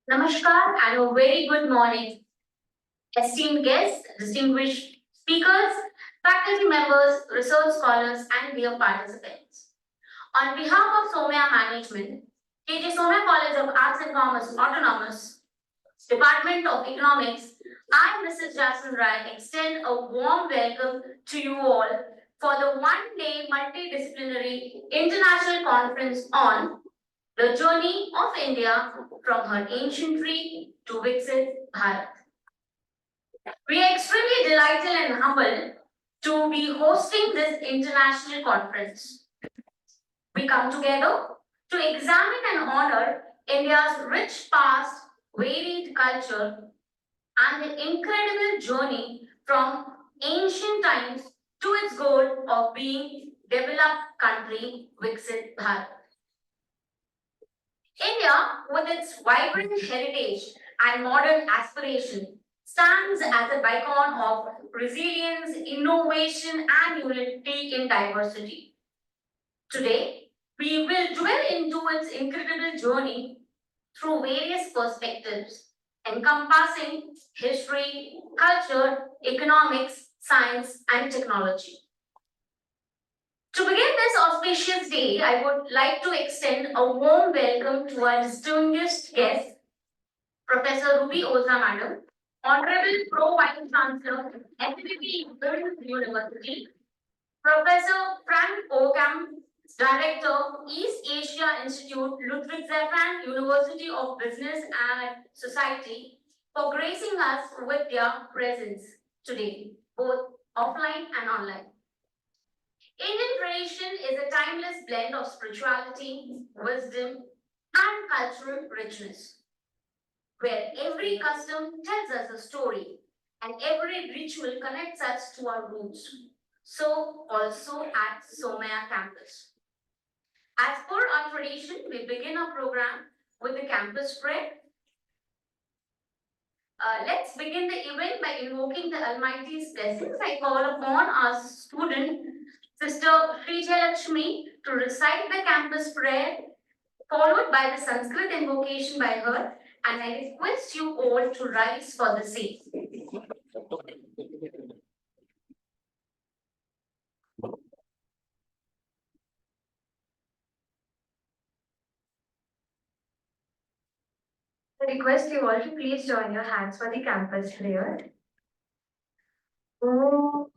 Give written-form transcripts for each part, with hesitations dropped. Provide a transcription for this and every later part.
Namaskar and a very good morning, esteemed guests, distinguished speakers, faculty members, research scholars, and dear participants. On behalf of Somya Management, KJ Somya College of Arts and Commerce Autonomous, Department of Economics, I, Mrs. Jason Rai, extend a warm welcome to you all for the one-day multidisciplinary international conference on the journey of India from her ancientry to Viksit Bharat. We are extremely delighted and humbled to be hosting this international conference. We come together to examine and honor India's rich past, varied culture, and the incredible journey from ancient times to its goal of being developed country Viksit Bharat. India, with its vibrant heritage and modern aspiration, stands as a beacon of resilience, innovation, and unity in diversity. Today, we will dwell into its incredible journey through various perspectives, encompassing history, culture, economics, science, and technology. To begin this auspicious day, I would like to extend a warm welcome to our distinguished guest, Professor Ruby Oza Madam, Honorable Pro Vice Chancellor, FPP University, Professor Frank Ockham, Director, East Asia Institute, Ludwigshafen University of Business and Society, for gracing us with their presence today, both offline and online. Indian tradition is a timeless blend of spirituality, wisdom, and cultural richness, where every custom tells us a story and every ritual connects us to our roots. So, also at Somaya campus. As per our tradition, we begin our program with the campus prayer. Let's begin the event by invoking the Almighty's blessings. I call upon our student, Sister Lakshmi, to recite the campus prayer, followed by the Sanskrit invocation by her, and I request you all to rise for the same. I request you all to please join your hands for the campus prayer. Om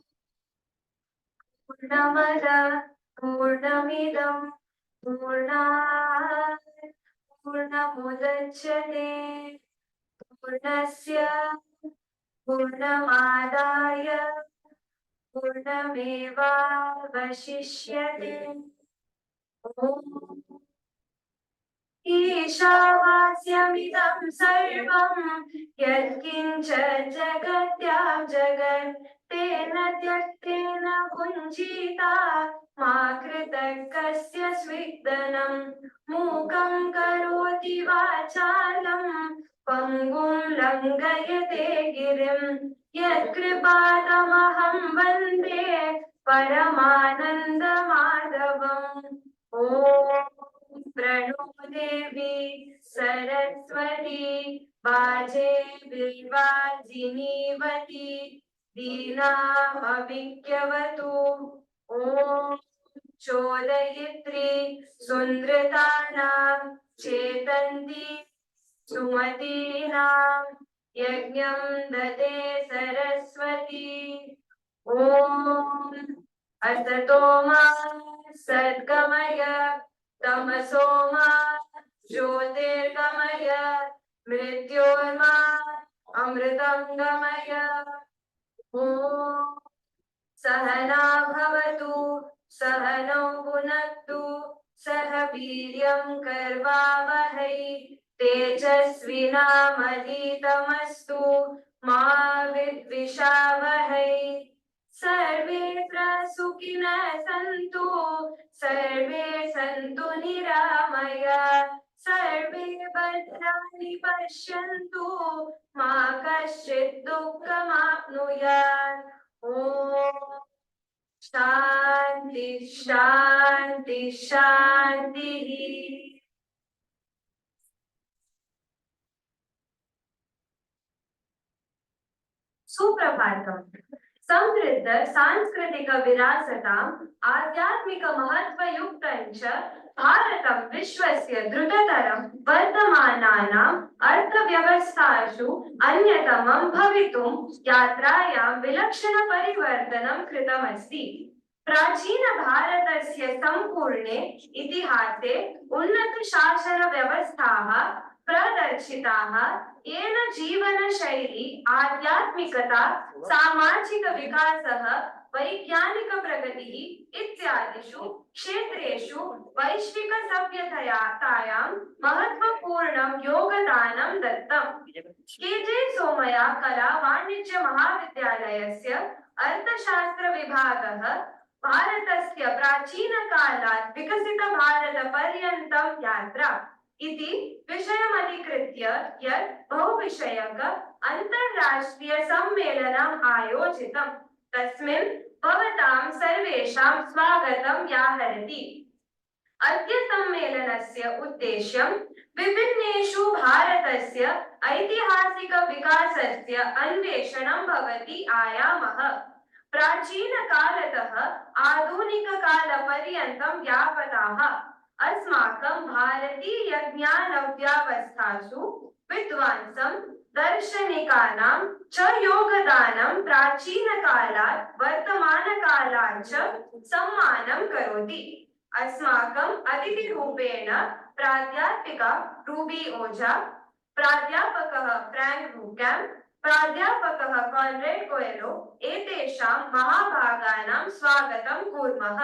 Purnamada Purnamidam Purnat Purnamudachyate Purnasya Purnamadaya Purnameva Vashishyate Om ईशावास्यमिदं सर्वं यत्किञ्च जगत्यां जगत् तेन त्यक्तेन भुञ्जीता मा कृतकस्य स्विद्दनं मूकं करोति वाचालं पङ्गुं लङ्घयते गिरिं यत्कृपातमहं वन्दे परमानन्दमाधवम् ॐ प्रणो देवी सरस्वती बाजे बिल्वाजिनीवती दीनामविज्ञवतु ॐ चोदयित्री सुन्दृतानां चेतन्ति सुमतीनां यज्ञं ददे सरस्वती ॐ असतो मा सद्गमय तमसो मा ज्योतिर्गमय मृत्योर्मा अमृतं गमय ॐ सहना भवतु सहनौ भुनक्तु सह वीर्यं कर्वावहै तेजस्विनामधीतमस्तु मा विद्विषावहै सर्वे सुखिनः सन्तु सर्वे सन्तु निरामया सर्वे भद्राणि पश्यन्तु मा कश्चित् दुःखमाप्नुयात् ॐ शान्ति शान्ति शान्तिः सुप्रभातम। समृद्ध सांस्कृतिक विरासताम् आध्यात्मिक महत्त्वयुक्तं च भारतं विश्वस्य द्रुततरं वर्धमानानाम् अर्थव्यवस्थासु अन्यतमं भवितुं यात्रायां विलक्षणपरिवर्तनं कृतमस्ति। प्राचीन भारतस्य सम्पूर्णे इतिहासे उन्नतशासनव्यवस्थाः प्रदर्शिताः, येन जीवनशैली, आध्यात्मिकता, सामाजिकविकासः, वैज्ञानिकप्रगतिः इत्यादिषु क्षेत्रेषु वैश्विकसभ्यतायां महत्त्वपूर्णं योगदानं दत्तम्। के.जे. सोमया कला वाणिज्य महाविद्यालयस्य अर्थशास्त्रविभागः भारतस्य प्राचीनकालात् विकसितभारतपर्यन्तं यात्रा इति विषयमधिकृत्य यत् बहुविषयक अन्ताराष्ट्रीय सम्मेलनम् आयोजितम्, तस्मिन् भवतां सर्वेषां स्वागतं व्याहरति। अद्य सम्मेलनस्य उद्देश्यं विभिन्नेषु भारतस्य ऐतिहासिकविकासस्य अन्वेषणं भवति आयामः। प्राचीनकालतः आधुनिककालपर्यन्तं व्यापताः अस्माकं भारतीयज्ञानव्यवस्थासु विद्वांसं दार्शनिकानां च योगदानं प्राचीनकालात् वर्तमानकालात् च सम्मानं करोति। अस्माकम् अतिथिरूपेण प्राध्यापिका रूबी ओझा, प्राध्यापकः फ्रैंक रूकैम, प्राध्यापकः कॉनरेड कोएलो एतेषां महाभागानां स्वागतं कुर्मः।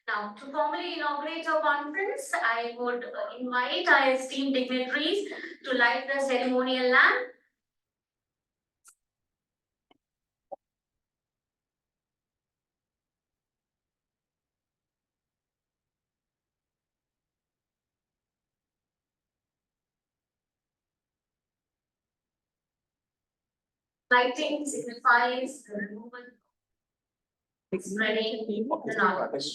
Now, to formally inaugurate our conference, I would invite our esteemed dignitaries to light the ceremonial lamp. Lighting signifies the removal, spreading the knowledge.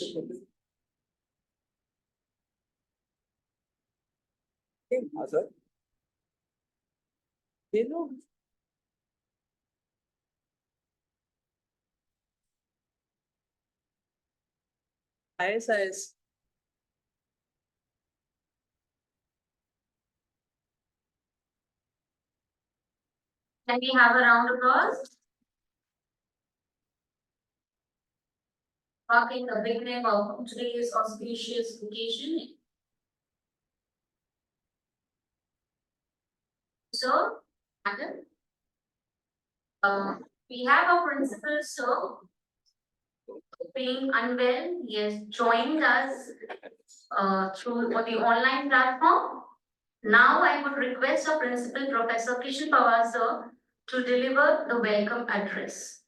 Sir? ISIS. Can we have a round of applause? Marking the beginning of today's auspicious occasion. So, Madam, we have our principal, sir, being unwell. He has joined us through the online platform. Now, I would request our principal, Professor Kishan Pawar, sir, to deliver the welcome address.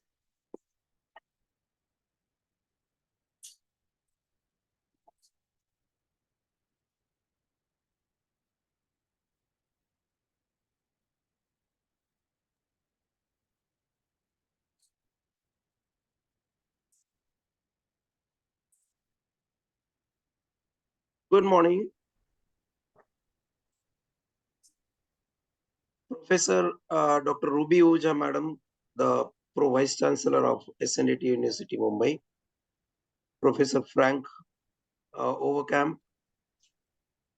Good morning. Professor Dr. Ruby Oja, Madam, the Pro Vice Chancellor of SNDT University, Mumbai. Professor Frank Overkamp,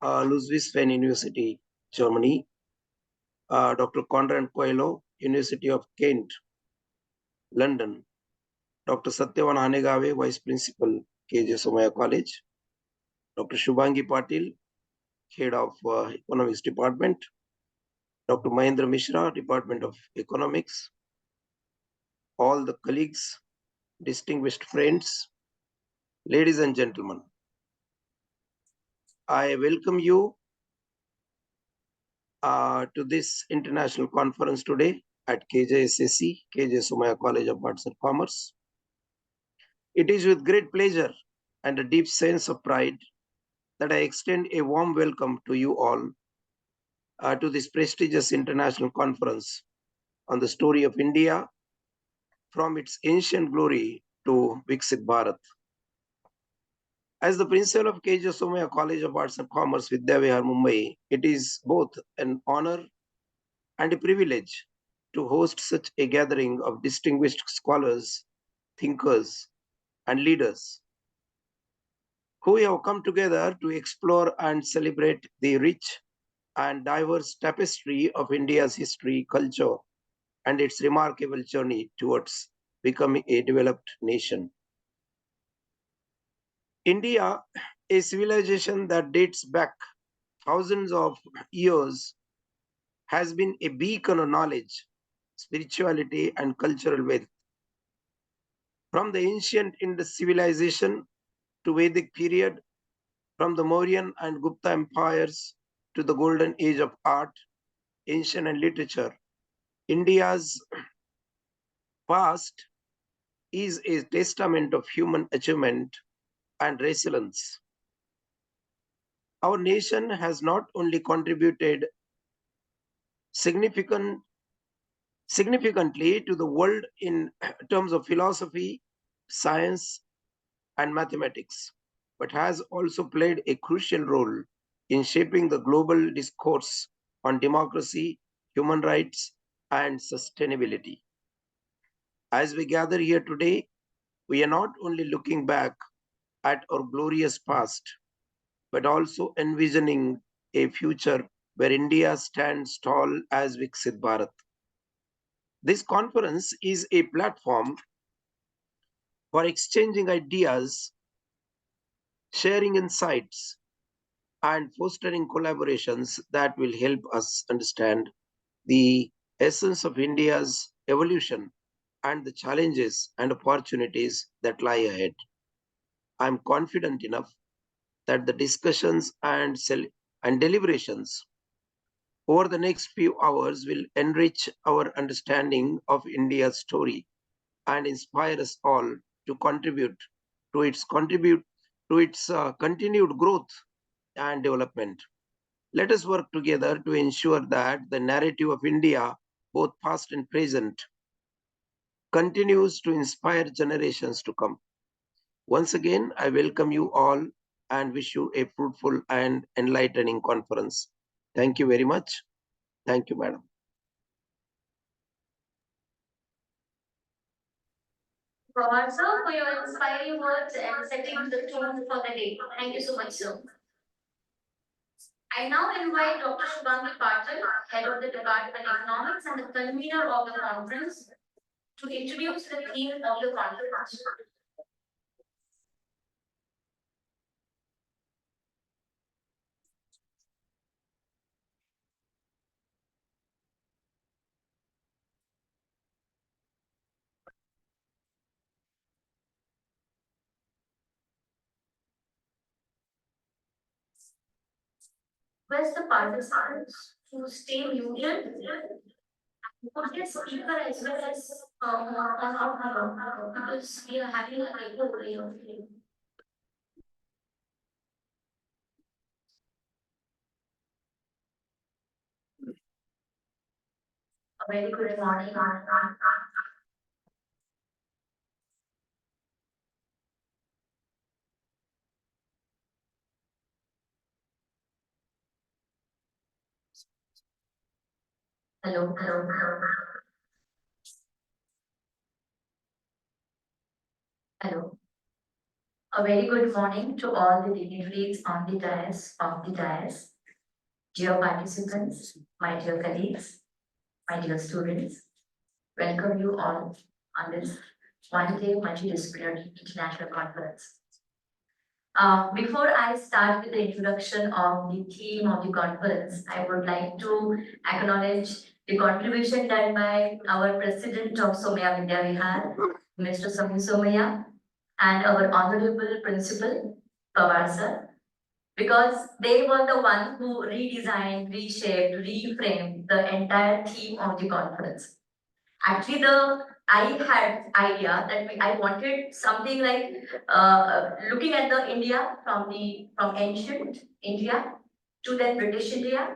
Ludwigshafen University, Germany. Dr. Conrad Coelho, University of Kent, London. Dr. Satyavan Hanegave, Vice Principal, K.J. Somaya College. Dr. Shubhangi Patil, Head of Economics Department. Dr. Mahendra Mishra, Department of Economics. All the colleagues, distinguished friends, ladies and gentlemen, I welcome you to this international conference today at KJSAC, KJ Somaya College of Arts and Commerce. It is with great pleasure and a deep sense of pride that I extend a warm welcome to you all to this prestigious international conference on the story of India from its ancient glory to Viksit Bharat. As the principal of KJ Somaya College of Arts and Commerce, Vidyavihar, Mumbai, it is both an honor and a privilege to host such a gathering of distinguished scholars, thinkers, and leaders who have come together to explore and celebrate the rich and diverse tapestry of India's history, culture, and its remarkable journey towards becoming a developed nation. India, a civilization that dates back thousands of years, has been a beacon of knowledge, spirituality, and cultural wealth. From the ancient Indus civilization to Vedic period, from the Mauryan and Gupta empires to the golden age of art, ancient and literature, India's past is a testament of human achievement and resilience. Our nation has not only contributed significant, significantly to the world in terms of philosophy, science, and mathematics, but has also played a crucial role in shaping the global discourse on democracy, human rights, and sustainability. As we gather here today, we are not only looking back at our glorious past, but also envisioning a future where India stands tall as Viksit Bharat. This conference is a platform for exchanging ideas, sharing insights, and fostering collaborations that will help us understand the essence of India's evolution and the challenges and opportunities that lie ahead. I'm confident enough that the discussions and deliberations over the next few hours will enrich our understanding of India's story and inspire us all to contribute to its continued growth and development. Let us work together to ensure that the narrative of India, both past and present, continues to inspire generations to come. Once again, I welcome you all and wish you a fruitful and enlightening conference. Thank you very much. Thank you, madam. Bharat sir, for your inspiring words and setting the tone for the day. Thank you so much, sir. I now invite Dr. Shubhangi Patil, Head of the Department of Economics and the convener of the conference, to introduce the theme of the conference. Request the participants to stay muted. Put your speaker as well as on our because we are having a echo over here. A very good morning. Hello, hello, hello. Hello. A very good morning to all the dignitaries on the dais, dear participants, my dear colleagues, my dear students. Welcome you all on this one-day multidisciplinary international conference. Before I start with the introduction of the theme of the conference, I would like to acknowledge the contribution done by our President of Somaya Vidya Vihar, Mr. Samu Somaya, and our Honorable Principal, Pawar sir, because they were the one who redesigned, reshaped, reframed the entire theme of the conference. Actually, I had idea that I wanted something like looking at the India from ancient India to then British India,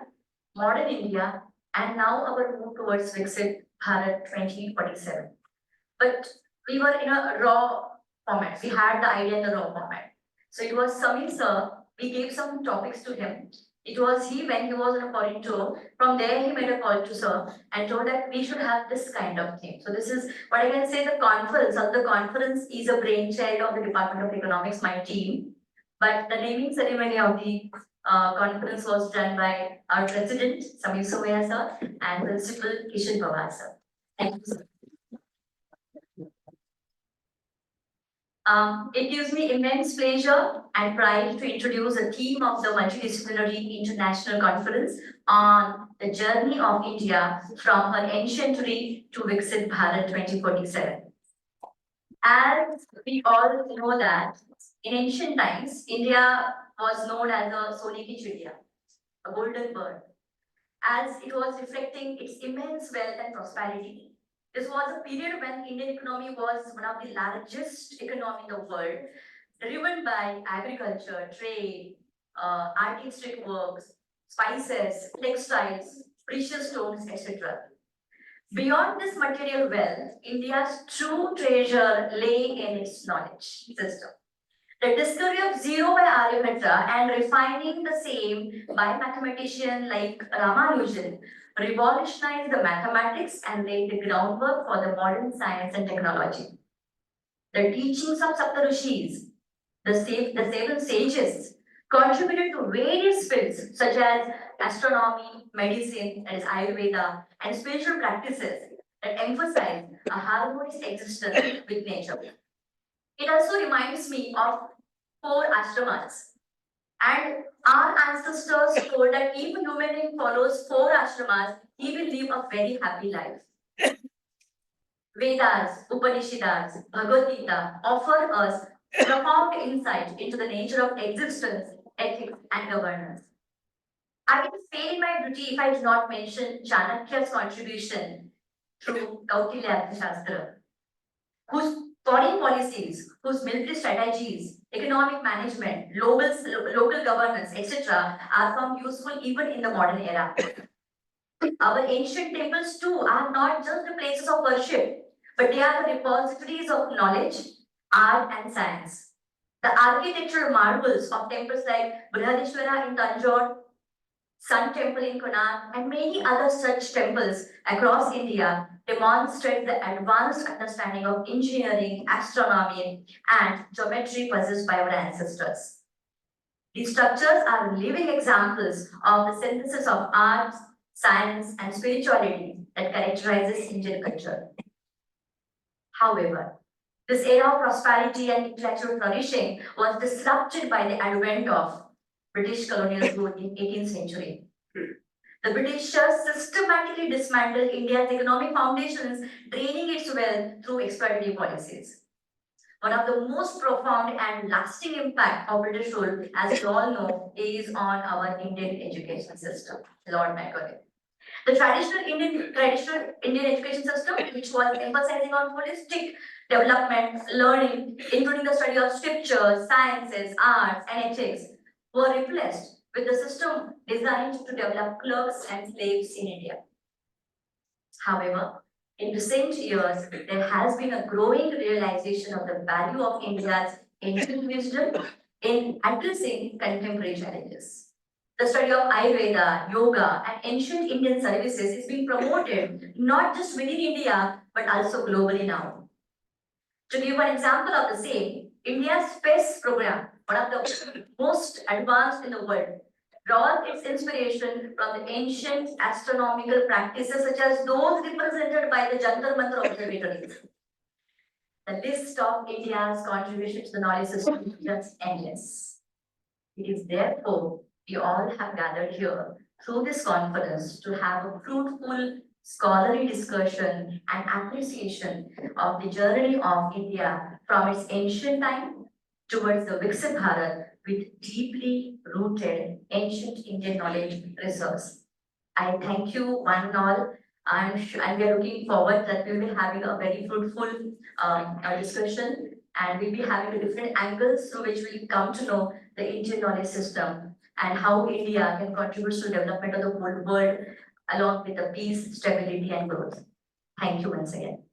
modern India, and now our move towards Viksit Bharat 2047. But we were in a raw format. We had the idea in the raw format. So it was Samir sir, we gave some topics to him. It was he when he was on a foreign tour. From there, he made a call to sir and told that we should have this kind of thing. So this is what I can say. The conference is a brainchild of the Department of Economics, my team. But the naming ceremony of the conference was done by our president, Samir Soya sir, and principal Kishan Pawar sir. Thank you, sir. It gives me immense pleasure and pride to introduce a theme of the multidisciplinary international conference on the journey of India from her Ancientry to Viksit Bharat 2047. As we all know that in ancient times, India was known as a Sone ki Chidiya, a golden bird, as it was reflecting its immense wealth and prosperity. This was a period when Indian economy was one of the largest economy in the world, driven by agriculture, trade, artistic works, spices, textiles, precious stones, etc. Beyond this material wealth, India's true treasure lay in its knowledge system. The discovery of zero by Aryabhatta and refining the same by mathematicians like Ramanujan revolutionized the mathematics and laid the groundwork for the modern science and technology. The teachings of Saptarishis, the seven sages, contributed to various fields such as astronomy, medicine, that is Ayurveda, and spiritual practices that emphasize a harmonious existence with nature. It also reminds me of four ashramas. And our ancestors told that if a human being follows four ashramas, he will live a very happy life. Vedas, Upanishads, Bhagavad Gita offer us profound insight into the nature of existence, ethics, and governance. I will fail in my duty if I do not mention Chanakya's contribution through Kautilya Arthashastra, whose foreign policies, whose military strategies, economic management, local governance, etc., are found useful even in the modern era. Our ancient temples too are not just the places of worship, but they are the repositories of knowledge, art, and science. The architectural marvels of temples like Brihadishwara in Tanjore, Sun Temple in Konark, and many other such temples across India demonstrate the advanced understanding of engineering, astronomy, and geometry possessed by our ancestors. These structures are living examples of the synthesis of art, science, and spirituality that characterizes Indian culture. However, this era of prosperity and intellectual flourishing was disrupted by the advent of British colonial rule in 18th century. The Britishers systematically dismantled India's economic foundations, draining its wealth through exploitative policies. One of the most profound and lasting impact of British rule, as we all know, is on our Indian education system. Lord Macaulay. The traditional Indian education system, which was emphasizing on holistic development, learning, including the study of scripture, sciences, arts, and ethics, were replaced with a system designed to develop clerks and slaves in India. However, in recent years, there has been a growing realization of the value of India's ancient wisdom in addressing contemporary challenges. The study of Ayurveda, yoga, and ancient Indian services is being promoted not just within India but also globally now. To give one example of the same, India's space program, one of the most advanced in the world, draws its inspiration from the ancient astronomical practices such as those represented by the Jantar Mantar observatories. The list of India's contribution to the knowledge system is just endless. It is therefore we all have gathered here through this conference to have a fruitful scholarly discussion and appreciation of the journey of India from its ancient time towards the Viksit Bharat with deeply rooted ancient Indian knowledge resource. I thank you one and all. And we are looking forward that we'll be having a very fruitful discussion, and we'll be having different angles through which we'll come to know the Indian knowledge system and how India can contribute to the development of the whole world along with the peace, stability, and growth. Thank you once again.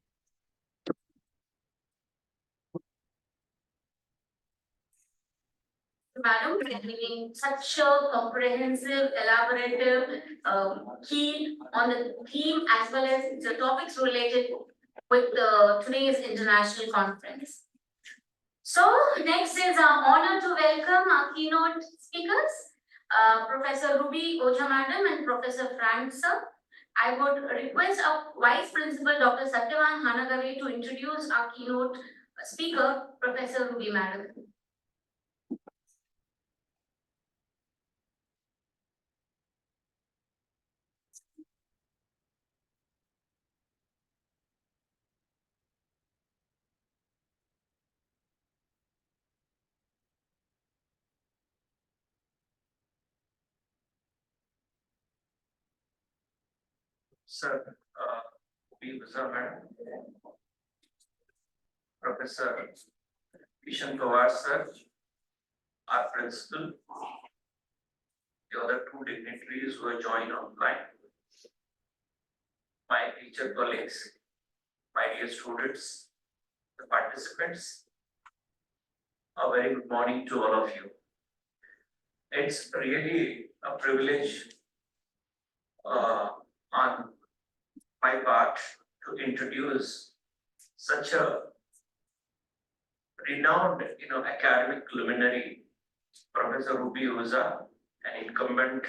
Madam, for giving such a comprehensive, elaborative key on the theme as well as the topics related with today's international conference. So next is our honor to welcome our keynote speakers, Professor Ruby Oja Madam and Professor Frank Sir. I would request our Vice Principal Dr. Satyavan Hanagave to introduce our keynote speaker, Professor Ruby Madam. Sir, Madam, Professor Kishan Pawar, sir, our principal, the other two dignitaries who are joined online, my teacher colleagues, my dear students, the participants, a very good morning to all of you. It's really a privilege on my part to introduce such a renowned, academic luminary, Professor Ruby Oza, an incumbent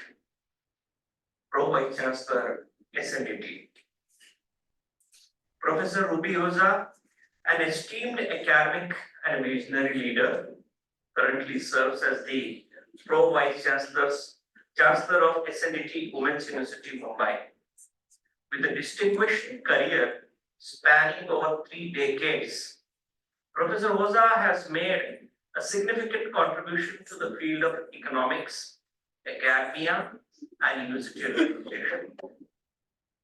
Pro Vice Chancellor, SNDT. Professor Ruby Oza, an esteemed academic and visionary leader, currently serves as the Pro Vice Chancellor of SNDT Women's University, Mumbai. With a distinguished career spanning over 3 decades, Professor Oza has made a significant contribution to the field of economics, academia, and university administration.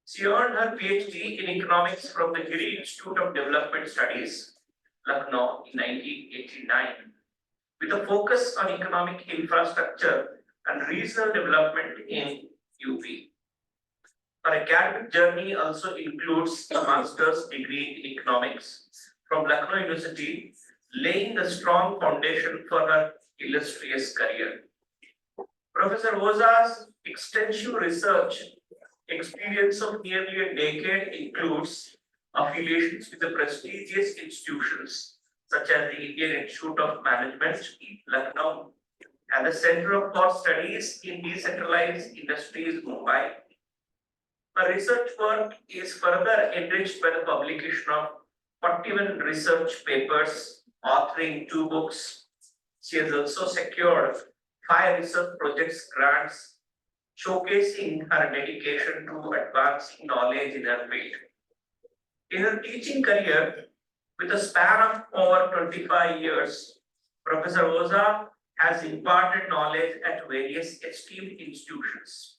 She earned her PhD in economics from the Giri Institute of Development Studies, Lucknow, in 1989, with a focus on economic infrastructure and regional development in UP. Her academic journey also includes a master's degree in economics from Lucknow University, laying the strong foundation for her illustrious career. Professor Oza's extensive research experience of nearly a decade includes affiliations with the prestigious institutions such as the Indian Institute of Management, Lucknow, and the Center for Studies in Decentralized Industries, Mumbai. Her research work is further enriched by the publication of 41 research papers, authoring 2 books. She has also secured 5 research projects grants, showcasing her dedication to advancing knowledge in her field. In her teaching career, with a span of over 25 years, Professor Oza has imparted knowledge at various esteemed institutions,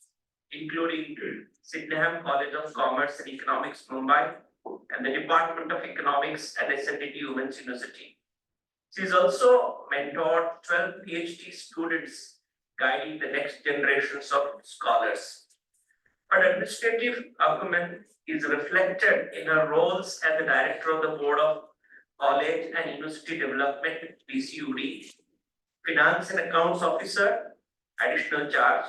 including Sydenham College of Commerce and Economics, Mumbai, and the Department of Economics at SNDT Women's University. She has also mentored 12 PhD students, guiding the next generations of scholars. Her administrative acumen is reflected in her roles as the Director of the Board of College and University Development, BCUD, Finance and Accounts Officer, additional charge,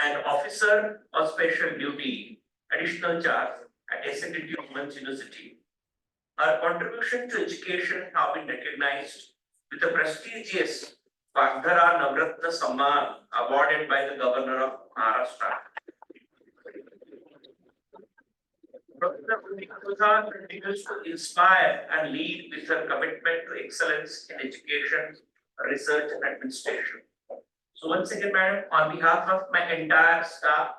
and Officer of Special Duty, additional charge at SNDT Women's University. Her contribution to education have been recognized with the prestigious Vagdhara Navratna Samman awarded by the Governor of Maharashtra. Professor Ruby Oza continues to inspire and lead with her commitment to excellence in education, research, and administration. So once again, madam, on behalf of my entire staff,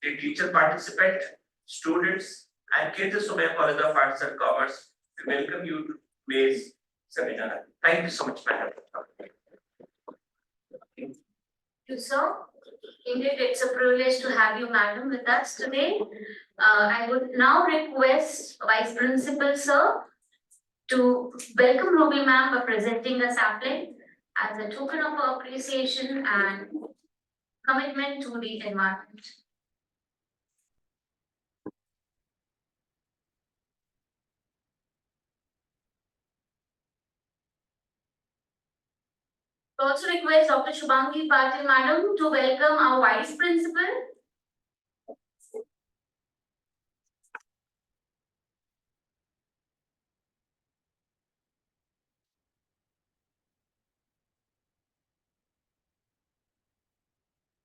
the teacher participant, students, and KJ Sumaya College of Arts and Commerce, we welcome you to today's seminar. Thank you so much, madam. Thank you, sir. Indeed, it's a privilege to have you, madam, with us today. I would now request Vice Principal, sir, to welcome Ruby ma'am for presenting the sapling as a token of appreciation and commitment to the environment. Also request Dr. Shubhangi Patil Madam to welcome our Vice Principal.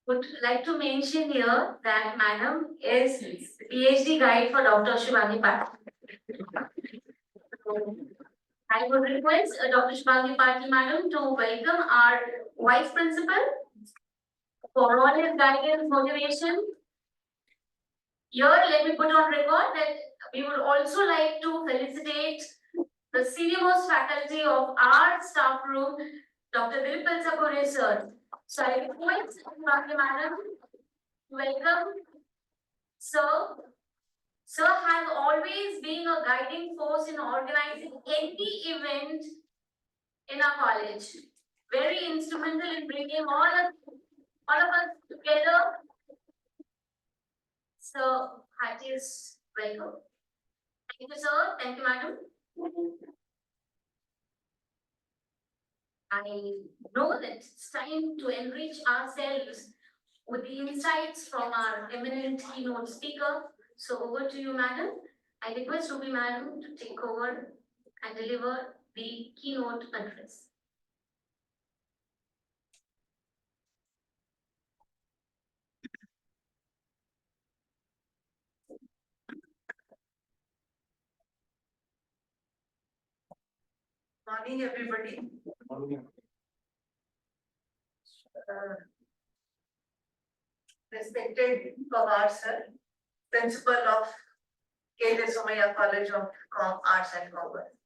Would like to mention here that Madam is PhD guide for Dr. Shubhangi Patil. I would request Dr. Shubhangi Patil Madam to welcome our Vice Principal for all his guidance, motivation. Here, let me put on record that we would also like to felicitate the senior-most faculty of our staff room, Dr. Virpal Sapure sir. So I request Shubhangi Madam to welcome sir. Sir has always been a guiding force in organizing any event in our college. Very instrumental in bringing all of us together. So, heartiest welcome. Thank you, sir. Thank you, madam. I know that it's time to enrich ourselves with the insights from our eminent keynote speaker. So, over to you, madam. I request Ruby madam to take over and deliver the keynote address. Morning, everybody. Respected Bharat sir, Principal of K.J. Somaiya College of Arts and Commerce.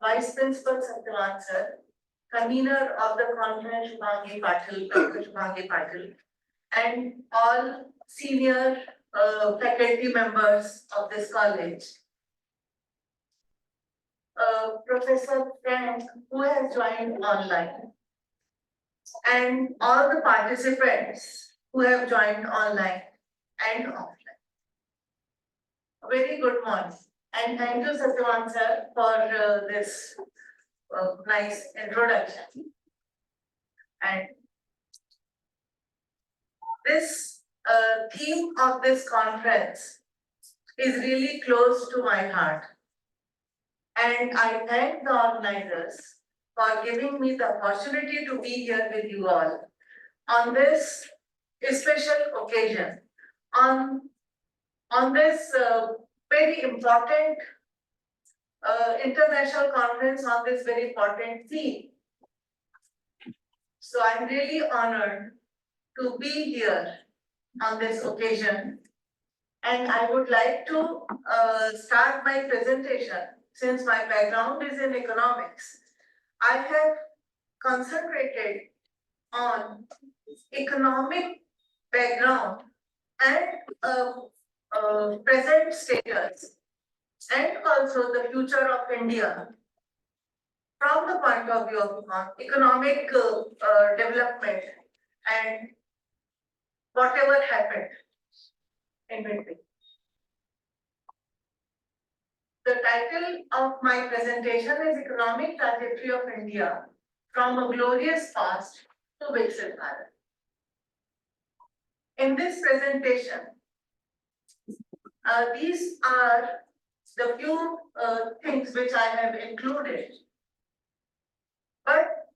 Vice Principal Satyavan sir, Convener of the conference Shubhangi Patil, Dr. Shubhangi Patil, and all senior faculty members of this college. Professor Frank, who has joined online, and all the participants who have joined online and offline. A very good morning, and thank you, Satyavan sir, for this nice introduction. And this theme of this conference is really close to my heart. And I thank the organizers for giving me the opportunity to be here with you all on this special occasion, on this very important international conference on this very important theme. So I'm really honored to be here on this occasion. And I would like to start my presentation. Since my background is in economics, I have concentrated on economic background and present status and also the future of India from the point of view of economic development and whatever happened in between. The title of my presentation is Economic Trajectory of India from a Glorious Past to Viksit Bharat. In this presentation, these are the few things which I have included. But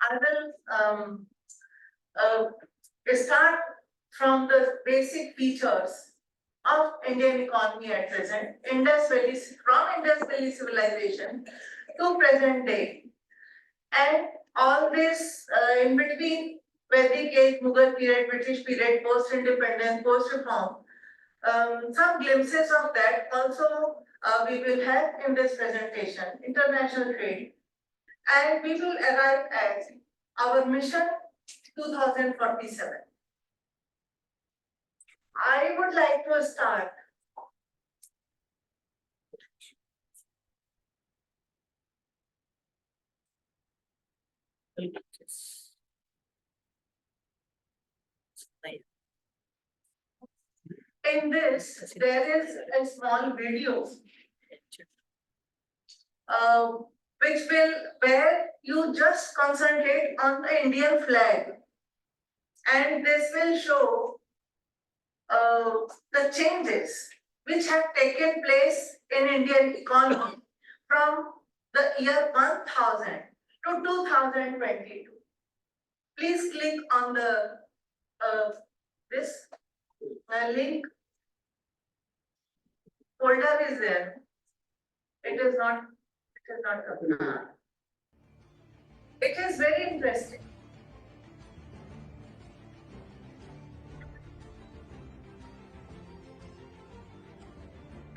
I will start from the basic features of Indian economy at present, from Indus Valley civilization to present day. And all this in between Vedic age, Mughal period, British period, post-independence, post-reform, some glimpses of that also we will have in this presentation, international trade. And we will arrive at our mission 2047. I would like to start in this. There is a small video uh, where you just concentrate on the Indian flag. And this will show the changes which have taken place in Indian economy from the year 1000 to 2022. Please click on the this link. Folder is there. It is not. It is very interesting.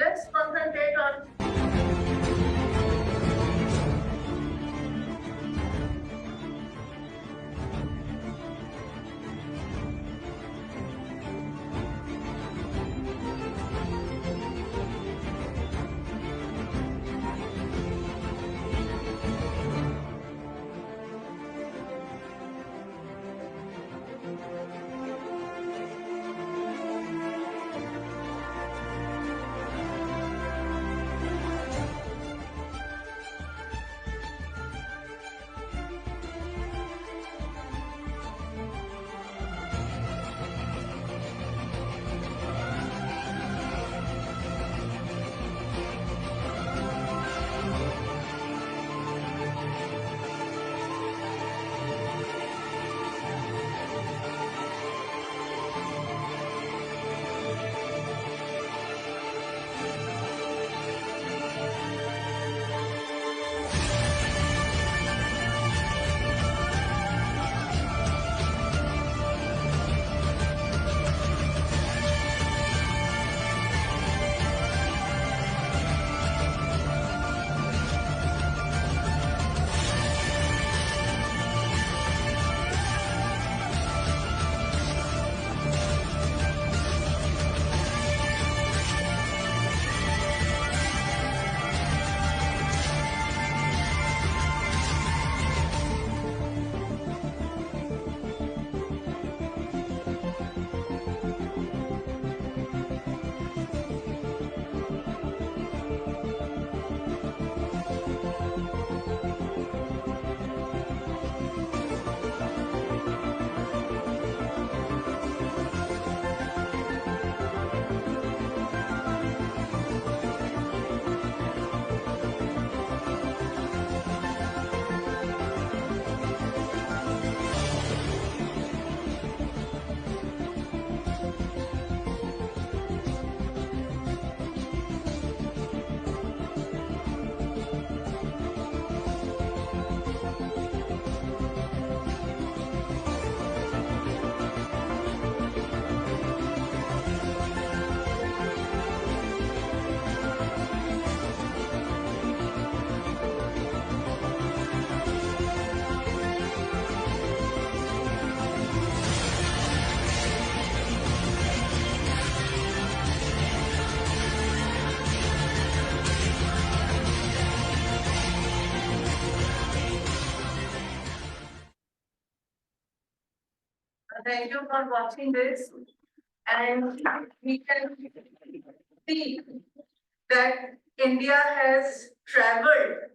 Just concentrate on. Thank you for watching this. And we can see that India has traveled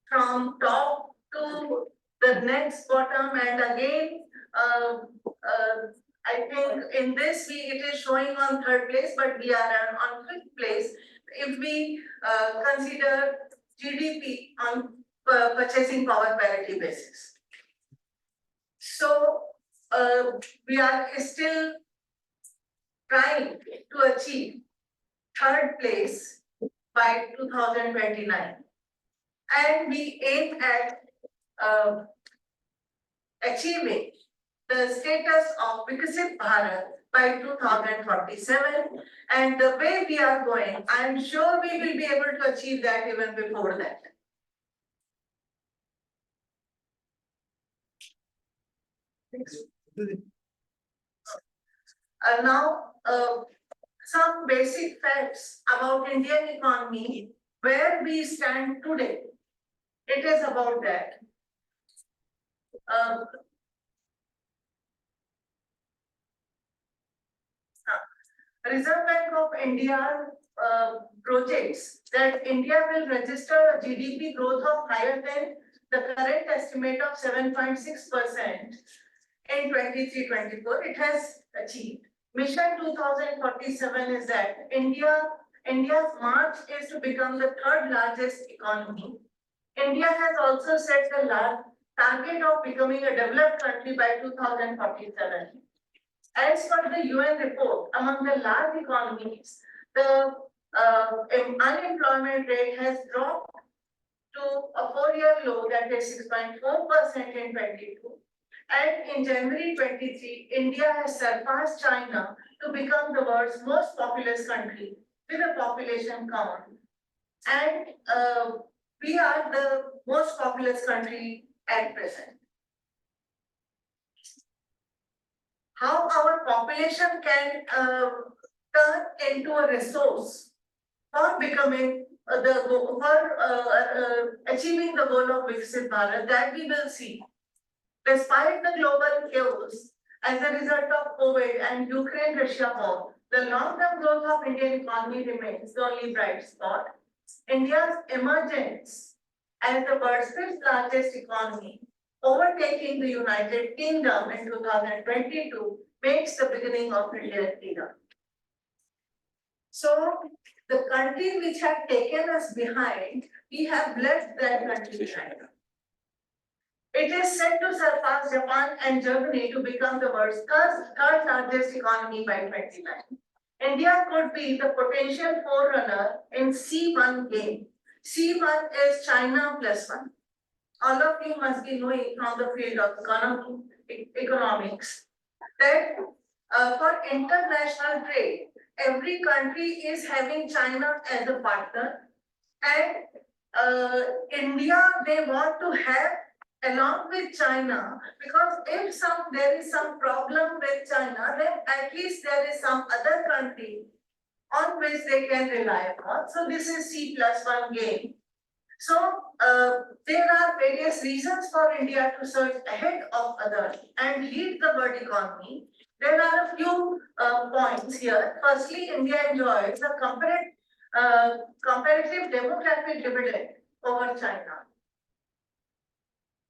from top to the next bottom, and again, I think in this week it is showing on third place, but we are on fifth place if we consider GDP on purchasing power parity basis. So we are still trying to achieve third place by 2029. And we aim at achieving the status of Viksit Bharat by 2047. And the way we are going, I'm sure we will be able to achieve that even before that. Now, some basic facts about Indian economy, where we stand today. It is about that. Reserve Bank of India projects that India will register a GDP growth of higher than the current estimate of 7.6% in 23-24. It has achieved. Mission 2047 is that India's march is to become the third largest economy. India has also set the target of becoming a developed country by 2047. As per the UN report, among the large economies, the unemployment rate has dropped to a 4-year low, that is 6.4% in 22. And in January 23, India has surpassed China to become the world's most populous country with a population count. And we are the most populous country at present. How our population can turn into a resource for becoming achieving the goal of Viksit Bharat, that we will see. Despite the global chaos as a result of COVID and Ukraine-Russia war, the long-term growth of Indian economy remains the only bright spot. India's emergence as the world's fifth largest economy, overtaking the United Kingdom in 2022, makes the beginning of Indian era. So, the countries which have taken us behind, we have left that country behind. It is set to surpass Japan and Germany to become the world's third largest economy by 29. India could be the potential forerunner in C1 game. C1 is China plus 1. All of you must be knowing from the field of economics that for international trade, every country is having China as a partner, and India, they want to have along with China, because if there is some problem with China, then at least there is some other country on which they can rely upon. So this is C+1 game. So there are various reasons for India to surge ahead of others and lead the world economy. There are a few points here. Firstly, India enjoys a comparative demographic dividend over China.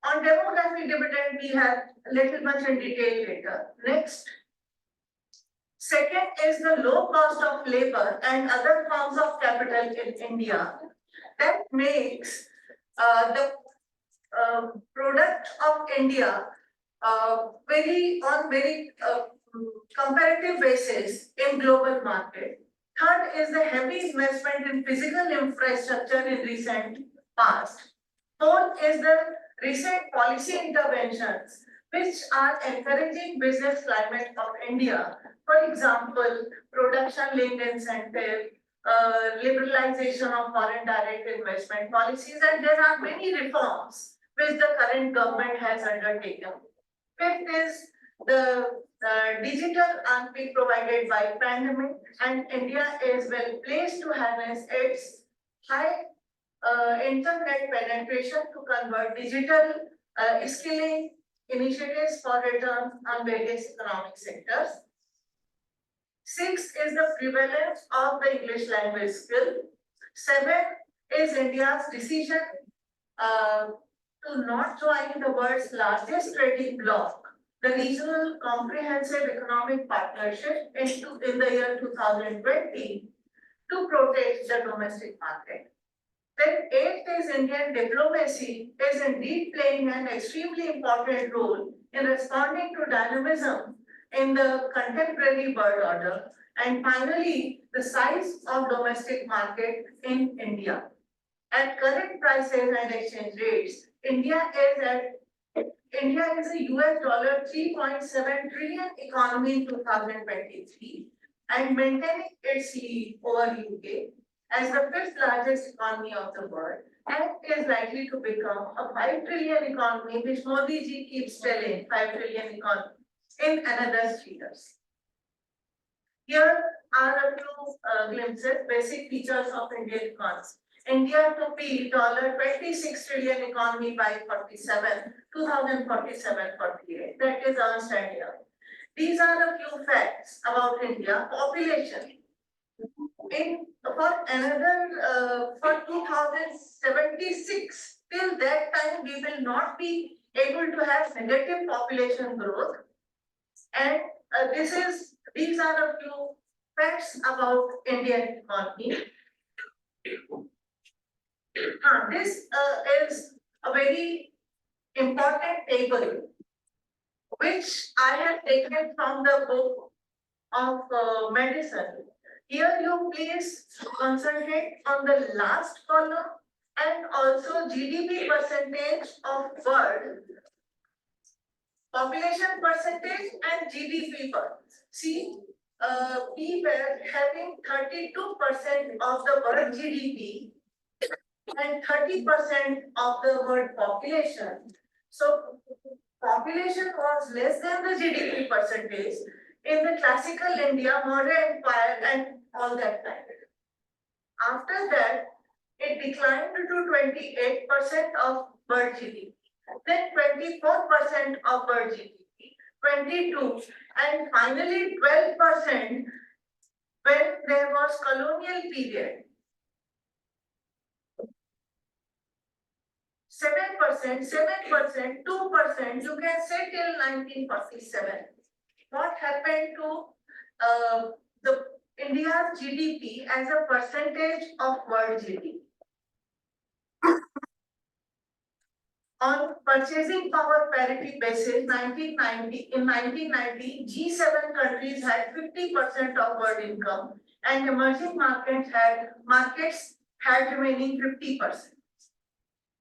On demographic dividend, we have a little much in detail later. Next. Second is the low cost of labor and other forms of capital in India. That makes the product of India very comparative basis in global market. Third is the heavy investment in physical infrastructure in recent past. Fourth is the recent policy interventions which are encouraging business climate of India. For example, production-linked incentive, liberalization of foreign direct investment policies, and there are many reforms which the current government has undertaken. Fifth is the digital unpick provided by pandemic, and India is well placed to harness its high internet penetration to convert digital skilling initiatives for return on various economic sectors. Sixth is the prevalence of the English language skill. Seven is India's decision to not join the world's largest trading bloc, the Regional Comprehensive Economic Partnership in the year 2020 to protect the domestic market. Then eighth is Indian diplomacy is indeed playing an extremely important role in responding to dynamism in the contemporary world order. And finally, the size of domestic market in India. At current prices and exchange rates, India is a US dollar 3.7 trillion economy in 2023 and maintaining its lead over UK as the fifth largest economy of the world, and is likely to become a 5 trillion economy, which Modi ji keeps telling 5 trillion economy in another 3 years. Here are a few glimpses, basic features of Indian economy. India to be $26 trillion economy by 2047-48. That is Ernst & Young. These are a few facts about India. Population. For 2076, till that time, we will not be able to have negative population growth. And these are a few facts about Indian economy. This is a very important table which I have taken from the book of medicine. Here you please concentrate on the last column and also GDP percentage of world, population percentage and GDP per. See, we were having 32% of the world GDP and 30% of the world population. So population was less than the GDP percentage in the classical India, modern empire and all that time. After that, it declined to 28% of world GDP, then 24% of world GDP, 22, and finally 12% when there was colonial period. 7%, 2%, you can say till 1947. What happened to the India's GDP as a percentage of world GDP? On purchasing power parity basis, 1990, G7 countries had 50% of world income and emerging markets had remaining 50%.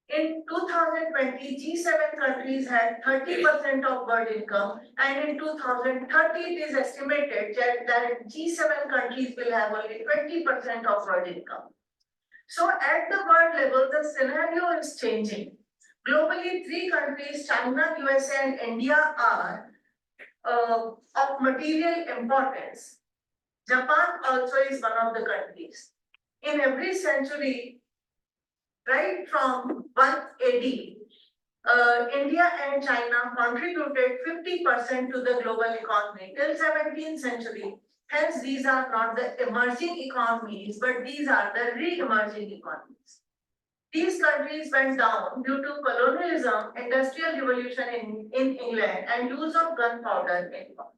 In 2020, G7 countries had 30% of world income, and in 2030, it is estimated that G7 countries will have only 20% of world income. So at the world level, the scenario is changing. Globally, 3 countries, China, USA, and India are of material importance. Japan also is one of the countries. In every century, right from 1 AD, India and China contributed 50% to the global economy till 17th century. Hence, these are not the emerging economies, but these are the re-emerging economies. These countries went down due to colonialism, industrial revolution in England, and use of gunpowder in Europe.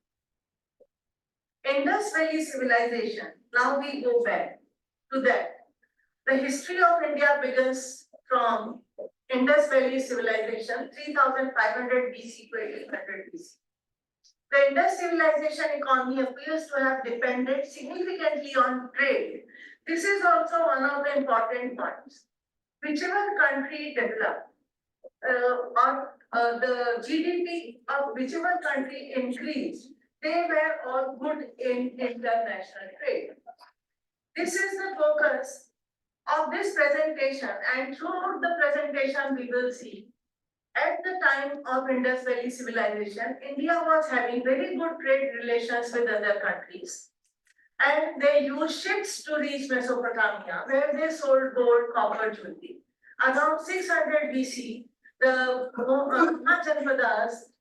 Indus Valley civilization, now we go back to that. The history of India begins from Indus Valley civilization, 3500 BC to 1800 BC. The Indus civilization economy appears to have depended significantly on trade. This is also one of the important points. Whichever country developed, the GDP of whichever country increased, they were all good in international trade. This is the focus of this presentation, and throughout the presentation we will see at the time of Indus Valley civilization, India was having very good trade relations with other countries. And they used ships to reach Mesopotamia, where they sold gold, copper, jewelry. Around 600 BC, the Mahajanpadas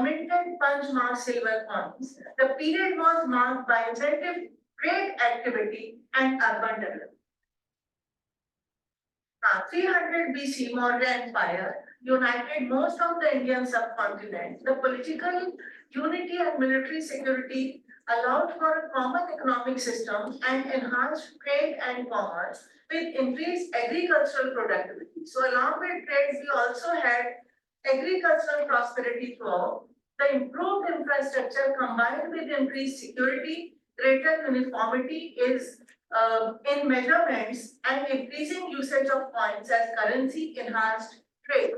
minted punch-marked silver coins. The period was marked by intensive trade activity and urban development. 300 BC, Maurya Empire united most of the Indian subcontinent. The political unity and military security allowed for a common economic system and enhanced trade and commerce with increased agricultural productivity. So along with trade, we also had agricultural prosperity throughout. The improved infrastructure combined with increased security, greater uniformity is in measurements and increasing usage of coins as currency enhanced trade.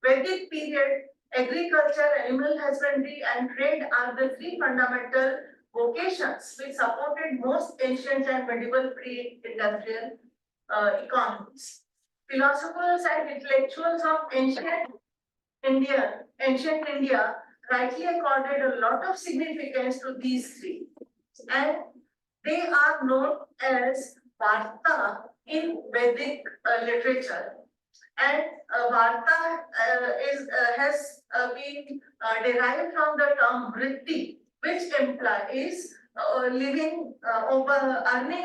Vedic period, agriculture, animal husbandry, and trade are the 3 fundamental vocations which supported most ancient and medieval pre-industrial economies. Philosophers and intellectuals of ancient India rightly accorded a lot of significance to these 3, and they are known as Varta in Vedic literature. And Varta has been derived from the term vritti, which implies earning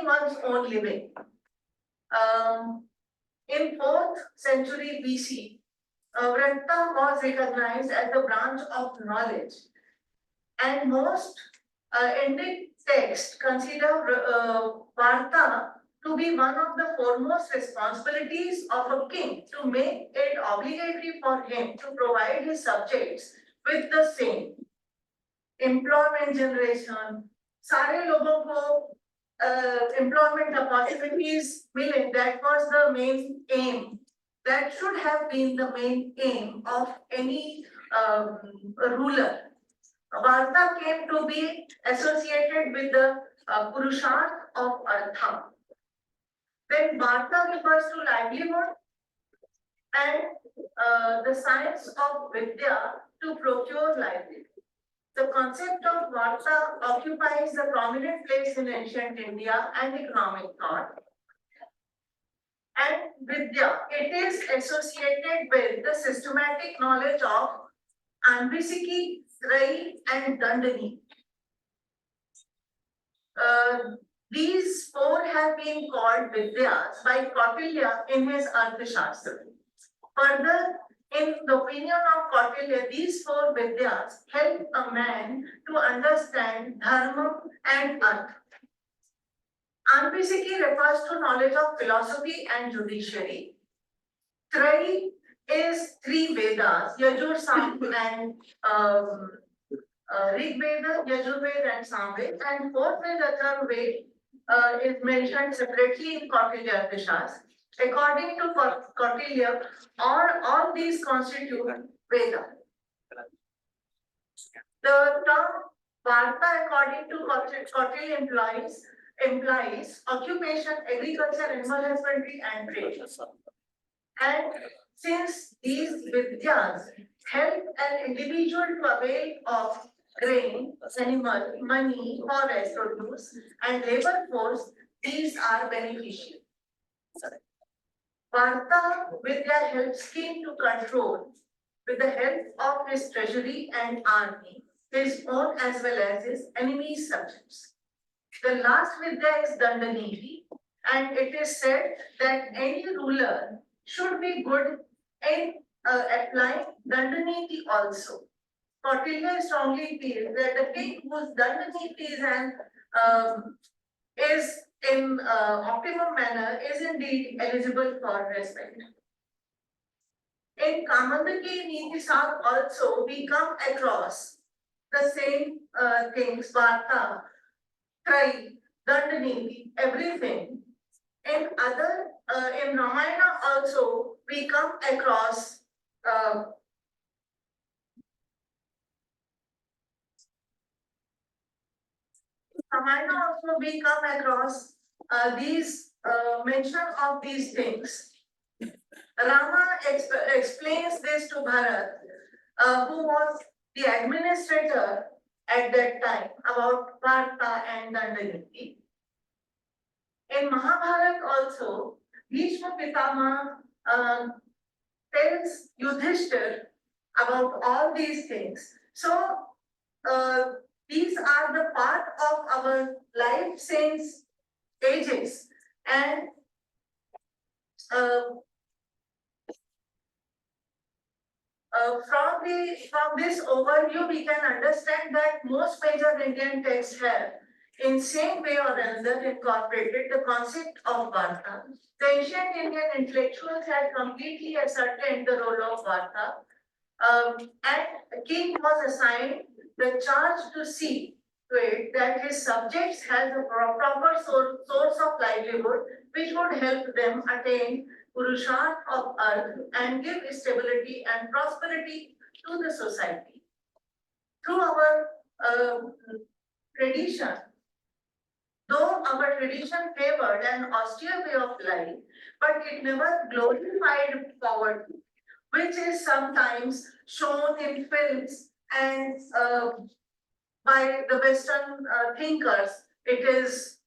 one's own living. In 4th century BC, Vranta was recognized as the branch of knowledge, and most Indic texts consider Varta to be one of the foremost responsibilities of a king, to make it obligatory for him to provide his subjects with the same employment generation, सारे लोगों को employment opportunities मिले. That was the main aim. That should have been the main aim of any ruler. Varta came to be associated with the Purusharth of Artha. Then Varta refers to livelihood and the science of Vidya to procure livelihood. The concept of Varta occupies a prominent place in ancient India and economic thought. And Vidya, it is associated with the systematic knowledge of Anvisiki, Rai, and Dandani. These 4 have been called Vidyas by Kautilya in his Arthashastra. Further, in the opinion of Kautilya, these 4 Vidyas help a man to understand Dharma and Arth. Anvisiki refers to knowledge of philosophy and judiciary. Trai is 3 Vedas, Yajur, Sam, and Rig Veda, Yajurveda, and Samveda, and 4th Veda, Atharvaveda, is mentioned separately in Kautilya Arthashastra. According to Kautilya, all these constitute Veda. The term Varta, according to Kautilya, implies occupation, agriculture, animal husbandry, and trade. And since these Vidyas help an individual to avail of grain, animal, money, forest produce, and labor force, these are beneficial. Varta Vidya helps king to control, with the help of his treasury and army, his own as well as his enemy's subjects. The last Vidya is Dandaniti, and it is said that any ruler should be good in applying Dandaniti also. Kautilya strongly feels that the king whose Dandaniti is in optimum manner is indeed eligible for respect. In Kamandaki Nitisar also we come across the same things, Varta, Trai, Dandaniti, everything. In Ramayana also we come across these mention of these things. Rama explains this to Bharat, who was the administrator at that time, about Varta and Dandaniti. In Mahabharata also, Bhishma Pitama tells Yudhishthir about all these things. So, these are the part of our life since ages, and from this overview, we can understand that most major Indian texts have, in same way or another, incorporated the concept of Varta. The ancient Indian intellectuals had completely ascertained the role of Varta, and the king was assigned the charge to see to it that his subjects had a proper source of livelihood, which would help them attain Purusharth of earth and give stability and prosperity to the society. Through our tradition, though our tradition favored an austere way of life, but it never glorified poverty, which is sometimes shown in films and by the Western thinkers, it is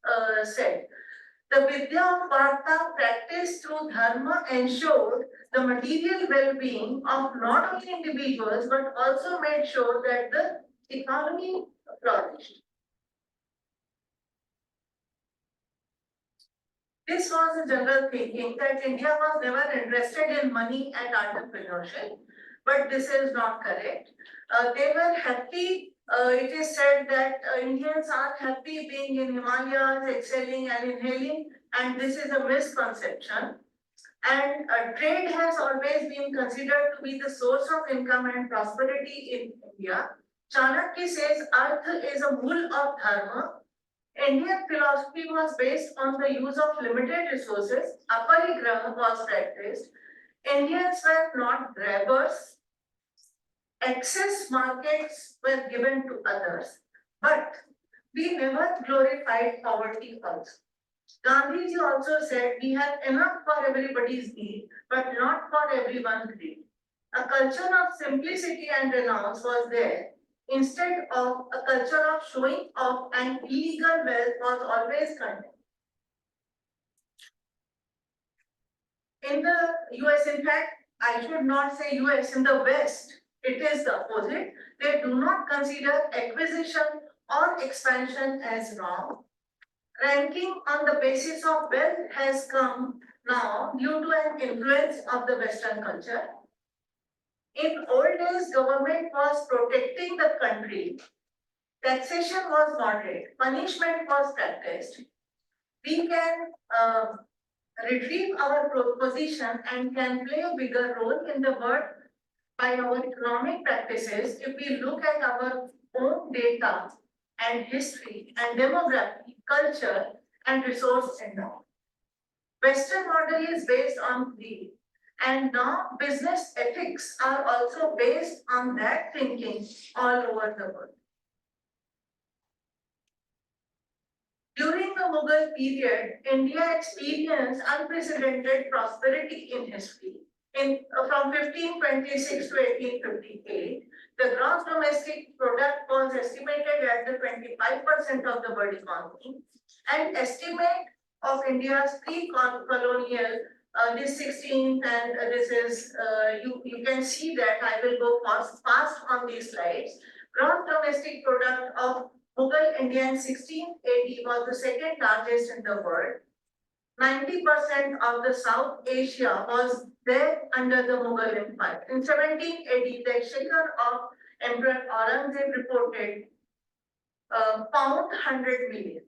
said. The Vidya of Varta practiced through Dharma ensured the material well-being of not only individuals but also made sure that the economy flourished. this was the general thinking that India was never interested in money and entrepreneurship, but this is not correct. They were happy. It is said that Indians are happy being in Himalayas, excelling and inhaling, and this is a misconception. And trade has always been considered to be the source of income and prosperity in India. Chanakya says, Artha is a mool of dharma. Indian philosophy was based on the use of limited resources. Aparigraha was practiced. Indians were not grabbers. Excess markets were given to others. But we never glorified poverty also. Gandhiji also said we have enough for everybody's need, but not for everyone's greed. A culture of simplicity and renounce was there. Instead of a culture of showing off and illegal wealth was always condemned. In the US, in fact, I should not say US, in the West, it is the opposite. They do not consider acquisition or expansion as wrong. Ranking on the basis of wealth has come now due to an influence of the Western culture. In old days, government was protecting the country. Taxation was moderate, punishment was practiced. We can retrieve our position and can play a bigger role in the world by our economic practices if we look at our own data and history and demography, culture and resource endowment. Western model is based on greed, and now business ethics are also based on that thinking all over the world. During the Mughal period, India experienced unprecedented prosperity in history. From 1526 to 1858, the gross domestic product was estimated at the 25% of the world economy, and estimate of India's pre-colonial, this 16th and this is, you can see that I will go fast on these slides. Gross domestic product of Mughal India in 1680 was the second largest in the world. 90% of the South Asia was there under the Mughal Empire. In 1780, the exchequer of Emperor Aurangzeb reported pound 100 million.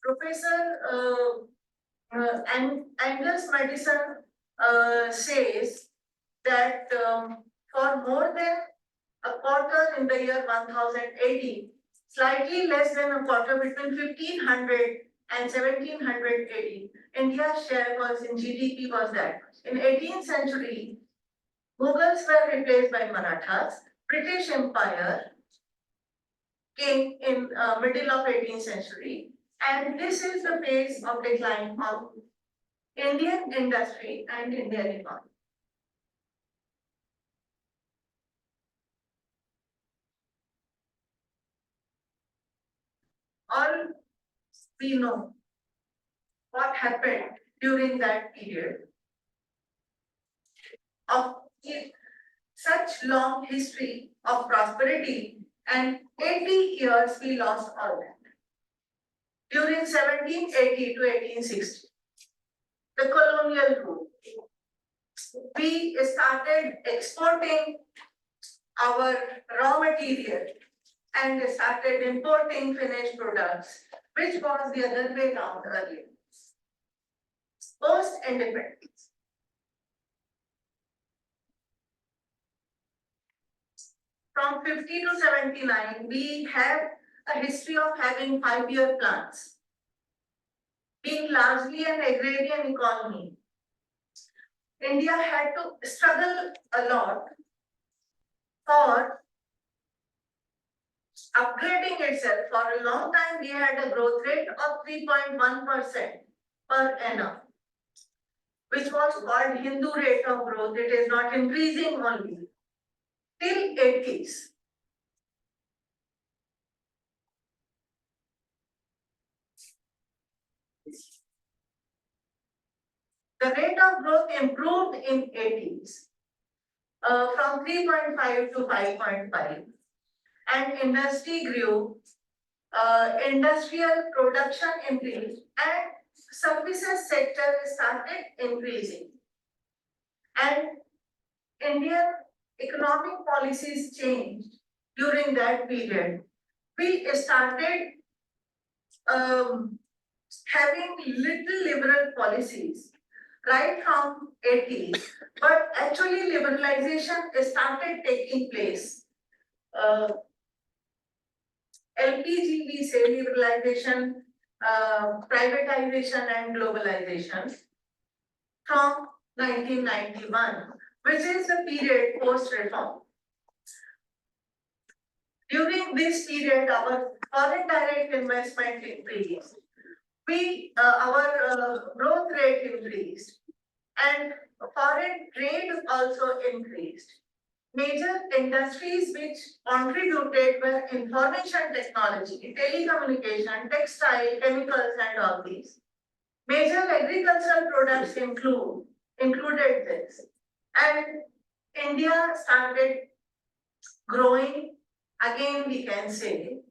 Professor Angus Madison says that for more than a quarter in the year 1080, slightly less than a quarter between 1500 and 1780, India's share was in GDP was that. In 18th century, Mughals were replaced by Marathas. British Empire came in middle of 18th century, and this is the phase of decline of Indian industry and Indian economy. All we know what happened during that period of such long history of prosperity, and 80 years we lost all that. During 1780 to 1860, the colonial rule, we started exporting our raw material and started importing finished products, which was the other way around earlier. Post-independence, from 50 to 79, we have a history of having 5-year plans. Being largely an agrarian economy, India had to struggle a lot for upgrading itself. For a long time, we had a growth rate of 3.1% per annum, which was called Hindu rate of growth. It is not increasing only. Till 80s. The rate of growth improved in 80s from 3.5 to 5.5, and industry grew industrial production increased and services sector started increasing. And Indian economic policies changed during that period. We started having little liberal policies right from 80s, but actually liberalization started taking place. LPG, we say liberalization, privatization and globalization from 1991, which is the period post-reform. During this period, our foreign direct investment increased. Our growth rate increased and foreign trade also increased. Major industries which contributed were information technology, telecommunication, textile, chemicals and all these. Major agricultural products included this. And India started growing, again we can say.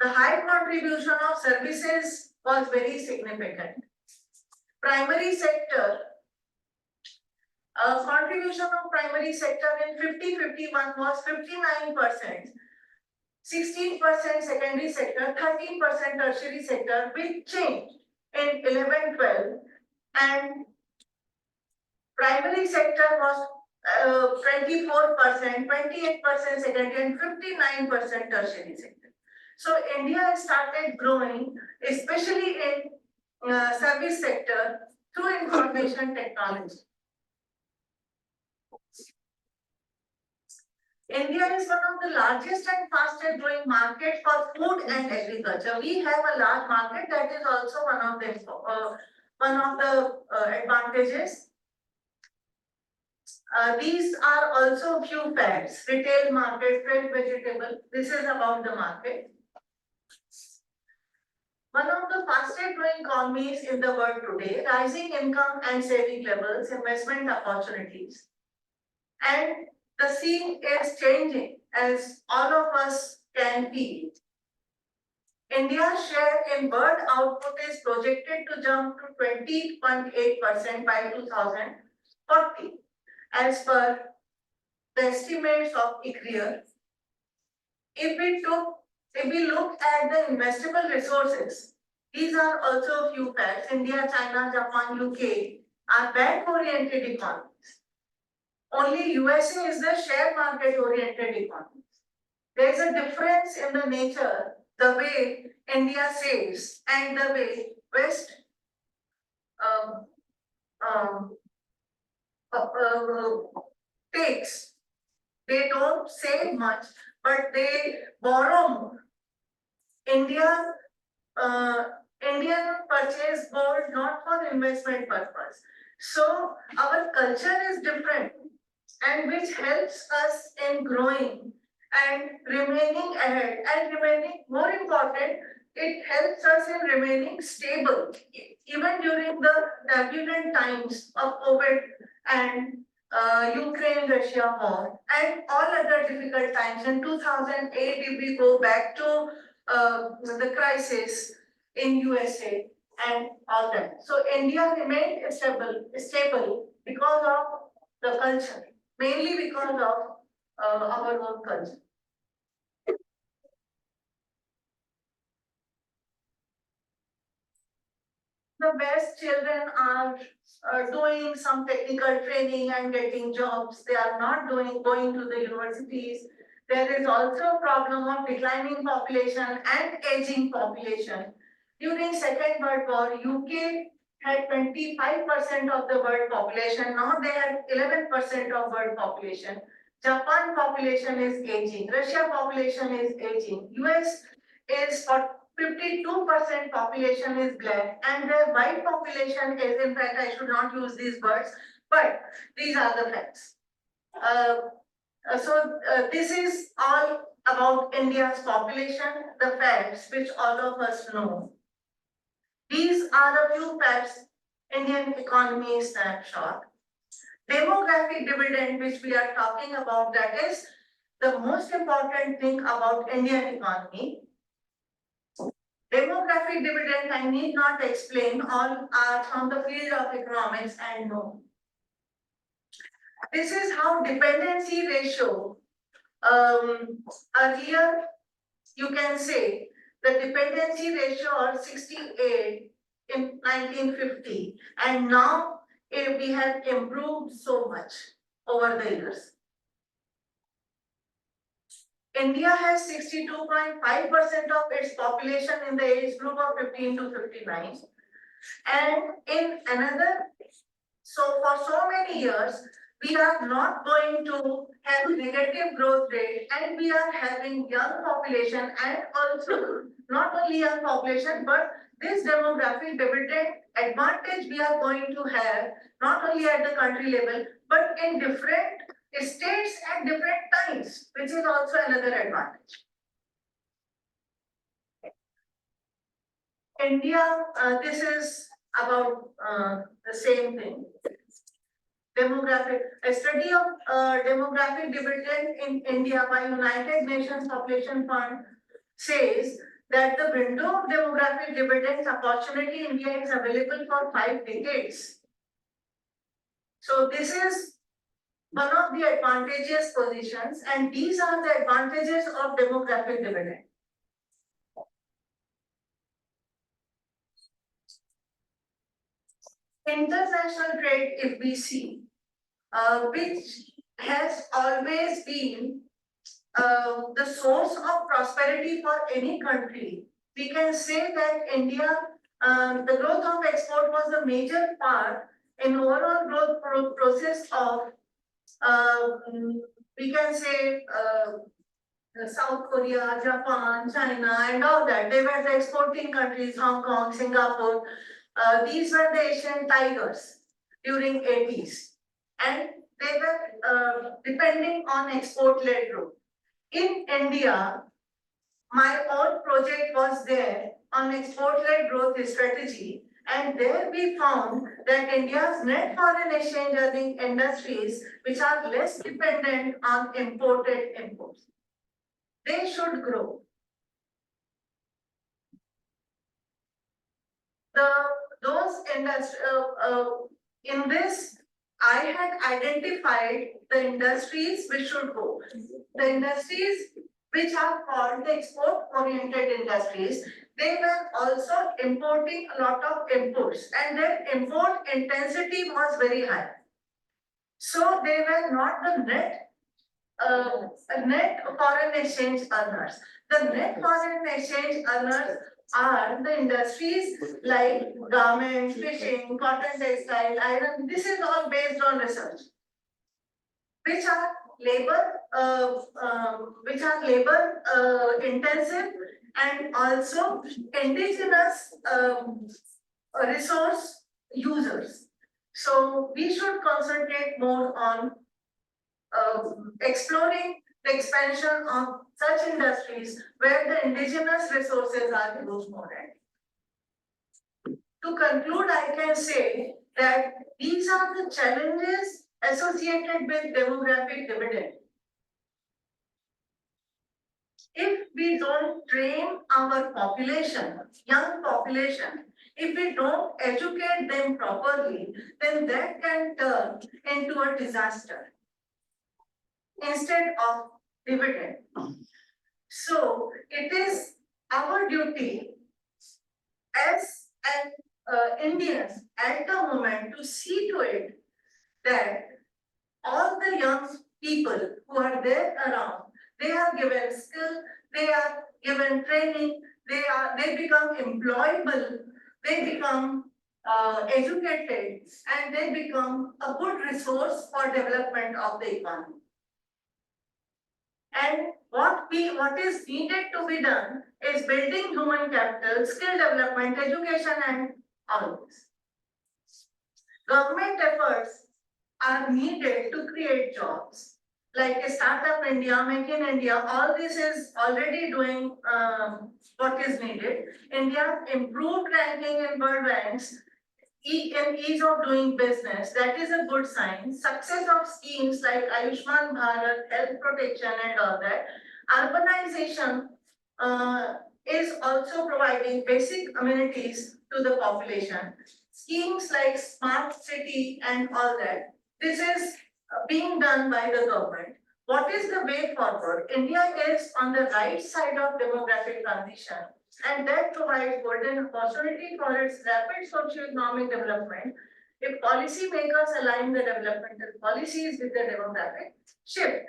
The high contribution of services was very significant. Primary sector, contribution of primary sector in 50-51 was 59%, 16% secondary sector, 13% tertiary sector, which changed in 11-12, and primary sector was 24%, 28% secondary and 59% tertiary sector. So India started growing, especially in service sector through information technology. India is one of the largest and fastest growing market for food and agriculture. We have a large market, that is also one of the advantages. These are also few facts. Retail market, fresh vegetable. This is about the market. One of the fastest growing economies in the world today, rising income and saving levels, investment opportunities. And the scene is changing, as all of us can feel. India's share in bird output is projected to jump to 20.8% by 2040, as per the estimates of ICRIER. If we look at the investable resources, these are also a few facts. India, China, Japan, UK are bank-oriented economies. Only USA is the share market-oriented economy. There is a difference in the nature, the way India saves and the way West takes. They don't save much, but they borrow more. Indian purchase gold not for investment purpose. So our culture is different, and which helps us in growing and remaining ahead, and remaining more important, it helps us in remaining stable even during the turbulent times of COVID and Ukraine-Russia war and all other difficult times. In 2008, if we go back to the crisis in USA and all that. So India remained stable because of the culture, mainly because of our own culture. The best children are doing some technical training and getting jobs. They are not going to the universities. There is also a problem of declining population and aging population. During Second World War, UK had 25% of the world population. Now they have 11% of world population. Japan population is aging. Russia population is aging. US is for 52% population is black, and the white population is, in fact, I should not use these words, but these are the facts. This is all about India's population, the facts which all of us know. These are a few facts, Indian economy snapshot. Demographic dividend, which we are talking about, that is the most important thing about Indian economy. Demographic dividend, I need not explain, all are from the field of economics and know. This is how dependency ratio, earlier you can say the dependency ratio of 68 in 1950, and now we have improved so much over the years. India has 62.5% of its population in the age group of 15 to 59. And in another, so for so many years, we are not going to have negative growth rate, and we are having young population, and also not only young population, but this demographic dividend advantage we are going to have not only at the country level, but in different states at different times, which is also another advantage. India, this is about the same thing. Demographic, a study of demographic dividend in India by United Nations Population Fund says that the window of demographic dividends opportunity in India is available for 5 decades. So this is one of the advantageous positions, and these are the advantages of demographic dividend. International trade, if we see, which has always been the source of prosperity for any country, we can say that India, the growth of export was a major part in overall growth process of, we can say, South Korea, Japan, China, and all that. They were the exporting countries, Hong Kong, Singapore. These were the Asian tigers during 80s. And they were depending on export-led growth. In India, my own project was there on export-led growth strategy, and there we found that India's net foreign exchange earning industries, which are less dependent on imported imports, they should grow. Those industries, in this, I had identified the industries which should go. The industries which are called the export-oriented industries, they were also importing a lot of imports, and their import intensity was very high. So they were not the net foreign exchange earners. The net foreign exchange earners are the industries like garment, fishing, cotton textile, iron. This is all based on research, which are labor intensive, and also indigenous resource users. So we should concentrate more on exploring the expansion of such industries where the indigenous resources are used more. To conclude, I can say that these are the challenges associated with demographic dividend. If we don't train our population, young population, if we don't educate them properly, then that can turn into a disaster instead of dividend. So it is our duty as an Indians at the moment to see to it that all the young people who are there around, they are given skill, they are given training, they become employable, they become educated, and they become a good resource for development of the economy. And what is needed to be done is building human capital, skill development, education, and all this. Government efforts are needed to create jobs, like a Startup India, Make in India. All this is already doing what is needed. India improved ranking in world ranks in ease of doing business. That is a good sign. Success of schemes like Ayushman Bharat, health protection, and all that. Urbanization is also providing basic amenities to the population. Schemes like smart city and all that, this is being done by the government. What is the way forward? India is on the right side of demographic transition, and that provides golden opportunity for its rapid socio-economic development if policymakers align the developmental policies with the demographic shift.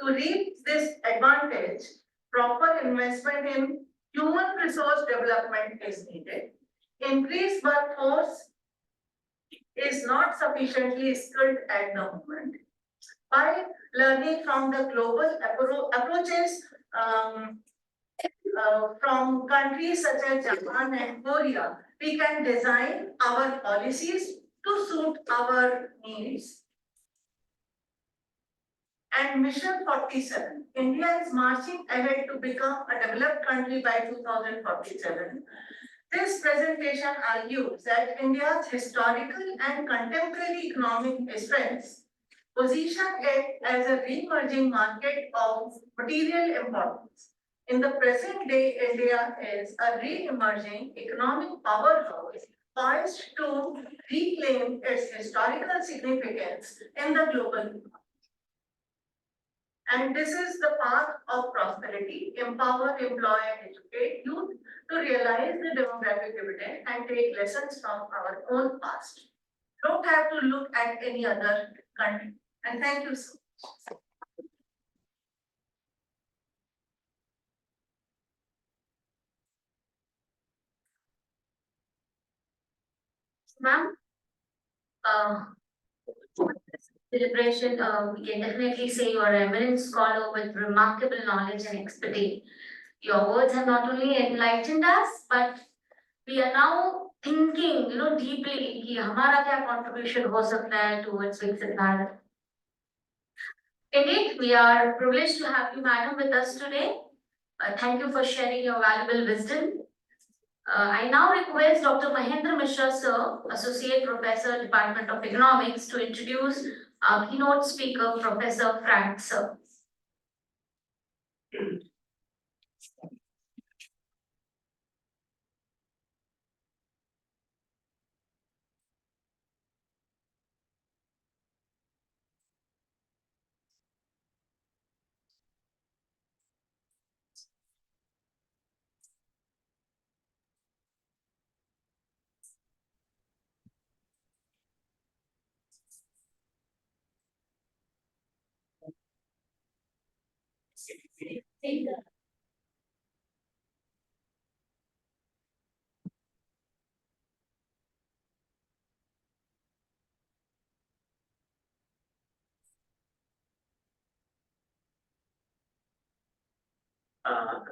To reap this advantage, proper investment in human resource development is needed. Increased workforce is not sufficiently skilled at the moment. By learning from the global approaches from countries such as Japan and Korea, we can design our policies to suit our needs. And Mission 47, India is marching ahead to become a developed country by 2047. This presentation argues that India's historical and contemporary economic strengths position it as a re-emerging market of material importance. In the present day, India is a re-emerging economic powerhouse poised to reclaim its historical significance in the global economy. And this is the path of prosperity: empower, employ, and educate youth to realize the demographic dividend and take lessons from our own past. Don't have to look at any other country. And thank you so much. Ma'am, deliberation, we can definitely say you are an eminent scholar with remarkable knowledge and expertise. Your words have not only enlightened us, but we are now thinking, deeply कि हमारा क्या contribution हो सकता है towards Viksit Bharat. Indeed, we are privileged to have you, madam, with us today. Thank you for sharing your valuable wisdom. I now request Dr. Mahendra Mishra, sir, Associate Professor, Department of Economics, to introduce our keynote speaker, Professor Frank, sir.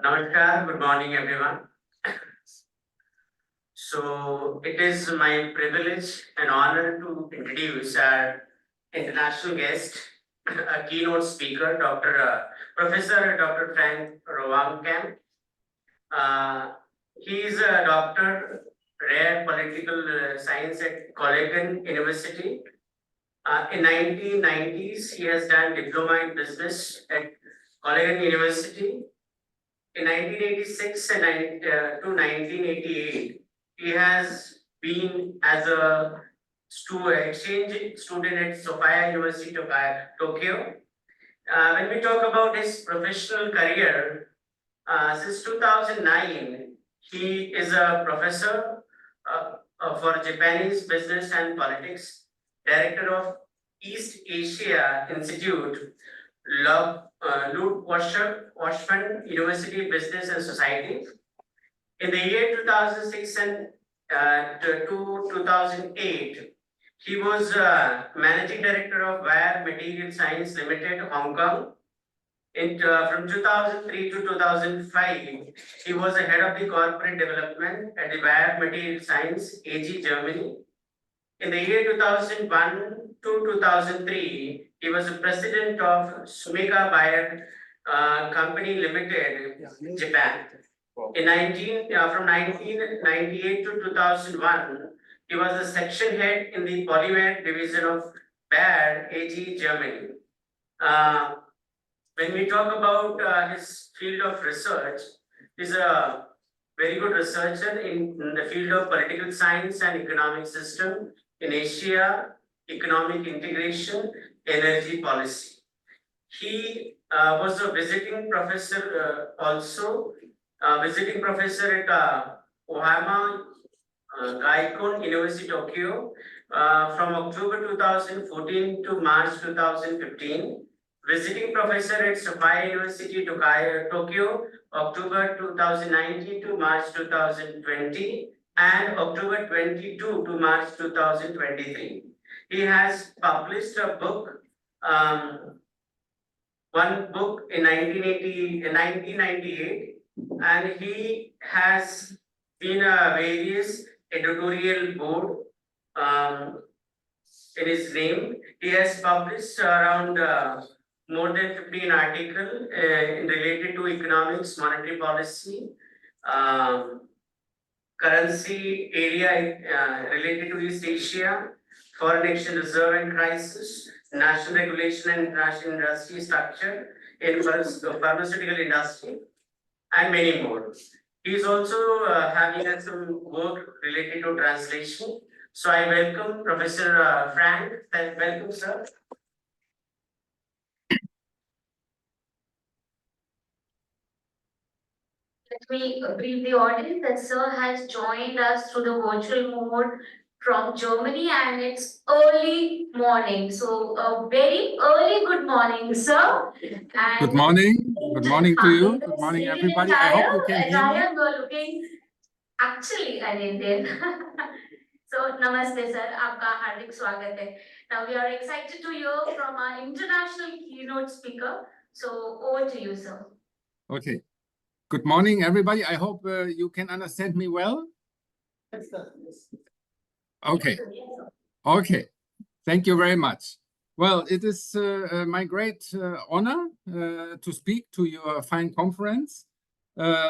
Namaskar, good morning everyone. So it is my privilege and honor to introduce our international guest, a keynote speaker, Professor Dr. Frank Rovankamp. He is a doctor, rare political science at Collegian University. In 1990s, he has done diploma in business at Collegian University. In 1986 and to 1988, he has been as a exchange student at Sophia University of Tokyo. When we talk about his professional career, since 2009, he is a professor for Japanese business and politics, director of East Asia Institute, Washington University Business and Society. In the year 2006 and to 2008, he was managing director of Wire Material Science Limited, Hong Kong. From 2003 to 2005, he was the head of the corporate development at the Wire Material Science AG, Germany. In the year 2001 to 2003, he was the president of Sumika Bayer Company Limited, Japan. From 1998 to 2001, he was the section head in the polymer division of Bayer AG, Germany. When we talk about his field of research, is a very good researcher in the field of political science and economic system in Asia, economic integration, energy policy. He was a visiting professor visiting professor at Ohama Gaikon University, Tokyo, from October 2014 to March 2015. Visiting professor at Sophia University, Tokyo, October 2019 to March 2020, and October 22 to March 2023. He has published a book, one book in 1998, and he has been a various editorial board in his name. He has published around more than 15 articles related to economics, monetary policy, currency area related to East Asia, foreign exchange reserve and crisis, national regulation and international industry structure in pharmaceutical industry, and many more. He is also having some work related to translation. So I welcome Professor Frank. Welcome, sir. Let me brief the audience that Sir has joined us through the virtual mode from Germany, and it's early morning. So a very early good morning, Sir. And Good morning. Good morning to you. Good morning, Indian everybody. I hope you can hear me. attire, you're looking actually an Indian. So namaste, sir. आपका हार्दिक स्वागत है. Now we are excited to hear from our international keynote speaker. So over to you, sir. Okay. Good morning, everybody. I hope you can understand me well. Okay. Okay. Thank you very much. Well, it is my great honor to speak to your fine conference.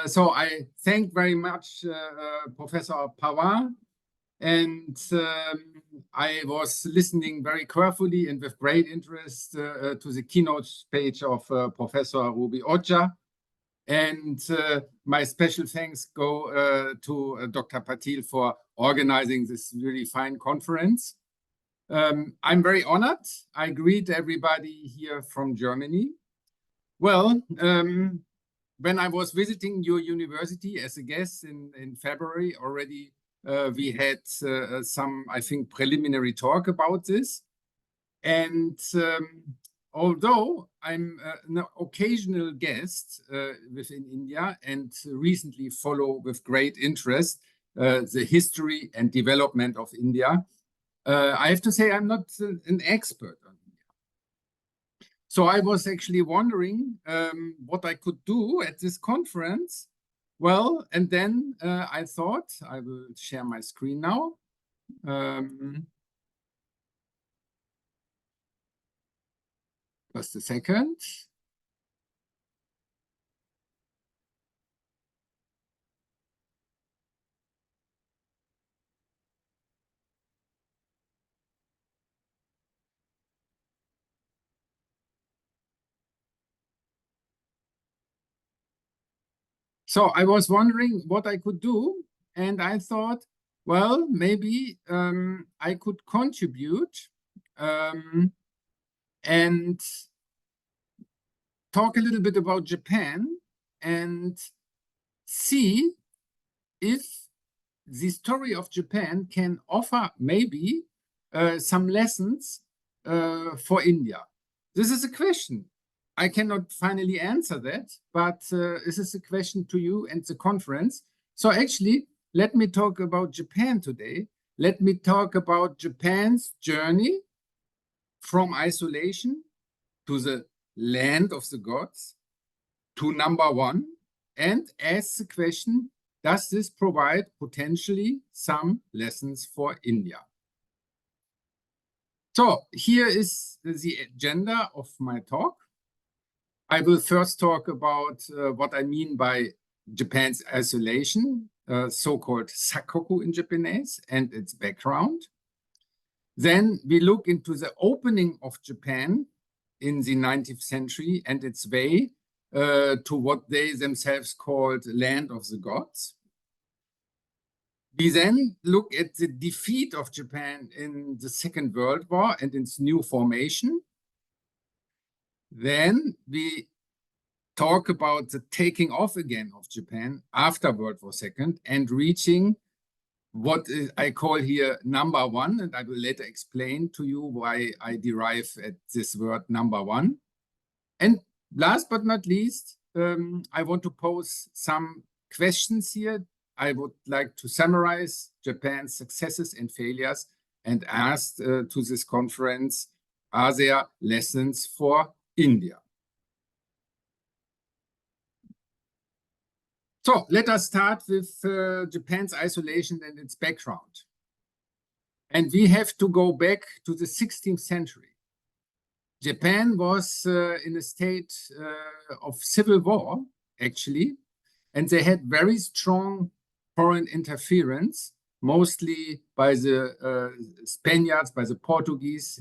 So I thank very much Professor Pawar, and I was listening very carefully and with great interest to the keynote page of Professor Ruby Ocha. And my special thanks go to Dr. Patil for organizing this really fine conference. I'm very honored. I greet everybody here from Germany. Well, when I was visiting your university as a guest in February already, we had some, I think, preliminary talk about this. And although I'm an occasional guest within India and recently follow with great interest the history and development of India, I have to say I'm not an expert on India. So I was actually wondering what I could do at this conference. Well, and then I thought I will share my screen now. Just a second. So I was wondering what I could do, and I thought, well, maybe I could contribute and talk a little bit about Japan and see if the story of Japan can offer maybe some lessons for India. This is a question. I cannot finally answer that, but this is a question to you and the conference. So actually, let me talk about Japan today. Let me talk about Japan's journey from isolation to the land of the gods to number one, and ask the question, does this provide potentially some lessons for India? So here is the agenda of my talk. I will first talk about what I mean by Japan's isolation, so-called sakoku in Japanese, and its background. Then we look into the opening of Japan in the 19th century and its way to what they themselves called land of the gods. We then look at the defeat of Japan in the Second World War and its new formation. Then we talk about the taking off again of Japan after World War II and reaching what I call here number one, and I will later explain to you why I derive at this word number one. And last but not least, I want to pose some questions here. I would like to summarize Japan's successes and failures and ask to this conference, are there lessons for India? So let us start with Japan's isolation and its background. And we have to go back to the 16th century. Japan was in a state of civil war, actually, and they had very strong foreign interference, mostly by the Spaniards, by the Portuguese,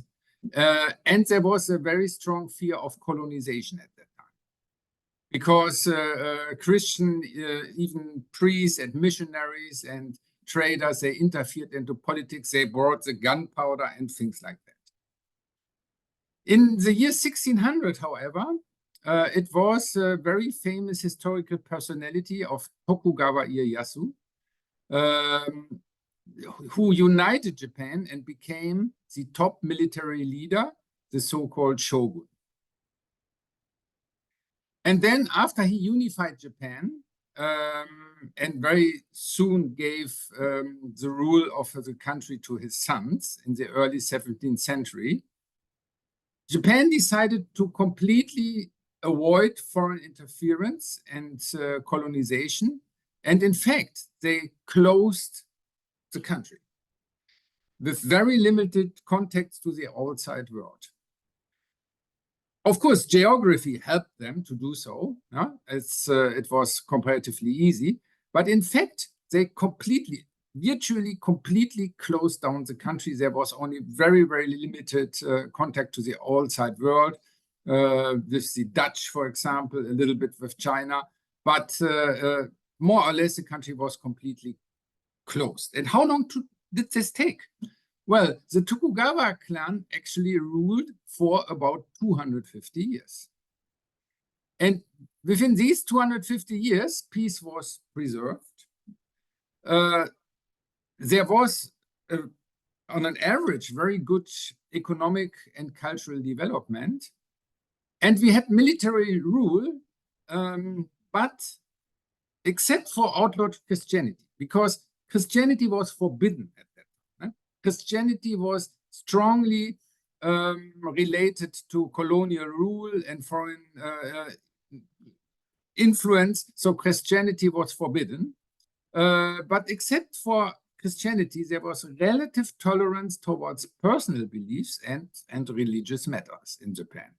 and there was a very strong fear of colonization at that time. Because Christian, even priests and missionaries and traders, they interfered into politics, they brought the gunpowder and things like that. In the year 1600, however, it was a very famous historical personality of Tokugawa Ieyasu, who united Japan and became the top military leader, the so-called shogun. And then after he unified Japan and very soon gave the rule of the country to his sons in the early 17th century, Japan decided to completely avoid foreign interference and colonization. And in fact, they closed the country with very limited contacts to the outside world. Of course, geography helped them to do so. It was comparatively easy. But in fact, they virtually completely closed down the country. There was only very, very limited contact to the outside world, with the Dutch, for example, a little bit with China. But more or less, the country was completely closed. And how long did this take? Well, the Tokugawa clan actually ruled for about 250 years. And within these 250 years, peace was preserved. There was, on an average, very good economic and cultural development. And we had military rule, but except for outlawed Christianity, because Christianity was forbidden at that time. Christianity was strongly related to colonial rule and foreign influence, so Christianity was forbidden. But except for Christianity, there was relative tolerance towards personal beliefs and religious matters in Japan.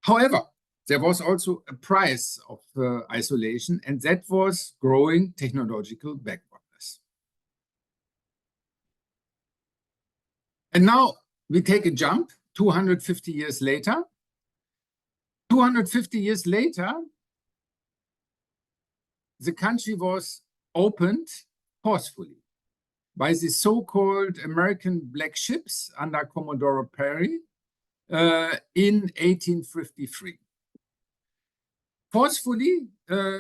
However, there was also a price of isolation, and that was growing technological backwardness. And now we take a jump 250 years later. 250 years later, the country was opened forcefully by the so-called American black ships under Commodore Perry in 1853. Forcefully,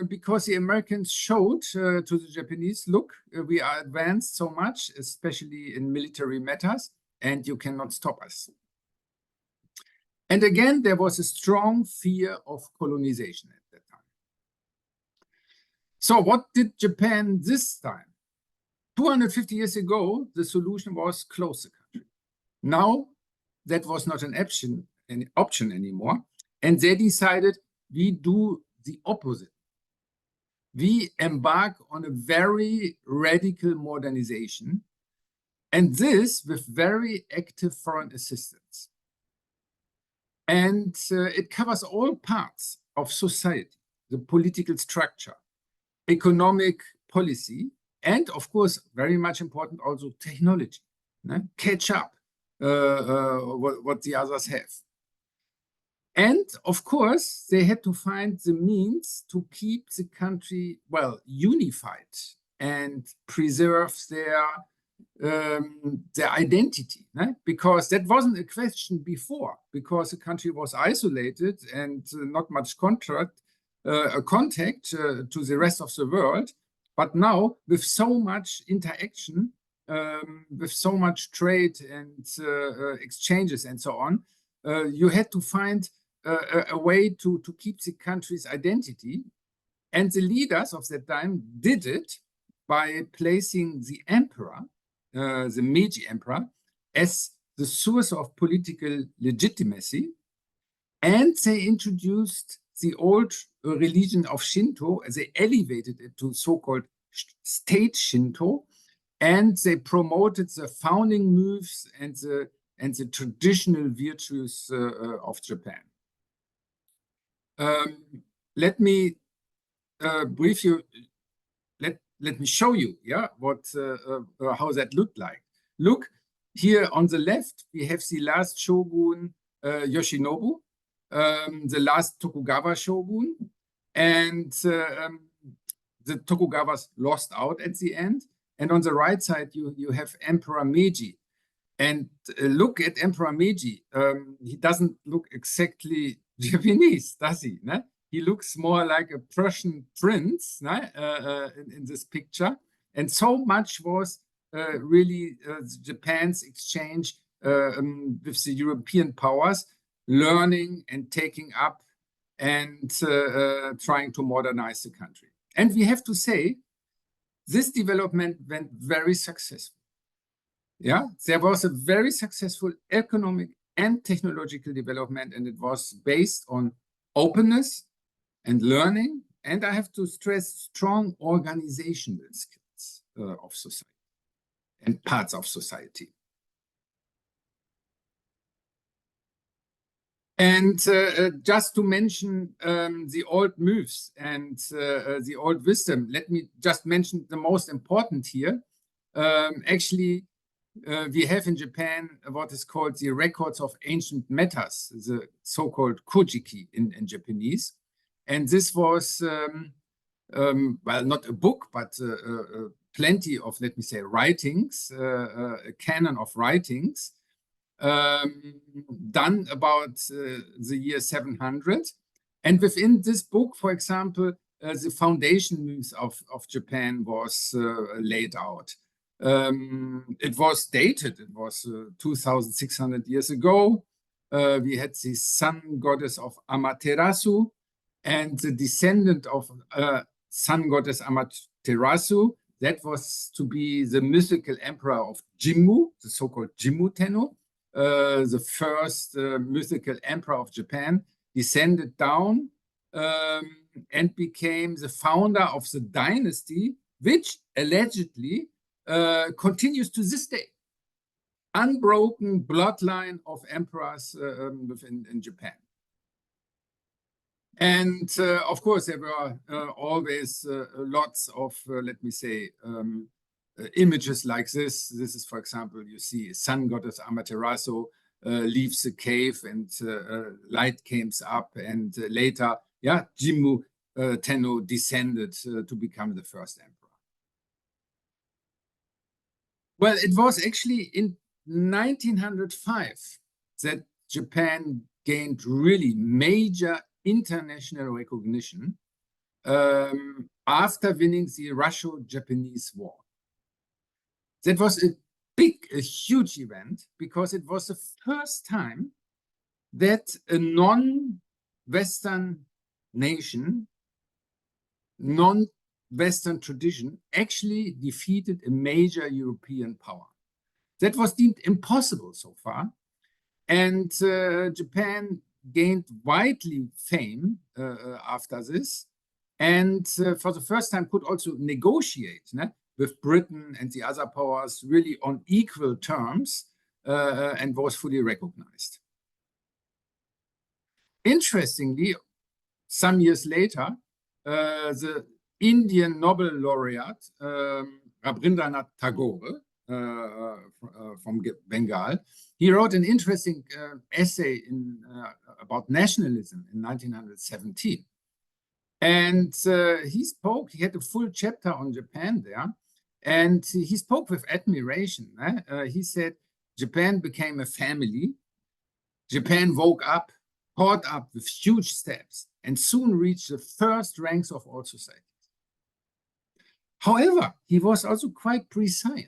because the Americans showed to the Japanese, look, we are advanced so much, especially in military matters, and you cannot stop us. And again, there was a strong fear of colonization at that time. So what did Japan this time? 250 years ago, the solution was close the country. Now, that was not an option anymore. And they decided we do the opposite. We embark on a very radical modernization, and this with very active foreign assistance. And it covers all parts of society, the political structure, economic policy, and of course, very much important also technology. Catch up what the others have. And of course, they had to find the means to keep the country, well, unified and preserve their identity, right? Because that wasn't a question before, because the country was isolated and not much contact to the rest of the world. But now, with so much interaction, with so much trade and exchanges and so on, you had to find a way to keep the country's identity. And the leaders of that time did it by placing the emperor, the Meiji emperor, as the source of political legitimacy. And they introduced the old religion of Shinto, they elevated it to so-called state Shinto, and they promoted the founding moves and the traditional virtues of Japan. Let me brief you. Let me show you, what how that looked like. Look here on the left, we have the last shogun Yoshinobu, the last Tokugawa shogun, and the Tokugawas lost out at the end. And on the right side, you have Emperor Meiji. And look at Emperor Meiji. He doesn't look exactly Japanese, does he? Ne? He looks more like a Prussian prince in this picture. And so much was really Japan's exchange with the European powers, learning and taking up and trying to modernize the country. And we have to say, this development went very successful. Yeah, there was a very successful economic and technological development, and it was based on openness and learning, and I have to stress strong organizational skills of society and parts of society. And just to mention the old moves and the old wisdom, let me just mention the most important here. Actually, we have in Japan what is called the records of ancient matters, the so-called kojiki in Japanese. And this was, well, not a book, but plenty of, let me say, writings, a canon of writings, done about the year 700. And within this book, for example, the foundation moves of Japan was laid out. It was dated, it was 2,600 years ago. We had the sun goddess of Amaterasu, and the descendant of sun goddess Amaterasu, that was to be the mythical emperor of Jimmu, the so-called Jimmu Tenno, the first mythical emperor of Japan, descended down and became the founder of the dynasty, which allegedly continues to this day. Unbroken bloodline of emperors in Japan. And of course, there were always lots of, let me say, images like this. This is, for example, you see sun goddess Amaterasu leaves the cave and light comes up, and later, Jimmu Tenno descended to become the first emperor. Well, it was actually in 1905 that Japan gained really major international recognition after winning the Russo-Japanese War. That was a huge event, because it was the first time that a non-Western nation, non-Western tradition actually defeated a major European power. That was deemed impossible so far. And Japan gained widely fame after this, and for the first time could also negotiate with Britain and the other powers really on equal terms, and was fully recognized. Interestingly, some years later, the Indian Nobel laureate Rabindranath Tagore, from Bengal. He wrote an interesting essay about nationalism in 1917. And he had a full chapter on Japan there. And he spoke with admiration. He said, Japan became a family. Japan woke up, caught up with huge steps, and soon reached the first ranks of all societies. However, he was also quite prescient,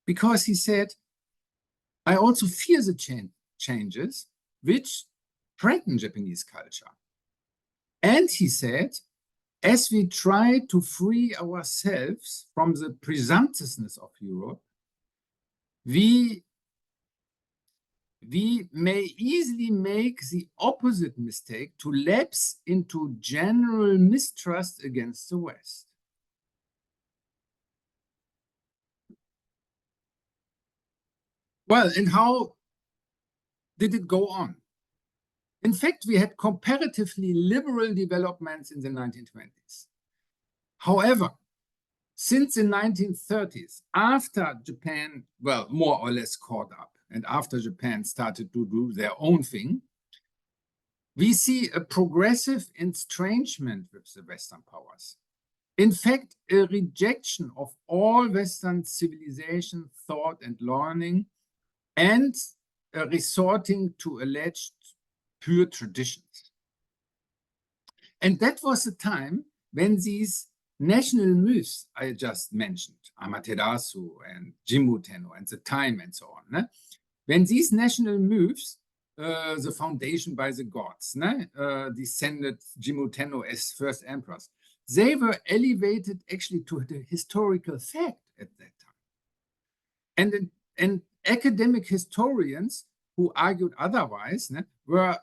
because he said, I also fear the changes which threaten Japanese culture. And he said, as we try to free ourselves from the presumptuousness of Europe, we may easily make the opposite mistake, to lapse into general mistrust against the West. Well, and how did it go on? In fact, we had comparatively liberal developments in the 1920s. However, since the 1930s, after Japan, well, more or less caught up, and after Japan started to do their own thing, we see a progressive estrangement with the Western powers. In fact, a rejection of all Western civilization, thought, and learning, and resorting to alleged pure traditions. And that was the time when these national myths I just mentioned, Amaterasu and Jimmu Tenno and the time and so on, when these national myths, the foundation by the gods, descended Jimmu Tenno as first emperors, they were elevated actually to the historical fact at that time. And academic historians who argued otherwise were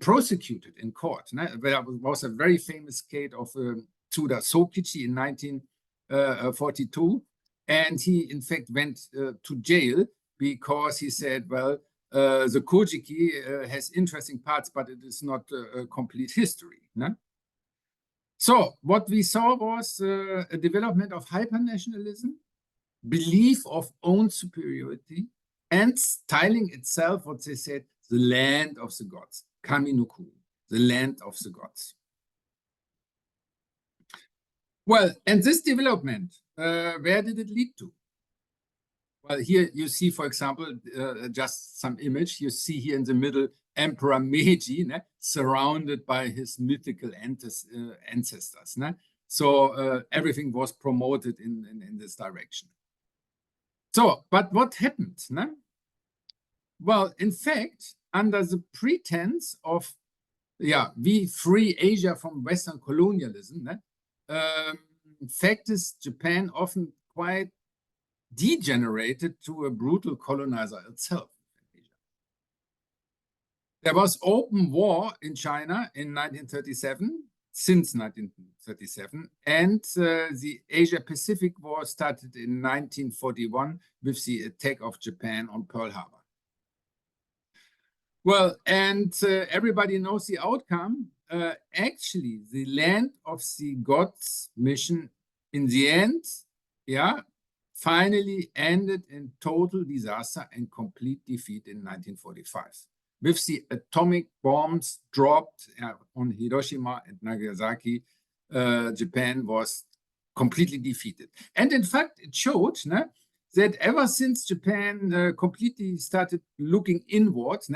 prosecuted in court. There was a very famous case of Tsuda Sokichi in 1942, and he in fact went to jail because he said, well, the Kojiki has interesting parts, but it is not a complete history. So what we saw was a development of hypernationalism, belief of own superiority, and styling itself, what they said, the land of the gods, Kami no Kuni, the land of the gods. Well, and this development, where did it lead to? Well, here you see, for example, just some image. You see here in the middle, Emperor Meiji, surrounded by his mythical ancestors. So everything was promoted in this direction. So, but what happened? Well, in fact, under the pretense of, we free Asia from Western colonialism, in fact, Japan often quite degenerated to a brutal colonizer itself. There was open war in China in 1937, since 1937, and the Asia-Pacific War started in 1941 with the attack of Japan on Pearl Harbor. Well, and everybody knows the outcome. Actually, the land of the gods mission in the end, finally ended in total disaster and complete defeat in 1945. With the atomic bombs dropped on Hiroshima and Nagasaki, Japan was completely defeated. And in fact, it showed that ever since Japan completely started looking inwards,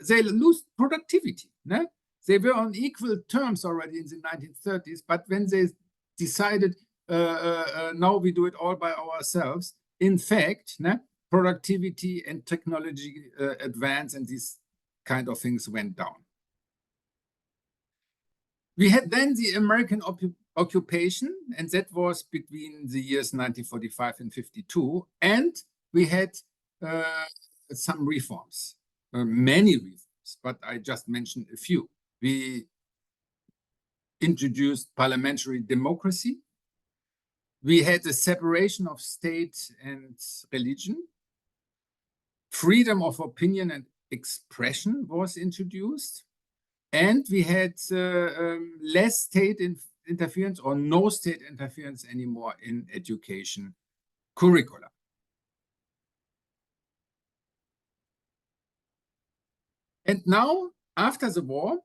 they lose productivity. They were on equal terms already in the 1930s, but when they decided, now we do it all by ourselves, in fact, productivity and technology advance and these kind of things went down. We had then the American occupation, and that was between the years 1945 and 52, and we had some reforms, many reforms, but I just mentioned a few. We introduced parliamentary democracy. We had the separation of state and religion. Freedom of opinion and expression was introduced, and we had less state interference or no state interference anymore in education curricula. And now, after the war,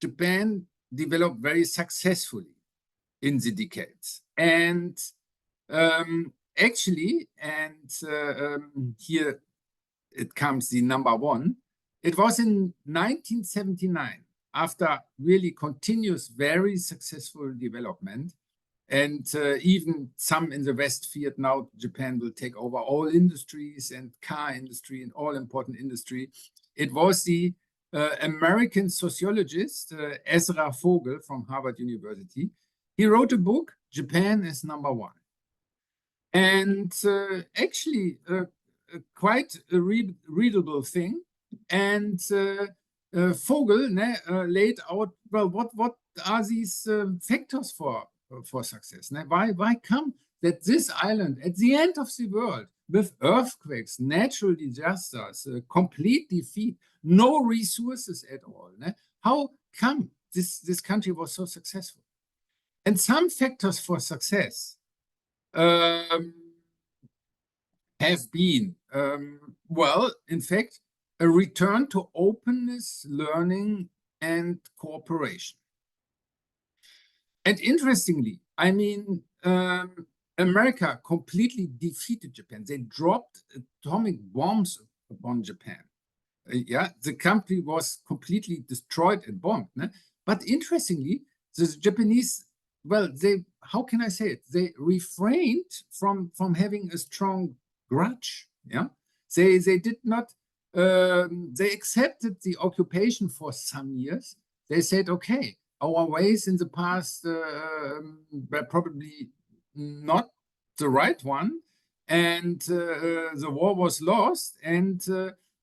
Japan developed very successfully in the decades. And actually, and here it comes the number one, it was in 1979, after really continuous, very successful development, and even some in the West feared now Japan will take over all industries and car industry and all important industry. It was the American sociologist Ezra Vogel from Harvard University. He wrote a book, Japan is Number One. And actually, quite a readable thing. And Vogel laid out, well, what are these factors for success? Why come that this island at the end of the world, with earthquakes, natural disasters, complete defeat, no resources at all, how come this country was so successful? And some factors for success have been, well, in fact, a return to openness, learning, and cooperation. And interestingly, I mean, America completely defeated Japan. They dropped atomic bombs upon Japan. Yeah, the country was completely destroyed and bombed. But interestingly, the Japanese, well, how can I say it? They refrained from having a strong grudge. Yeah, they did not. They accepted the occupation for some years. They said, okay, our ways in the past were probably not the right one, and the war was lost. And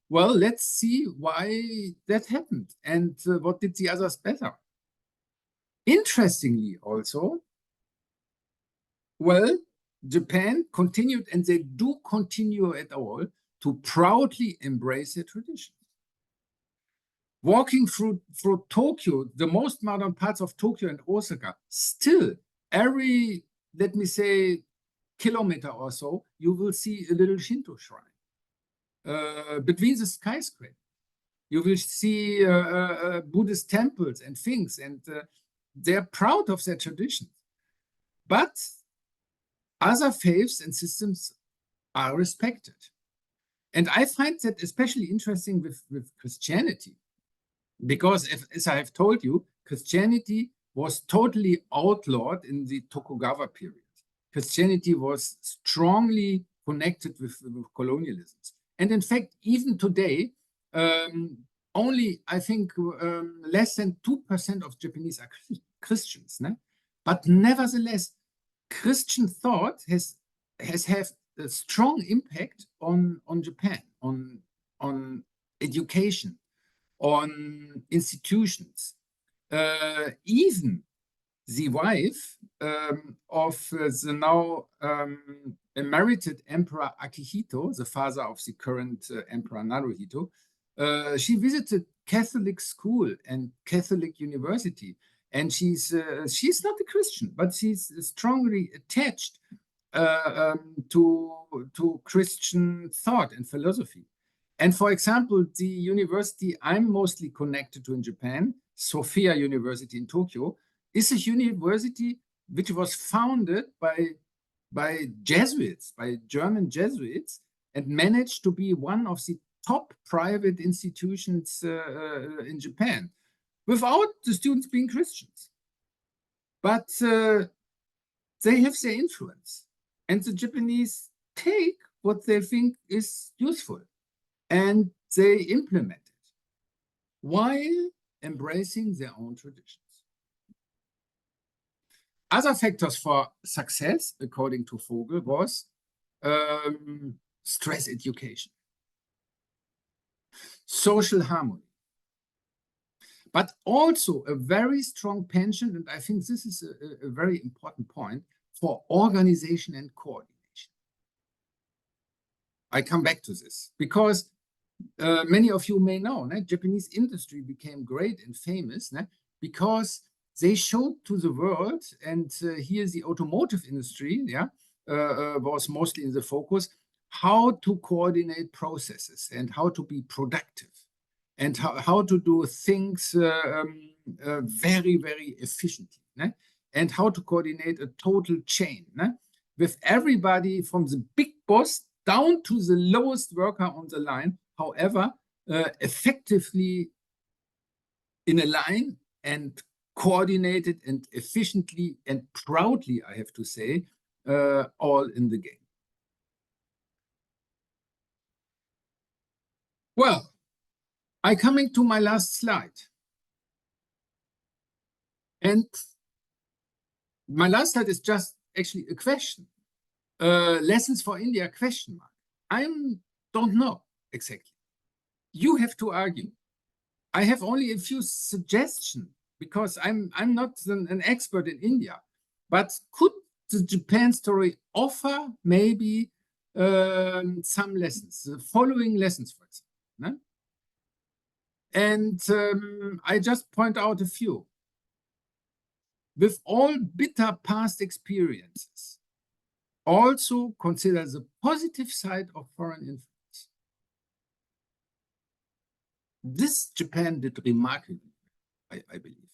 well, let's see why that happened and what did the others better. Interestingly, also, well, Japan continued, and they do continue at all, to proudly embrace their traditions. Walking through Tokyo, the most modern parts of Tokyo and Osaka, still every, let me say, kilometer or so, you will see a little Shinto shrine. Between the skyscrapers, you will see Buddhist temples and things, and they're proud of their traditions. But other faiths and systems are respected. And I find that especially interesting with Christianity, because as I have told you, Christianity was totally outlawed in the Tokugawa period. Christianity was strongly connected with colonialism. And in fact, even today, only, I think, less than 2% of Japanese are Christians. But nevertheless, Christian thought has had a strong impact on Japan, on education, on institutions. Even the wife of the now emerited Emperor Akihito, the father of the current Emperor Naruhito, she visited Catholic school and Catholic university. And she's not a Christian, but she's strongly attached to Christian thought and philosophy. And for example, the university I'm mostly connected to in Japan, Sophia University in Tokyo, is a university which was founded by Jesuits, by German Jesuits, and managed to be one of the top private institutions in Japan, without the students being Christians. But they have their influence, and the Japanese take what they think is useful, and they implement it, while embracing their own traditions. Other factors for success, according to Vogel, was stress education, social harmony, but also a very strong penchant, and I think this is a very important point, for organization and coordination. I come back to this because many of you may know, Japanese industry became great and famous because they showed to the world, and here the automotive industry was mostly in the focus, how to coordinate processes and how to be productive. and how to do things very, very efficiently, né? And how to coordinate a total chain, né? With everybody from the big boss down to the lowest worker on the line, however, effectively in a line and coordinated and efficiently and proudly, I have to say, all in the game. Well, I'm coming to my last slide. And my last slide is just actually a question. Lessons for India, question mark. I don't know exactly. You have to argue. I have only a few suggestions because I'm not an expert in India. But could the Japan story offer maybe some lessons, the following lessons, for example? No? And I just point out a few. With all bitter past experiences, also consider the positive side of foreign influence. This Japan did remarkably, I believe.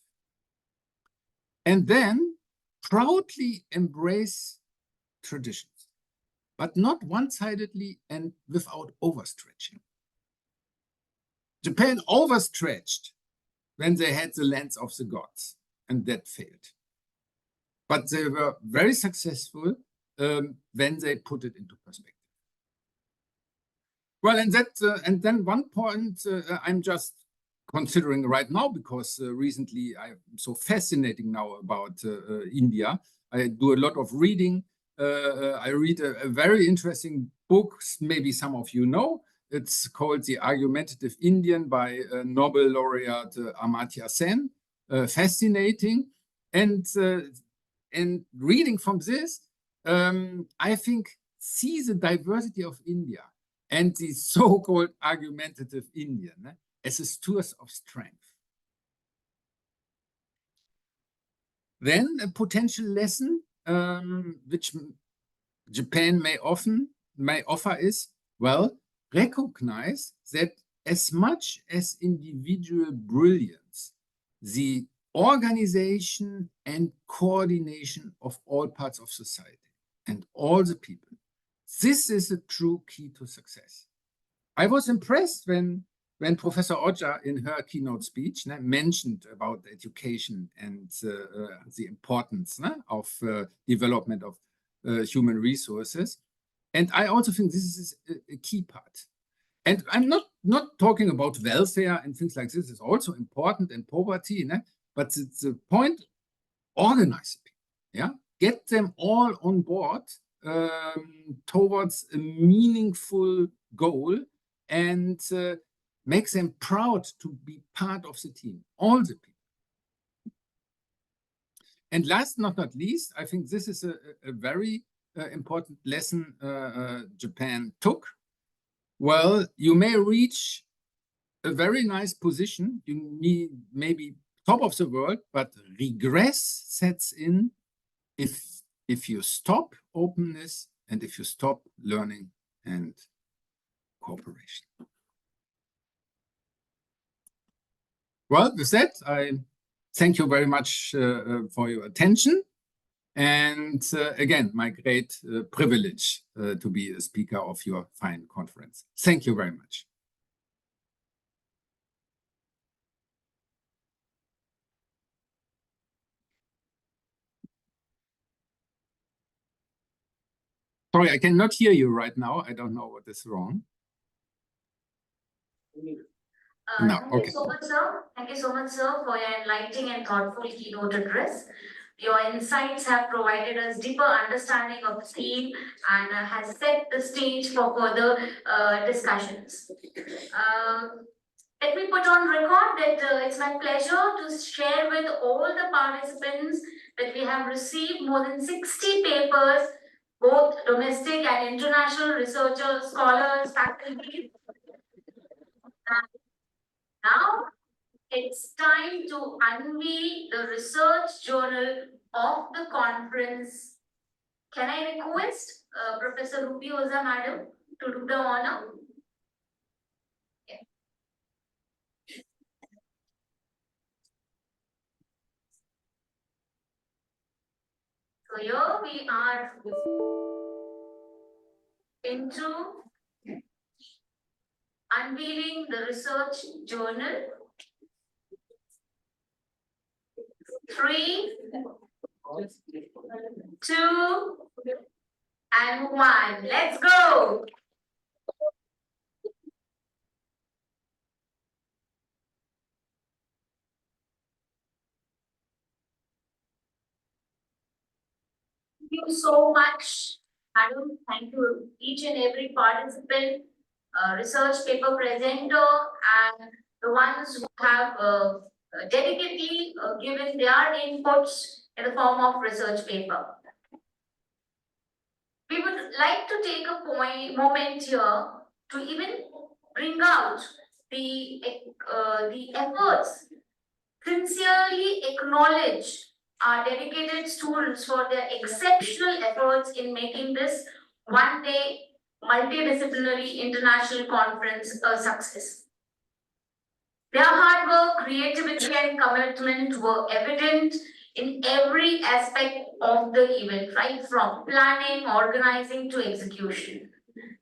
And then proudly embrace traditions, but not one-sidedly and without overstretching. Japan overstretched when they had the lands of the gods, and that failed. But they were very successful when they put it into perspective. Well, and then one point I'm just considering right now, because recently I'm so fascinating now about India. I do a lot of reading. I read a very interesting book, maybe some of you know. It's called The Argumentative Indian by Nobel laureate Amartya Sen. Fascinating. And reading from this, I think, see the diversity of India and the so-called argumentative Indian as a source of strength. Then a potential lesson which Japan may offer is, well, recognize that as much as individual brilliance, the organization and coordination of all parts of society and all the people, this is a true key to success. I was impressed when Professor Oja in her keynote speech mentioned about education and the importance of development of human resources. And I also think this is a key part. And I'm not talking about welfare and things like this. It's also important, and poverty, but the point, organize people, yeah? Get them all on board towards a meaningful goal and make them proud to be part of the team, all the people. And last but not least, I think this is a very important lesson Japan took. Well, you may reach a very nice position. You need maybe top of the world, but regress sets in if you stop openness and if you stop learning and cooperation. Well, with that, I thank you very much for your attention. And again, my great privilege to be a speaker of your fine conference. Thank you very much. Sorry, I cannot hear you right now. I don't know what is wrong. No, Thank okay. you so much, sir. Thank you so much, sir, for your enlightening and thoughtful keynote address. Your insights have provided us deeper understanding of the theme and has set the stage for further discussions. Let me put on record that it's my pleasure to share with all the participants that we have received more than 60 papers, both domestic and international researchers, scholars, faculty. Now, it's time to unveil the research journal of the conference. Can I request Professor Ruby Oza, madam, to do the honor? So here we are into unveiling the research journal. 3, 2, and 1. Let's go. Thank you so much, Madam. Thank you each and every participant, research paper presenter, and the ones who have dedicatedly given their inputs in the form of research paper. We would like to take a moment here to even bring out the efforts, sincerely acknowledge our dedicated students for their exceptional efforts in making this one-day multidisciplinary international conference a success. Their hard work, creativity, and commitment were evident in every aspect of the event, right from planning, organizing to execution.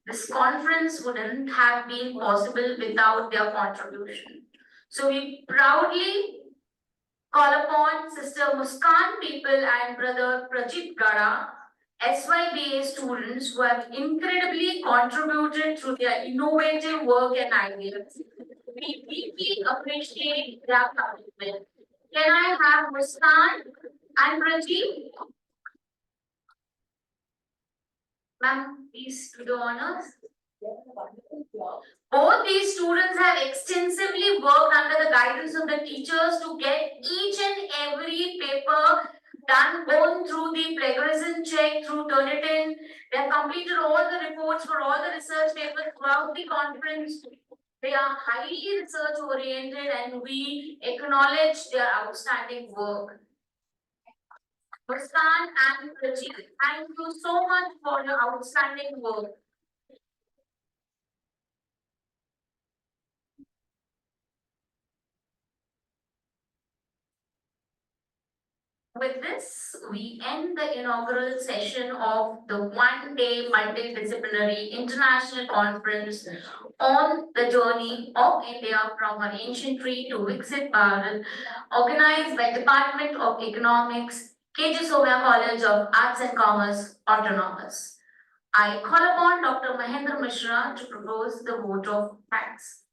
This conference wouldn't have been possible without their contribution. So we proudly call upon Sister Muskan People and Brother Prajit Gada, SYBA students who have incredibly contributed through their innovative work and ideas. We deeply appreciate their commitment. Can I have Muskan and Prajit? Ma'am, please do the honors. Both these students have extensively worked under the guidance of the teachers to get each and every paper done, going through the plagiarism check, through Turnitin. They have completed all the reports for all the research papers throughout the conference. They are highly research oriented and we acknowledge their outstanding work. Muskan and Prajit, thank you so much for your outstanding work. With this, we end the inaugural session of the one-day multidisciplinary international conference on the journey of India from her ancientry to Viksit Bharat, organized by Department of Economics, KJ Somaya College of Arts and Commerce, Autonomous. I call upon Dr. Mahendra Mishra to propose the vote of thanks.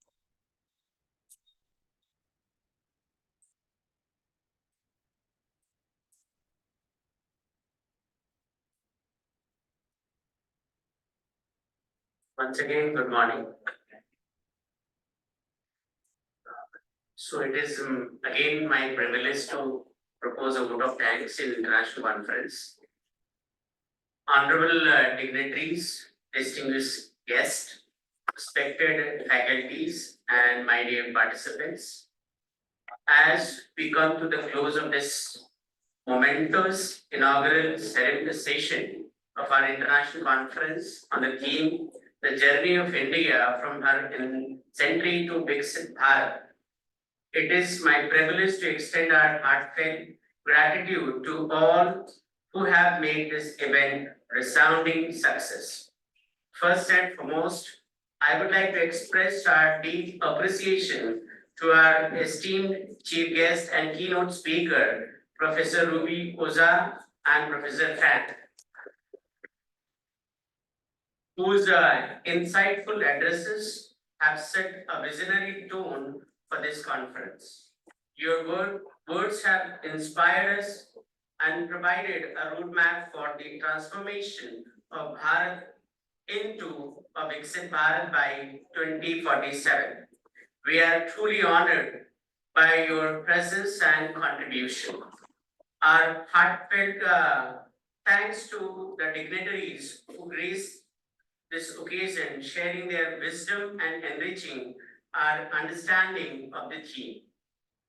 Once again, good morning. So it is again my privilege to propose a vote of thanks in international conference. Honorable dignitaries, distinguished guests, respected faculties, and my dear participants. As we come to the close of this momentous inaugural session of our international conference on the theme, The Journey of India from her Ancientry to Viksit Bharat, it is my privilege to extend our heartfelt gratitude to all who have made this event resounding success. First and foremost, I would like to express our deep appreciation to our esteemed chief guest and keynote speaker, Professor Ruby Oza and Professor Fat, whose insightful addresses have set a visionary tone for this conference. Your words have inspired us and provided a roadmap for the transformation of Bharat into a Viksit Bharat by 2047. We are truly honored by your presence and contribution. Our heartfelt thanks to the dignitaries who graced this occasion, sharing their wisdom and enriching our understanding of the theme.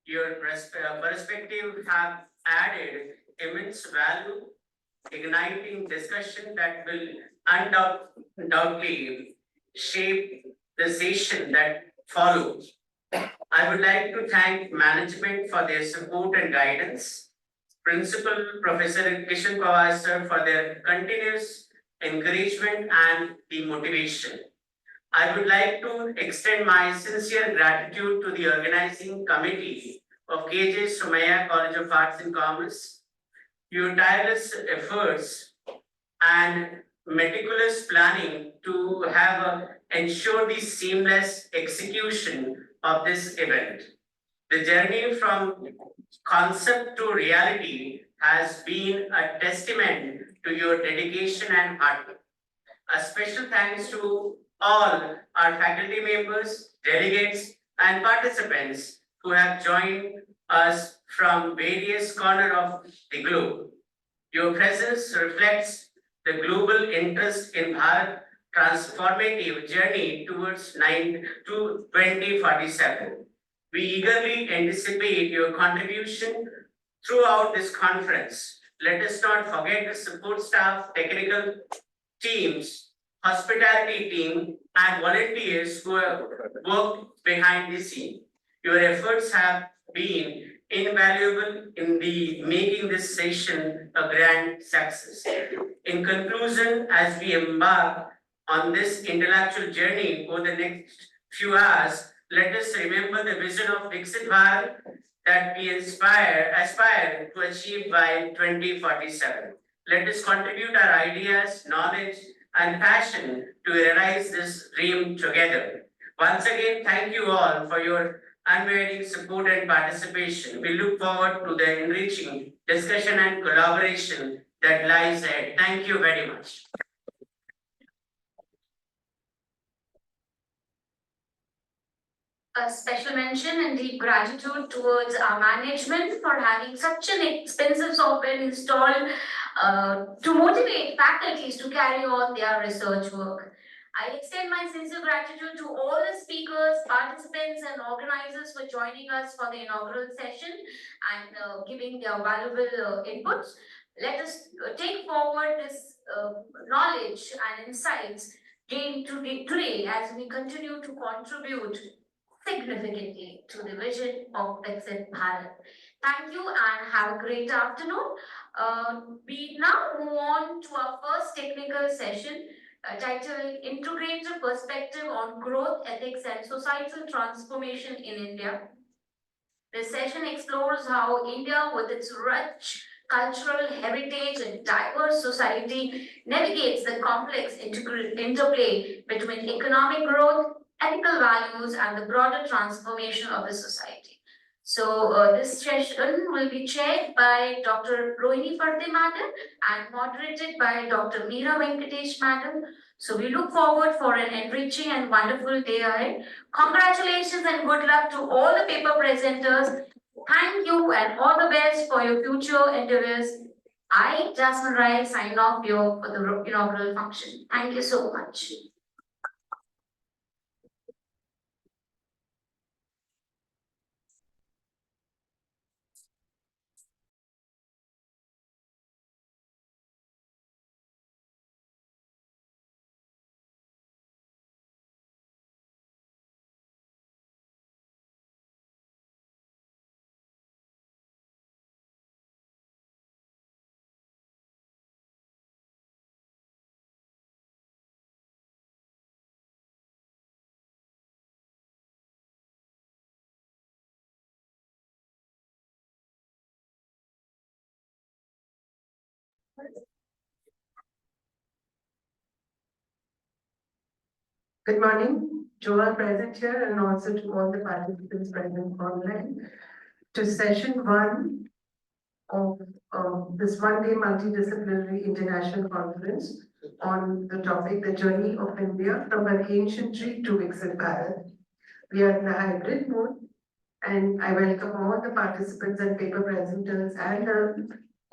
Your perspective have added immense value, igniting discussion that will undoubtedly shape the session that follows. I would like to thank management for their support and guidance. Principal Professor Kishan Pawar sir for their continuous encouragement and the motivation. I would like to extend my sincere gratitude to the organizing committee of KJ Somaiya College of Arts and Commerce. Your tireless efforts and meticulous planning to have ensure the seamless execution of this event. The journey from concept to reality has been a testament to your dedication and hard work. A special thanks to all our faculty members, delegates, and participants who have joined us from various corners of the globe. Your presence reflects the global interest in Bharat transformative journey towards 2047. We eagerly anticipate your contribution throughout this conference. Let us not forget the support staff, technical teams, hospitality team, and volunteers who have worked behind the scene. Your efforts have been invaluable in making this session a grand success. In conclusion, as we embark on this intellectual journey over the next few hours, let us remember the vision of Viksit Bharat that we aspire to achieve by 2047. Let us contribute our ideas, knowledge, and passion to realize this dream together. Once again, thank you all for your unwavering support and participation. We look forward to the enriching discussion and collaboration that lies ahead. Thank you very much. A special mention and deep gratitude towards our management for having such an expensive software installed to motivate faculties to carry on their research work. I extend my sincere gratitude to all the speakers, participants, and organizers for joining us for the inaugural session and giving their valuable inputs. Let us take forward this knowledge and insights gained today as we continue to contribute significantly to the vision of Viksit Bharat. Thank you and have a great afternoon. We now move on to our first technical session titled Integrated Perspective on Growth, Ethics and Societal Transformation in India. This session explores how India, with its rich cultural heritage and diverse society, navigates the complex interplay between economic growth, ethical values, and the broader transformation of the society. So this session will be chaired by Dr. Rohini Farte Madam and moderated by Dr. Meera Venkatesh Madam. So we look forward for an enriching and wonderful day ahead. Congratulations and good luck to all the paper presenters. Thank you and all the best for your future endeavors. I, Jasmine Rai, sign off here for the inaugural function. Thank you so much. Good morning to all present here and also to all the participants present online to session 1 of this one-day multidisciplinary international conference on the topic, the journey of India from an ancientry to Viksit Bharat. We are in a hybrid mode and I welcome all the participants and paper presenters and the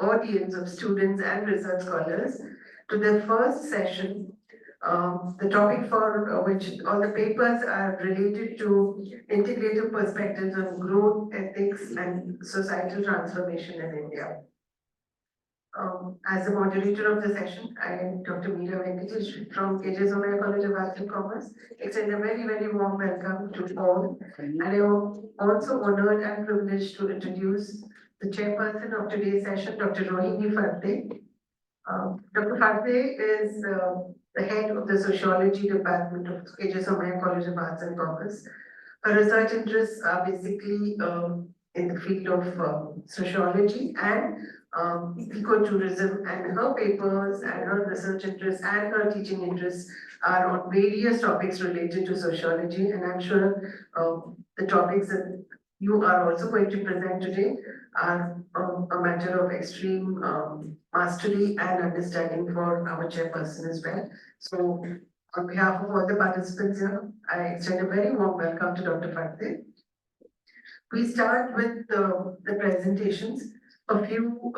audience of students and research scholars to the first session. The topic for which all the papers are related to integrative perspectives on growth, ethics, and societal transformation in India. As the moderator of the session, I am Dr. Meera Venkatesh from KJ Somaiya College of Arts and Commerce. Extend a very, very warm welcome to all. And I am also honored and privileged to introduce the chairperson of today's session, Dr. Rohini Phadke. Dr. Phadke is the head of the Sociology Department of KJ Somaiya College of Arts and Commerce. Her research interests are basically in the field of sociology and ecotourism, and her papers and her research interests and her teaching interests are on various topics related to sociology, and I'm sure the topics that you are also going to present today are a matter of extreme mastery and understanding for our chairperson as well. So on behalf of all the participants here, I extend a very warm welcome to Dr. Phadke. We start with the presentations. A few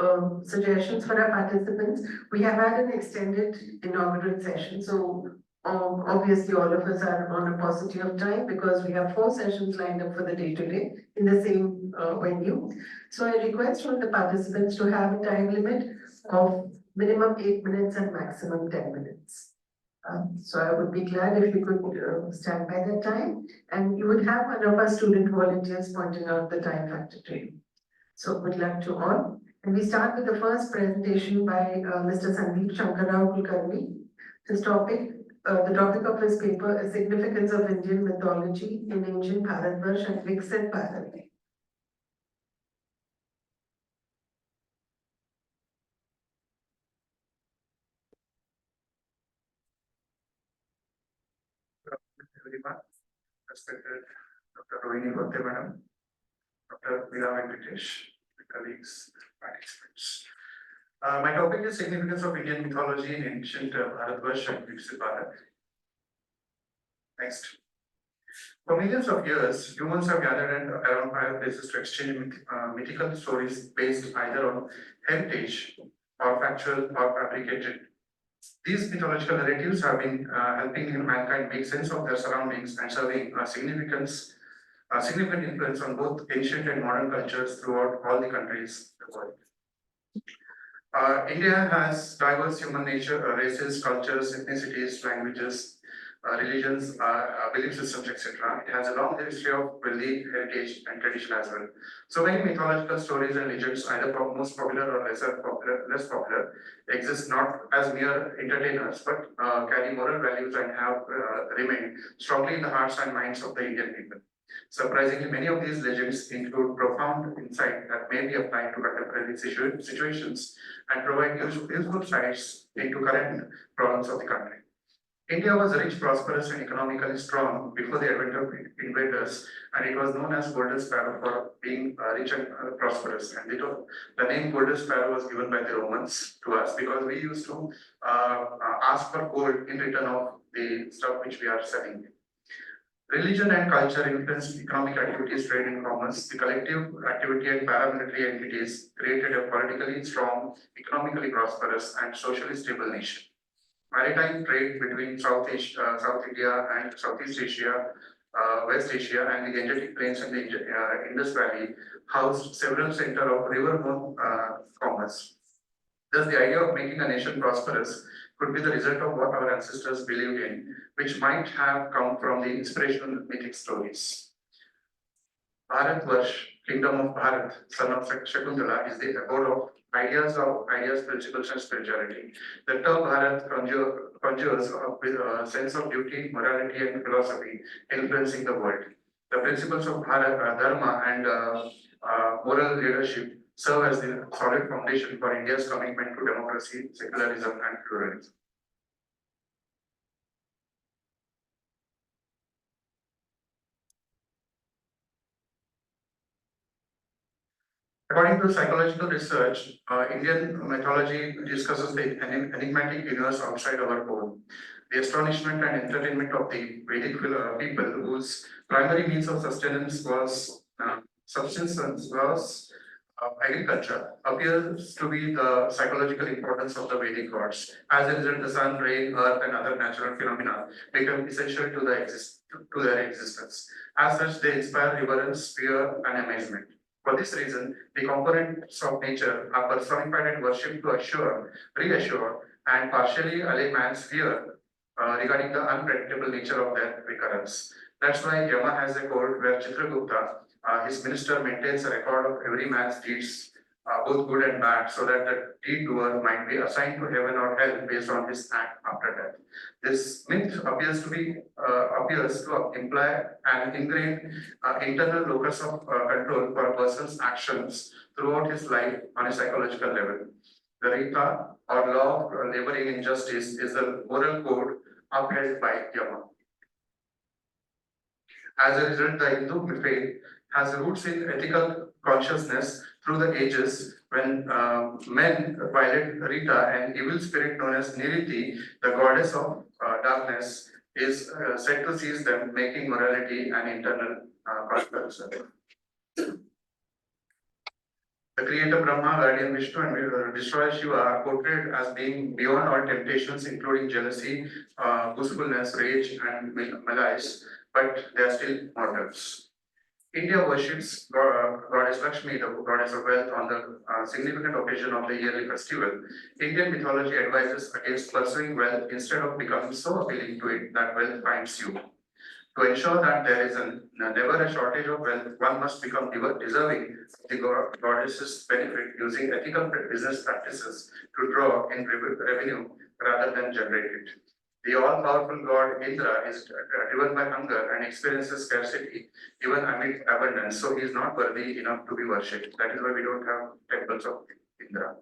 suggestions for our participants. We have had an extended inaugural session, so obviously all of us are on a paucity of time because we have 4 sessions lined up for the day today in the same venue. So I request from the participants to have a time limit of minimum 8 minutes and maximum 10 minutes. So I would be glad if you could stand by that time, and you would have one of our student volunteers pointing out the time factor to you. So good luck to all. And we start with the first presentation by Mr. Sandeep Shankarrao Kulkarni. His topic, the topic of his paper is Significance of Indian Mythology in Ancient Bharatvarsh and Viksit Bharat. Everyone, respected Dr. Rohini Phadke Madam, Dr. Veera Venkatesh, colleagues, participants. My topic is Significance of Indian Mythology in Ancient Bharatvarsh and Viksit Bharat. Next. For millions of years, humans have gathered around fireplaces to exchange mythical stories based either on heritage or factual or fabricated. These mythological narratives have been helping mankind make sense of their surroundings and serving a significant influence on both ancient and modern cultures throughout all the countries in the world. India has diverse human nature, races, cultures, ethnicities, languages, religions, belief systems, etc. It has a long history of belief, heritage, and tradition as well. So many mythological stories and legends, either most popular or less popular, exist not as mere entertainers, but carry moral values and have remained strongly in the hearts and minds of the Indian people. Surprisingly, many of these legends include profound insight that may be applied to contemporary situations and provide useful insights into current problems of the country. India was rich, prosperous, and economically strong before the advent of invaders, and it was known as Golden Sparrow for being rich and prosperous. And the name Golden Sparrow was given by the Romans to us because we used to ask for gold in return of the stuff which we are selling. Religion and culture influenced economic activities, trade and commerce. The collective activity and paramilitary entities created a politically strong, economically prosperous, and socially stable nation. Maritime trade between South India and Southeast Asia, West Asia, and the Gangetic Plains and the Indus Valley housed several centers of riverborne commerce. Thus, the idea of making a nation prosperous could be the result of what our ancestors believed in, which might have come from the inspirational mythic stories. Bharatvarsh, Kingdom of Bharat, son of Shakuntala, is the abode of ideas, principles, and spirituality. The term Bharat conjures with a sense of duty, morality, and philosophy influencing the world. The principles of Bharat, Dharma, and moral leadership serve as the solid foundation for India's commitment to democracy, secularism, and pluralism. According to psychological research, Indian mythology discusses the enigmatic universe outside our own. The astonishment and entertainment of the Vedic people, whose primary means of sustenance was agriculture, appears to be the psychological importance of the Vedic gods. As a result, the sun, rain, earth, and other natural phenomena become essential to their existence. As such, they inspire reverence, fear, and amazement. For this reason, the components of nature are personified and worshipped to reassure, and partially allay man's fear regarding the unpredictable nature of their recurrence. That's why Yama has a code where Chitragupta, his minister, maintains a record of every man's deeds both good and bad, so that the deed doer might be assigned to heaven or hell based on his act after death. This myth appears to imply an ingrained internal locus of control for a person's actions throughout his life on a psychological level. The Rita, or law of laboring injustice, is the moral code upheld by Yama. As a result, the Hindu faith has roots in ethical consciousness through the ages. When men violate Rita, an evil spirit known as Niriti, the goddess of darkness, is said to seize them, making morality an internal consequence. The creator Brahma, guardian Vishnu, and destroyer Shiva are portrayed as being beyond all temptations, including jealousy, boastfulness, rage, and malice, but they are still mortals. India worships goddess Lakshmi, the goddess of wealth, on the significant occasion of the yearly festival. Indian mythology advises against pursuing wealth instead of becoming so appealing to it that wealth finds you. To ensure that there is never a shortage of wealth, one must become deserving of the goddess's benefit using ethical business practices to draw in revenue rather than generate it. The all-powerful god Indra is driven by hunger and experiences scarcity even amid abundance, so he is not worthy enough to be worshipped. That is why we don't have temples of Indra.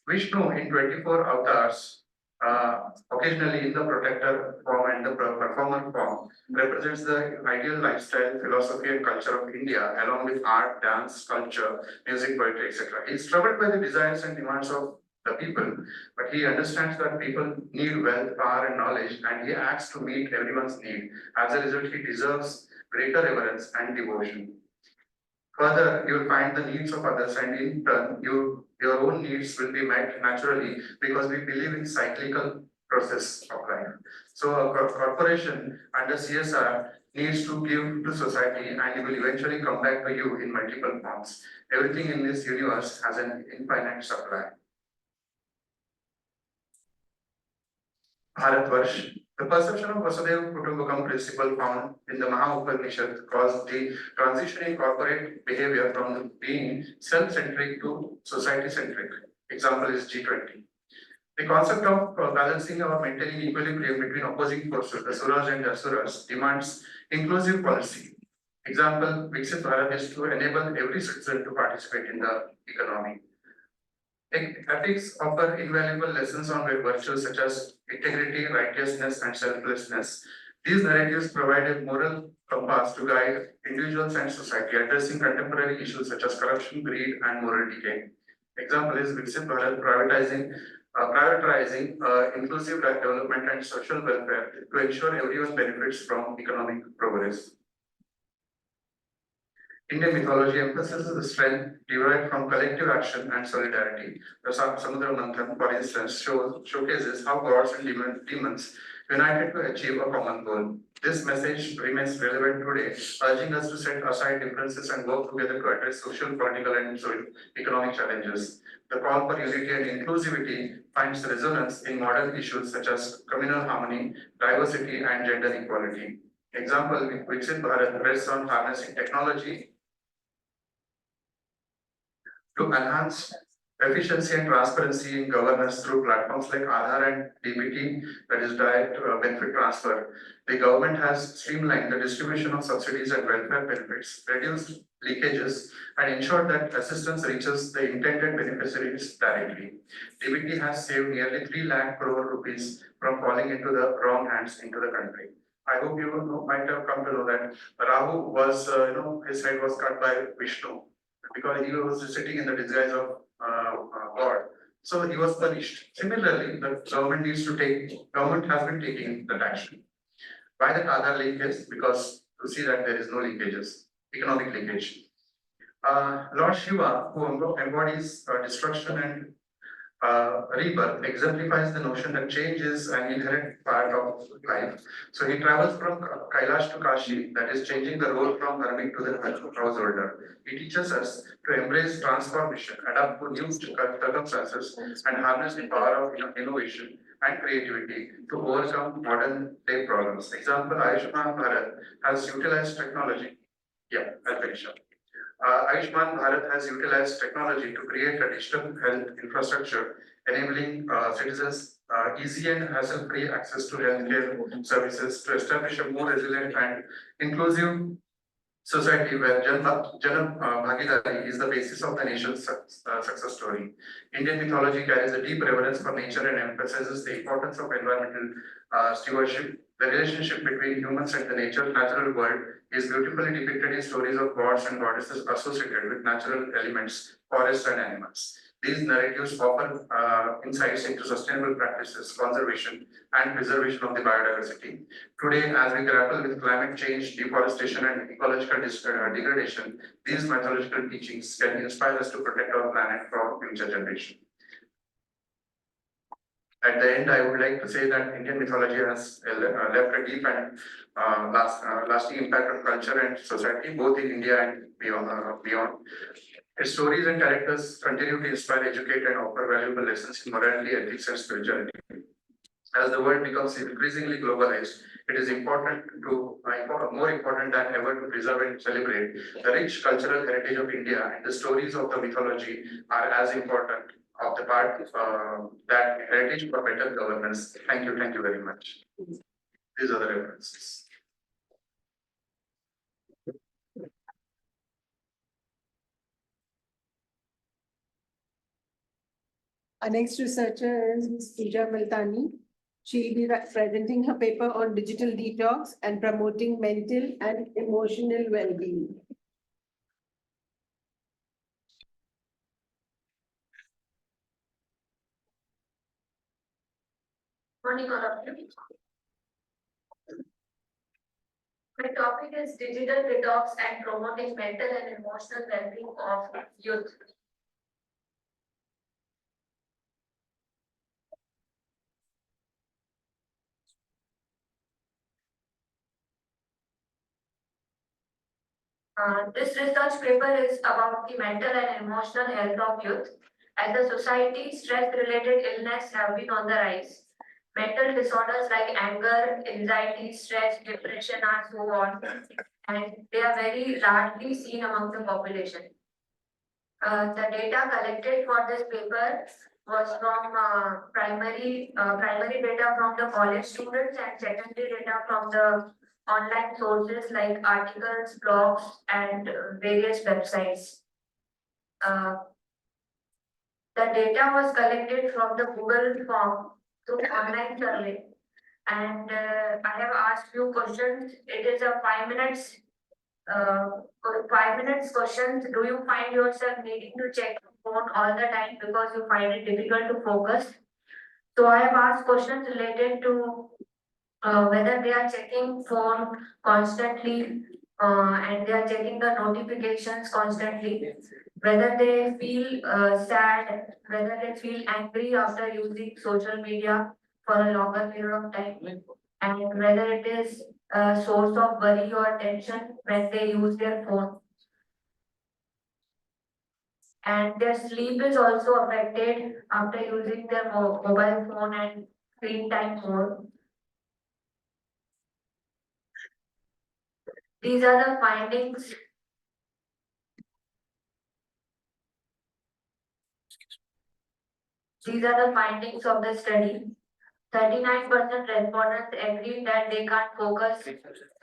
Vishnu in 24 avatars, occasionally in the protector form and the performer form, represents the ideal lifestyle, philosophy, and culture of India, along with art, dance, sculpture, music, poetry, etc. He is troubled by the desires and demands of the people, but he understands that people need wealth, power, and knowledge, and he acts to meet everyone's need. As a result, he deserves greater reverence and devotion. Further, you will find the needs of others, and in turn, your own needs will be met naturally because we believe in cyclical process of life. So a corporation under CSR needs to give to society, and it will eventually come back to you in multiple forms. Everything in this universe has an infinite supply. Bharatvarsh. The perception of Vasudeva Kutumbakam principle found in the Maha Upanishad caused the transition in corporate behavior from being self-centric to society-centric. Example is G20. The concept of balancing or maintaining equilibrium between opposing forces, the Suras and the Asuras, demands inclusive policy. Example, Viksit Bharat is to enable every citizen to participate in the economy. Ethics offer invaluable lessons on virtues such as integrity, righteousness, and selflessness. These narratives provide a moral compass to guide individuals and society, addressing contemporary issues such as corruption, greed, and moral decay. Example is Viksit Bharat prioritizing inclusive development and social welfare to ensure everyone benefits from economic progress. Indian mythology emphasizes the strength derived from collective action and solidarity. The Samudra Manthan, for instance, showcases how gods and demons united to achieve a common goal. This message remains relevant today, urging us to set aside differences and work together to address social, political, and economic challenges. The call for unity and inclusivity finds resonance in modern issues such as communal harmony, diversity, and gender equality. Example, Viksit Bharat rests on harnessing technology to enhance efficiency and transparency in governance through platforms like Aadhaar and DBT, that is direct benefit transfer. The government has streamlined the distribution of subsidies and welfare benefits, reduced leakages, and ensured that assistance reaches the intended beneficiaries directly. DBT has saved nearly 3 lakh crore rupees from falling into the wrong hands into the country. I hope you might have come to know that Rahu was, his head was cut by Vishnu, because he was sitting in the disguise of God. So he was punished. Similarly, the government has been taking that action. Why the Aadhaar leakage? Because to see that there is no leakages, economic leakage. Lord Shiva, who embodies destruction and rebirth, exemplifies the notion that change is an inherent part of life. So he travels from Kailash to Kashi, that is changing the role from hermit to the householder. He teaches us to embrace transformation, adapt to new circumstances, and harness the power of innovation and creativity to overcome modern day problems. Example, Ayushman Bharat has utilized technology. Yeah, I'll finish up. Ayushman Bharat has utilized technology to create a digital health infrastructure, enabling citizens easy and hassle-free access to healthcare services to establish a more resilient and inclusive society where Jana Bhagidari is the basis of the nation's success story. Indian mythology carries a deep reverence for nature and emphasizes the importance of environmental stewardship. The relationship between humans and the natural world is beautifully depicted in stories of gods and goddesses associated with natural elements, forests and animals. These narratives offer insights into sustainable practices, conservation, and preservation of the biodiversity. Today, as we grapple with climate change, deforestation, and ecological degradation, these mythological teachings can inspire us to protect our planet for future generations. At the end, I would like to say that Indian mythology has left a deep and lasting impact on culture and society, both in India and beyond. Its stories and characters continue to inspire, educate, and offer valuable lessons in morality, ethics, and spirituality. As the world becomes increasingly globalized, it is more important than ever to preserve and celebrate the rich cultural heritage of India, and the stories of the mythology are as important of the part that heritage for better governance. Thank you very much. These are the references. Our next researcher is Ms. Pooja Maltani. She'll be presenting her paper on digital detox and promoting mental and emotional well-being. Morning, all of you. My topic is digital detox and promoting mental and emotional well-being of youth. This research paper is about the mental and emotional health of youth. As a society, stress-related illness have been on the rise. Mental disorders like anger, anxiety, stress, depression are so on, and they are very largely seen among the population. The data collected for this paper was from primary data from the college students and secondary data from the online sources like articles, blogs, and various websites. The data was collected from the Google form through online survey, and I have asked few questions. It is a 5 minutes 5 minutes questions. Do you find yourself needing to check your phone all the time because you find it difficult to focus? So I have asked questions related to whether they are checking phone constantly and they are checking the notifications constantly, whether they feel sad, whether they feel angry after using social media for a longer period of time, and whether it is a source of worry or tension when they use their phone. And their sleep is also affected after using their mobile phone and screen time more. These are the findings. These are the findings of the study. 39% respondents agreed that they can't focus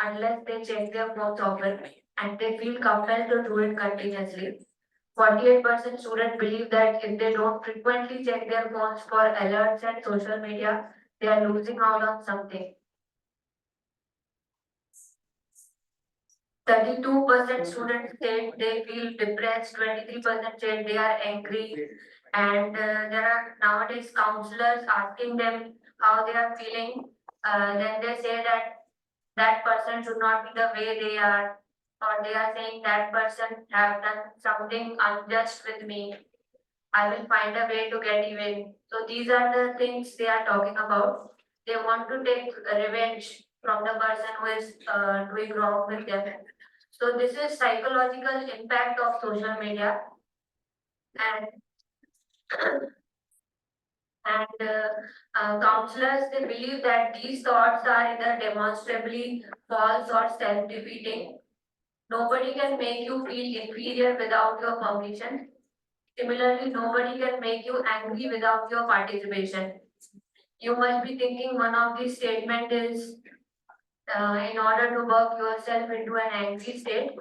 unless they check their phones often, and they feel compelled to do it continuously. 48% students believe that if they don't frequently check their phones for alerts and social media, they are losing out on something. 32% students said they feel depressed, 23% said they are angry, and there are nowadays counselors asking them how they are feeling. Then they say that that person should not be the way they are, or they are saying that person have done something unjust with me. I will find a way to get even. So these are the things they are talking about. They want to take revenge from the person who is doing wrong with them. So this is psychological impact of social media, and counselors, they believe that these thoughts are either demonstrably false or self-defeating. Nobody can make you feel inferior without your permission. Similarly, nobody can make you angry without your participation. You must be thinking one of these statements is in order to work yourself into an angry state.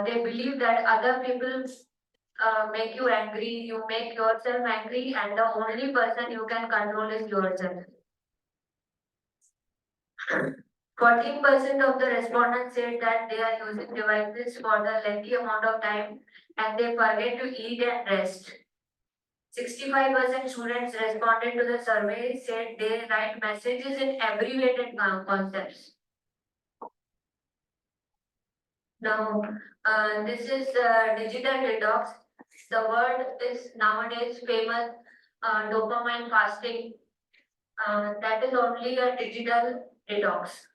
They believe that other people make you angry, you make yourself angry, and the only person you can control is yourself. 14% of the respondents said that they are using devices for the lengthy amount of time and they forget to eat and rest. 65% students responded to the survey said they write messages in abbreviated concepts. Now, this is digital detox. The word is nowadays famous, dopamine fasting. That is only a digital detox.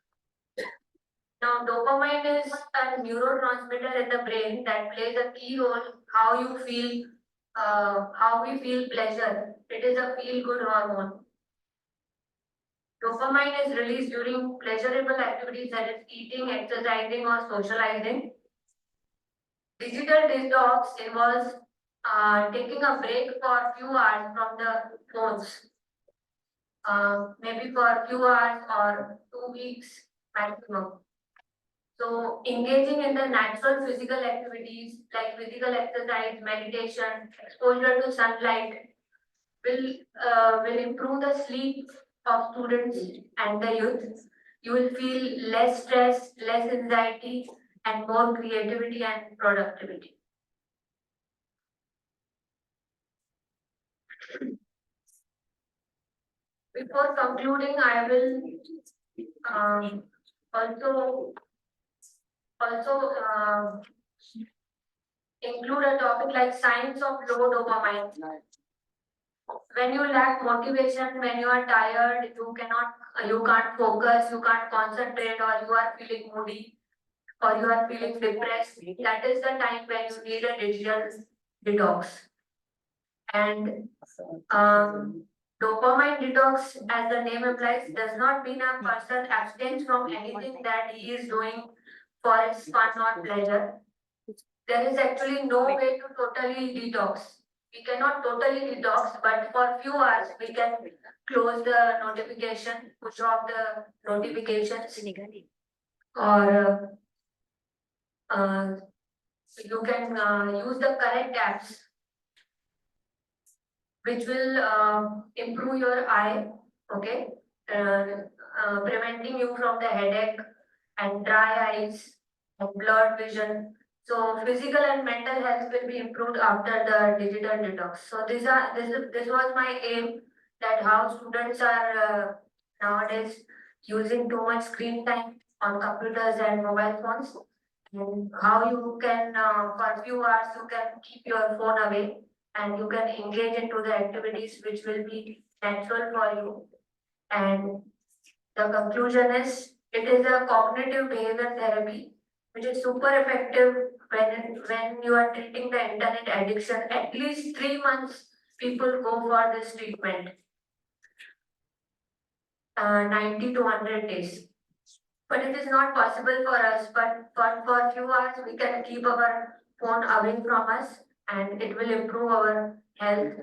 Now, dopamine is a neurotransmitter in the brain that plays a key role how you feel, how we feel pleasure. It is a feel-good hormone. Dopamine is released during pleasurable activities, that is eating, exercising, or socializing. Digital detox involves taking a break for a few hours from the phones, maybe for a few hours or 2 weeks maximum. So engaging in the natural physical activities like physical exercise, meditation, exposure to sunlight will improve the sleep of students and the youth. You will feel less stress, less anxiety, and more creativity and productivity. Before concluding, I will um, also include a topic like signs of low dopamine. When you lack motivation, when you are tired, you can't focus, you can't concentrate, or you are feeling moody, or you are feeling depressed. That is the time when you need a digital detox. And dopamine detox, as the name implies, does not mean a person abstains from anything that he is doing for his fun or pleasure. There is actually no way to totally detox. We cannot totally detox, but for few hours we can close the notification, push off the notifications, or you can use the correct apps which will improve your eye, okay, preventing you from the headache and dry eyes and blurred vision. So physical and mental health will be improved after the digital detox. So this was my aim, that how students are nowadays using too much screen time on computers and mobile phones, and how you can for a few hours you can keep your phone away and you can engage into the activities which will be natural for you. And the conclusion is it is a cognitive behavior therapy which is super effective when you are treating the internet addiction. At least 3 months people go for this treatment, 90 to 100 days. But it is not possible for us, but for a few hours we can keep our phone away from us and it will improve our health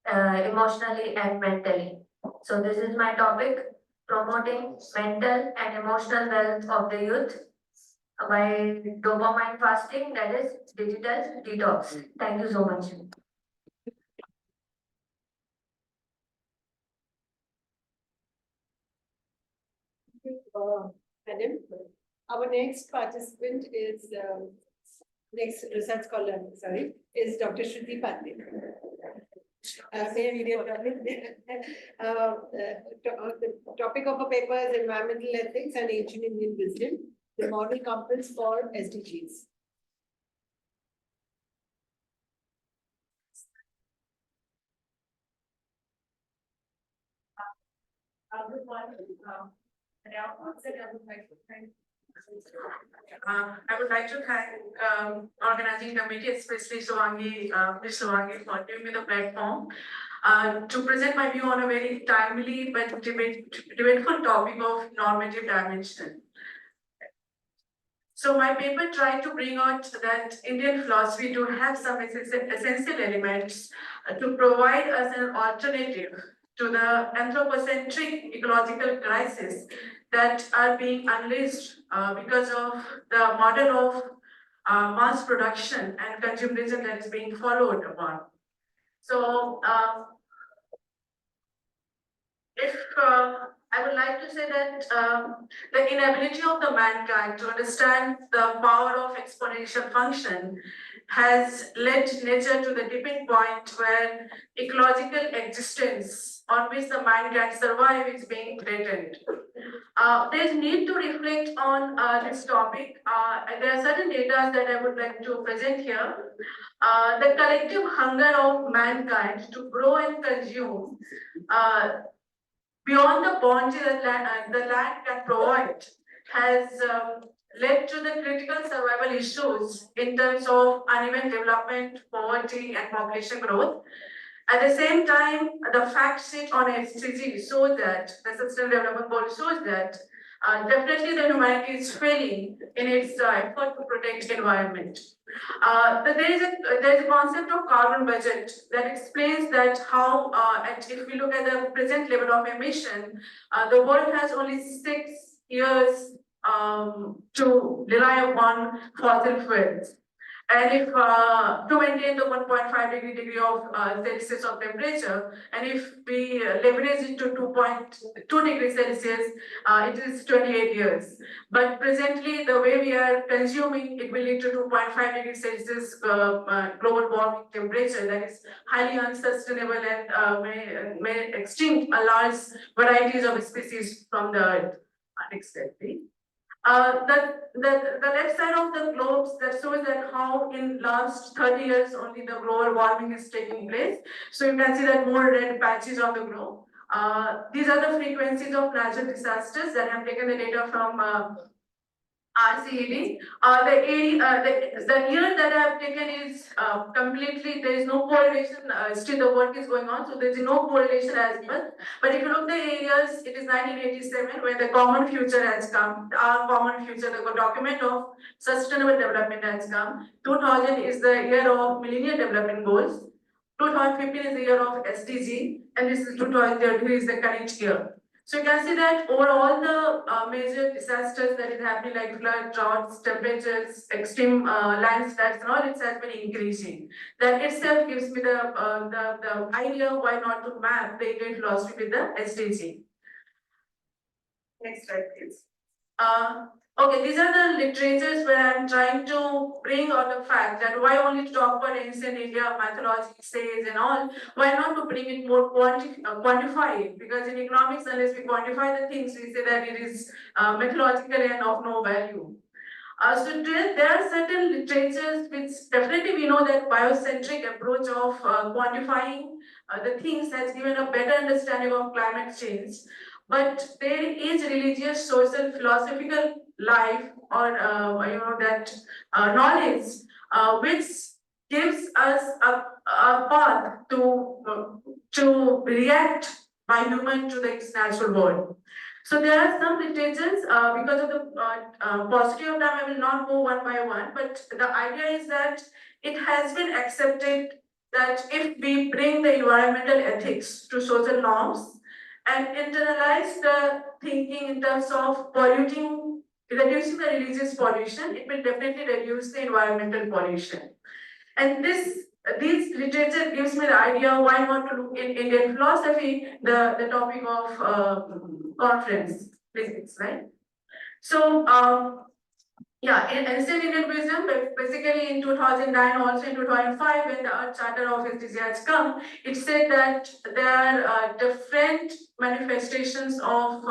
emotionally and mentally. So this is my topic, promoting mental and emotional wealth of the youth by dopamine fasting, that is digital detox. Thank you so much. Madam, our next participant is next research scholar, sorry, is Dr. Shruti Pandey. The topic of a paper is environmental ethics and ancient Indian wisdom, the moral compass for SDGs. I would like to thank organizing committee, especially Ms. Sowangi, for giving me the platform to present my view on a very timely but debateful topic of normative dimension. So my paper tried to bring out that Indian philosophy to have some essential elements to provide us an alternative to the anthropocentric ecological crisis that are being unleashed because of the model of mass production and consumerism that is being followed upon. So if I would like to say that the inability of the mankind to understand the power of exponential function has led nature to the tipping point where ecological existence on which the mind can survive is being threatened. There's need to reflect on this topic. There are certain data that I would like to present here. The collective hunger of mankind to grow and consume beyond the boundary that the land can provide has led to the critical survival issues in terms of uneven development, poverty, and population growth. At the same time, the fact sheet on SDG shows that the Sustainable Development Goal shows that definitely the humanity is failing in its effort to protect the environment. But there is a concept of carbon budget that explains that how, and if we look at the present level of emission, the world has only 6 years to rely upon fossil fuels. And if to maintain the 1.5 degree of Celsius of temperature, and if we leverage it to 2.2 degrees Celsius, it is 28 years. But presently, the way we are consuming, it will lead to 2.5 degrees Celsius global warming temperature that is highly unsustainable and may extinct a large varieties of species from the earth unexpectedly. The left side of the globes that shows that how in last 30 years only the global warming is taking place. So you can see that more red patches on the globe. These are the frequencies of natural disasters that have taken the data from RCED. The year that I have taken is completely, there is no correlation, still the work is going on, so there is no correlation as well. But if you look at the areas, it is 1987 where the common future has come, our common future, the document of sustainable development has come. 2000 is the year of Millennium Development Goals. 2015 is the year of SDG, and this is 2030 is the current year. So you can see that over all the major disasters that is happening, like flood, droughts, temperatures, extreme landslides, and all, it has been increasing. That itself gives me the idea why not to map the Indian philosophy with the SDG. Next slide, please. Okay, these are the literatures where I'm trying to bring out the fact that why only to talk about ancient India, mythology, says and all, why not to bring it more quantify it? Because in economics, unless we quantify the things, we say that it is mythological and of no value. So there are certain literatures which definitely we know that biocentric approach of quantifying the things has given a better understanding of climate change. But there is religious, social, philosophical life or that knowledge which gives us a path to react by human to the natural world. So there are some literatures, because of the paucity of time, I will not go one by one, but the idea is that it has been accepted that if we bring the environmental ethics to social norms and internalize the thinking in terms of reducing the religious pollution, it will definitely reduce the environmental pollution. And this literature gives me the idea why not to look in Indian philosophy, the topic of conference physics, right? So yeah, in ancient Indian wisdom, basically in 2009, also in 2005, when the Earth Charter of SDG has come, it said that there are different manifestations of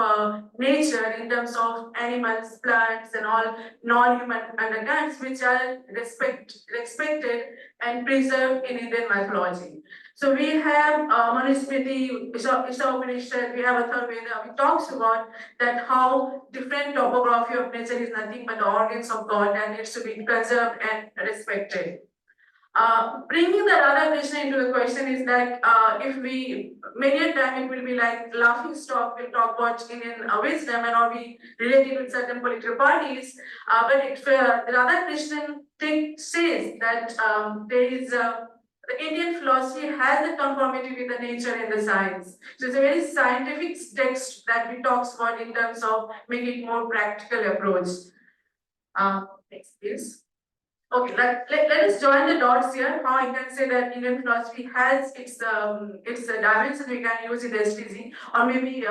nature in terms of animals, plants, and all non-human undergirds, which are respected and preserved in Indian mythology. So we have Manusmriti, Isha-Upanishad, we have Atharvaveda, which talks about that how different topography of nature is nothing but the organs of God and needs to be preserved and respected. Bringing the Radha Krishna into the question is that if we many a time it will be like laughing stock. We'll talk about Indian wisdom and or we relate it with certain political parties. But if the Radha Krishnan thing says that there is the Indian philosophy has a conformity with the nature and the science. So it's a very scientific text that we talks about in terms of making it more practical approach. Next please. Okay, let us join the dots here. How I can say that Indian philosophy has its dimensions we can use in the SDG, or maybe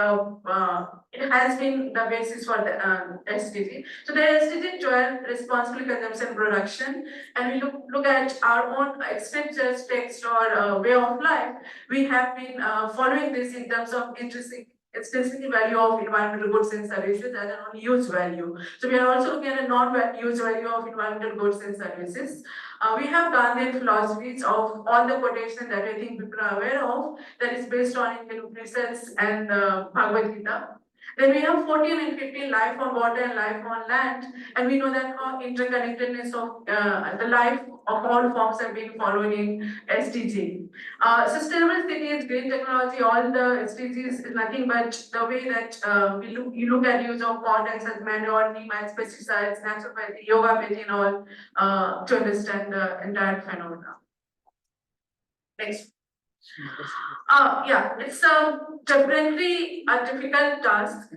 it has been the basis for the SDG. So the SDG 12, responsible consumption production, and we look at our own scriptures, text, or way of life. We have been following this in terms of intrinsic value of environmental goods and services as an on-use value. So we are also looking at a non-use value of environmental goods and services. We have Gandhian philosophies of all the quotations that I think people are aware of, that is based on Indian Upanishads and Bhagavad Gita. Then we have 14 and 15, life on water and life on land, and we know that how interconnectedness of the life of all forms have been followed in SDG. Sustainable cities, green technology, all the SDGs is nothing but the way that you look at use of products as manure, neem, pesticides, naturopathy, yoga, and all to understand the entire phenomena. Next. Yeah, it's definitely a difficult task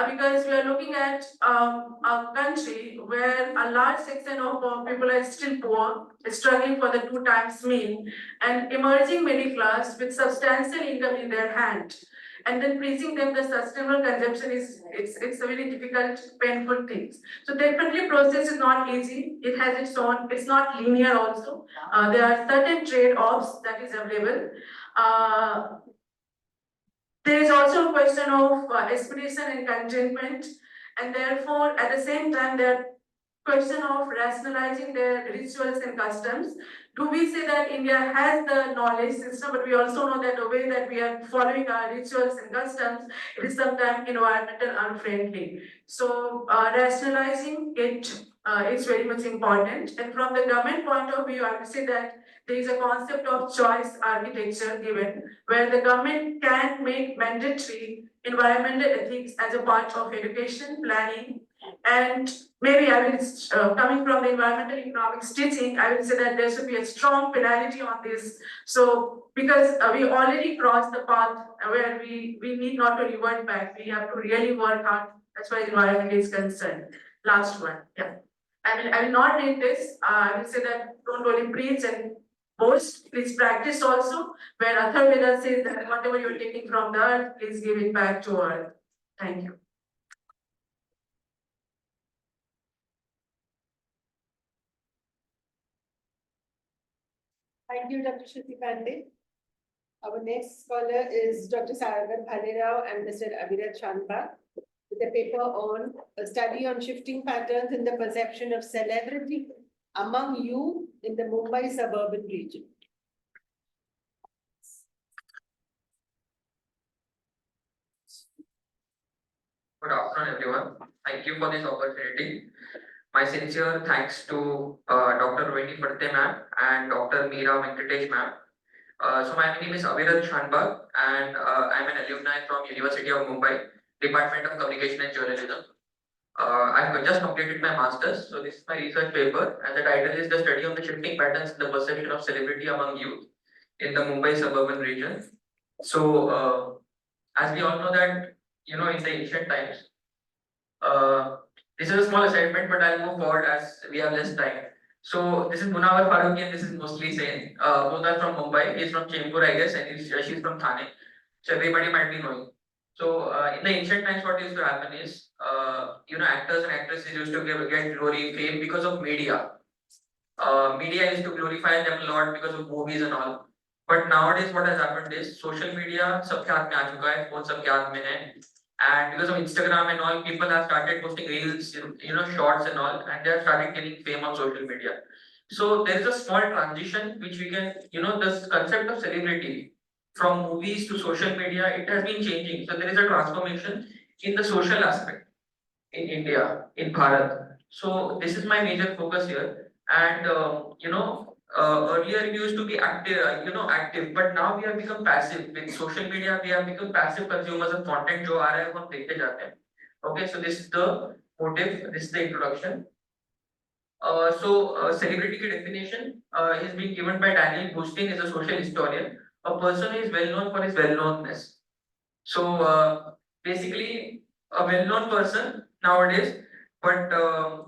because we are looking at a country where a large section of people are still poor, struggling for the 2 times meal, and emerging middle class with substantial income in their hand. And then preaching them the sustainable consumption it's a very difficult, painful thing. So definitely process is not easy. It has its own, it's not linear also. There are certain trade-offs that is available. There is also a question of aspiration and contentment, and therefore at the same time there question of rationalizing their rituals and customs. Do we say that India has the knowledge system, but we also know that the way that we are following our rituals and customs, it is sometimes environmental unfriendly. So rationalizing it is very much important. And from the government point of view, I would say that there is a concept of choice architecture given, where the government can make mandatory environmental ethics as a part of education, planning, and maybe I will, coming from the environmental economics teaching, I will say that there should be a strong penalty on this. So, because we already crossed the path where we need not to revert back, we have to really work hard as far as environment is concerned. Last one, yeah. I will not read this, I will say that don't only preach and boast, please practice also, where Atharvaveda says that whatever you're taking from the earth, please give it back to earth. Thank you. Thank you, Dr. Shruti Pandey. Our next scholar is Dr. Saragar Bhalerao and Mr. Avirat Chanbag with a paper on a study on shifting patterns in the perception of celebrity among youth in the Mumbai suburban region. Good afternoon, everyone. Thank you for this opportunity. My sincere thanks to Dr. Rohini Phadke ma'am and Dr. Meera Venkatesh ma'am. So my name is Avirat Chanbag and I'm an alumni from University of Mumbai, Department of Communication and Journalism. I've just completed my master's, so this is my research paper, and the title is The Study of the Shifting Patterns in the Perception of Celebrity Among Youth in the Mumbai Suburban Region. So, as we all know that, in the ancient times, this is a small assignment, but I'll move forward as we have less time. So this is Munawar Farooqi and this is mostly Sain. Both are from Mumbai. He's from Chembur, I guess, and she's from Thane. So everybody might be knowing. So in the ancient times, what used to happen is, actors and actresses used to get glory, fame because of media. Media used to glorify them a lot because of movies and all. But nowadays, what has happened is social media सबके हाथ में आ चुका है, phone सबके हाथ में है. And because of Instagram and all, people have started posting reels, shorts and all, and they have started getting fame on social media. So there is a small transition which we can, this concept of celebrity from movies to social media, it has been changing. So there is a transformation in the social aspect in India, in Bharat. So this is my major focus here. And, earlier it used to be active, active, but now we have become passive. With social media, we have become passive consumers of content जो आ रहा है वो हम देखते जाते हैं. Okay, so this is the motive, this is the introduction. Celebrity की definition is being given by Daniel Bustin, is a social historian, a person who is well known for his well-knownness. So basically a well-known person nowadays, but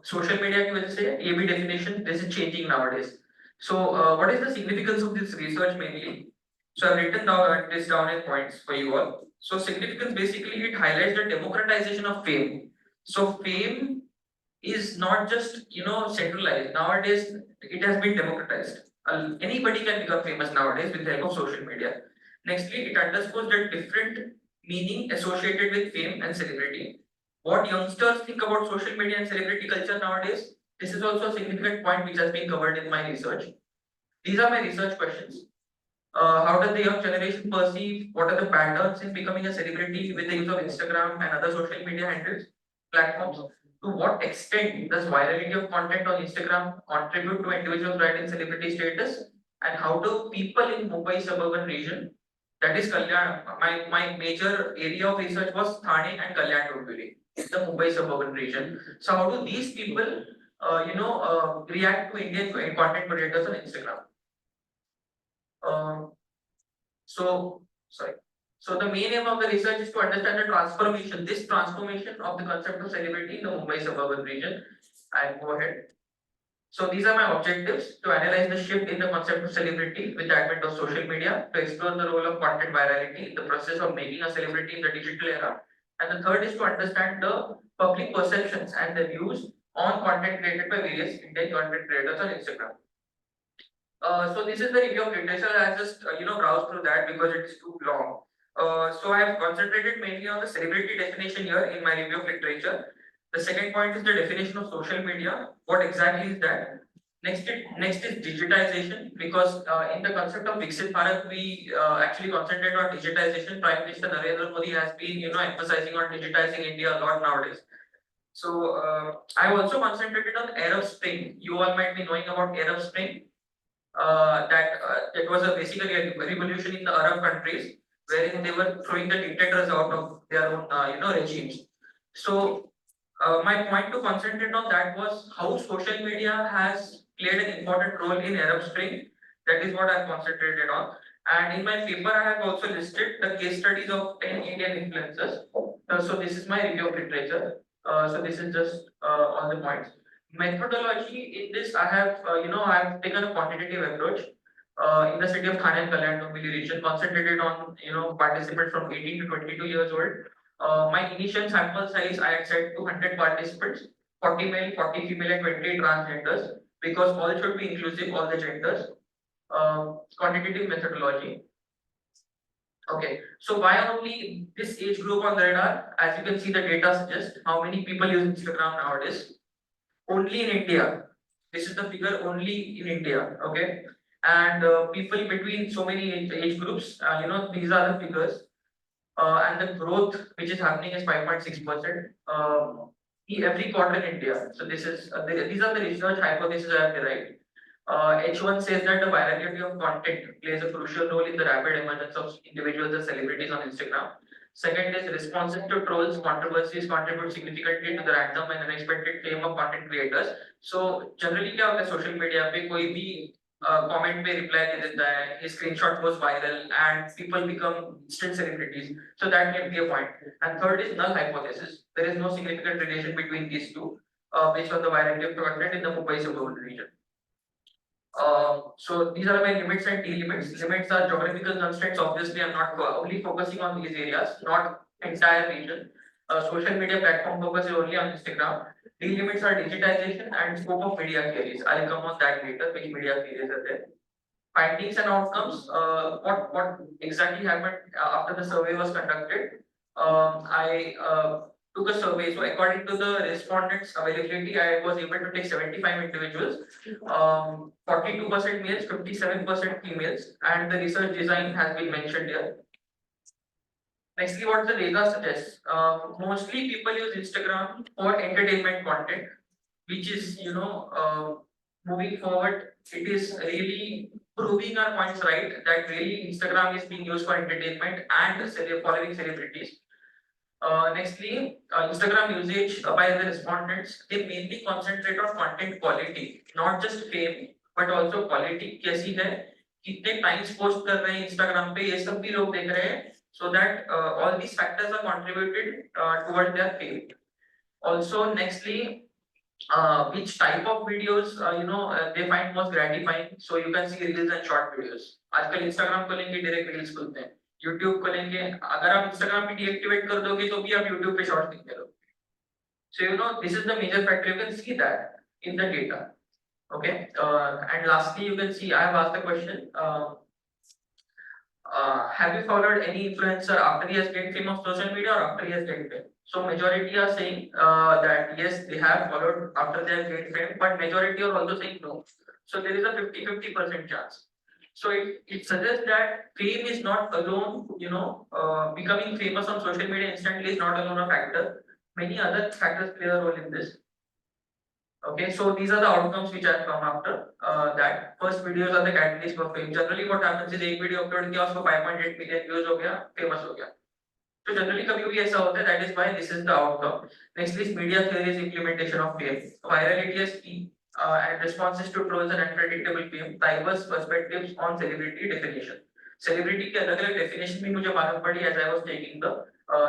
social media की वजह से ये भी definition this is changing nowadays. So what is the significance of this research mainly? So I've written down this down in points for you all. So significance basically it highlights the democratization of fame. So fame is not just centralized nowadays, it has been democratized. Anybody can become famous nowadays with the help of social media. Nextly, it underscores the different meaning associated with fame and celebrity. What youngsters think about social media and celebrity culture nowadays, this is also a significant point which has been covered in my research. These are my research questions. How does the young generation perceive, what are the patterns in becoming a celebrity with the use of Instagram and other social media handles, platforms? To what extent does virality of content on Instagram contribute to individuals' rise in celebrity status? And how do people in Mumbai suburban region, that is Kalyan, my major area of research was Thane and Kalyan Dombivli, the Mumbai suburban region. So how do these people, react to Indian content creators on Instagram? Sorry. So the main aim of the research is to understand the transformation, this transformation of the concept of celebrity in the Mumbai suburban region. I'll go ahead. So these are my objectives: to analyze the shift in the concept of celebrity with the advent of social media, to explore the role of content virality in the process of making a celebrity in the digital era, and the third is to understand the public perceptions and the views on content created by various Indian content creators on Instagram. So this is the review of literature. I just browsed through that because it is too long. So I have concentrated mainly on the celebrity definition here in my review of literature. The second point is the definition of social media. What exactly is that? Next is digitization, because in the concept of Viksit Bharat, we actually concentrate on digitization. Prime Minister Narendra Modi has been emphasizing on digitizing India a lot nowadays. So I have also concentrated on Arab Spring. You all might be knowing about Arab Spring. That was basically a revolution in the Arab countries, wherein they were throwing the dictators out of their own regimes. So my point to concentrate on that was how social media has played an important role in Arab Spring. That is what I concentrated on. And in my paper, I have also listed the case studies of 10 Indian influencers. So this is my review of literature. So this is just all the points. Methodology in this, I have I have taken a quantitative approach in the city of Thane and Kalyan Dombivli region, concentrated on participants from 18 to 22 years old. My initial sample size I had set to 100 participants, 40 male, 40 female, and 20 transgenders, because all should be inclusive, all the genders. Quantitative methodology. Okay, so why only this age group on the radar? As you can see, the data suggests how many people use Instagram nowadays. Only in India. This is the figure only in India. Okay, and people between so many age groups. These are the figures. And the growth which is happening is 5.6% every quarter in India. So this is these are the research hypotheses I have derived. H1 says that the virality of content plays a crucial role in the rapid emergence of individuals and celebrities on Instagram. Second is responses to trolls, controversies contribute significantly to the random and unexpected fame of content creators. So generally क्या होता है social media पे कोई भी comment पे reply दे देता है, his screenshot goes viral and people become instant celebrities. So that can be a point. And third is null hypothesis. There is no significant relation between these two based on the virality of content in the Mumbai suburban region. So these are my limits and delimits. Limits are geographical constraints. Obviously, I'm not only focusing on these areas, not entire region. Social media platform focus is only on Instagram. Delimits are digitization and scope of media queries. I'll come on that later, which media queries are there. Findings and outcomes. What exactly happened after the survey was conducted? I took a survey. So according to the respondents' availability, I was able to take 75 individuals, 42% males, 57% females, and the research design has been mentioned here. Nextly, what the data suggests? Mostly people use Instagram for entertainment content, which is moving forward, it is really proving our points right that really Instagram is being used for entertainment and following celebrities. Nextly, Instagram usage by the respondents, they mainly concentrate on content quality, not just fame, but also quality. कैसी है, कितने times post कर रहे हैं Instagram पे, ये सब भी लोग देख रहे हैं, so that all these factors are contributed towards their fame. Also, nextly, which type of videos they find most gratifying. So you can see reels and short videos. आजकल Instagram खोलेंगे direct reels खुलते हैं. YouTube खोलेंगे, अगर आप Instagram पे deactivate कर दोगे तो भी आप YouTube पे shorts दिखते रहो. So this is the major factor. You can see that in the data. Okay. And lastly, you can see I have asked the question. Have you followed any influencer after he has gained fame of social media or after he has gained fame? So majority are saying that yes, they have followed after they have gained fame, but majority are also saying no. So there is a 50-50% chance. So it suggests that fame is not alone, becoming famous on social media instantly is not alone a factor. Many other factors play a role in this. Okay, so these are the outcomes which have come after that. First videos are the catalyst for fame. Generally what happens is एक video upload किया उसको 5.8 million views हो गया, famous हो गया. So generally कभी भी ऐसा होता है, that is why this is the outcome. Next is media theories implementation of fame. Virality is key and responses to trolls and unpredictable fame. Diverse perspectives on celebrity definition. Celebrity के अलग अलग definition भी मुझे मालूम पड़ी as I was taking the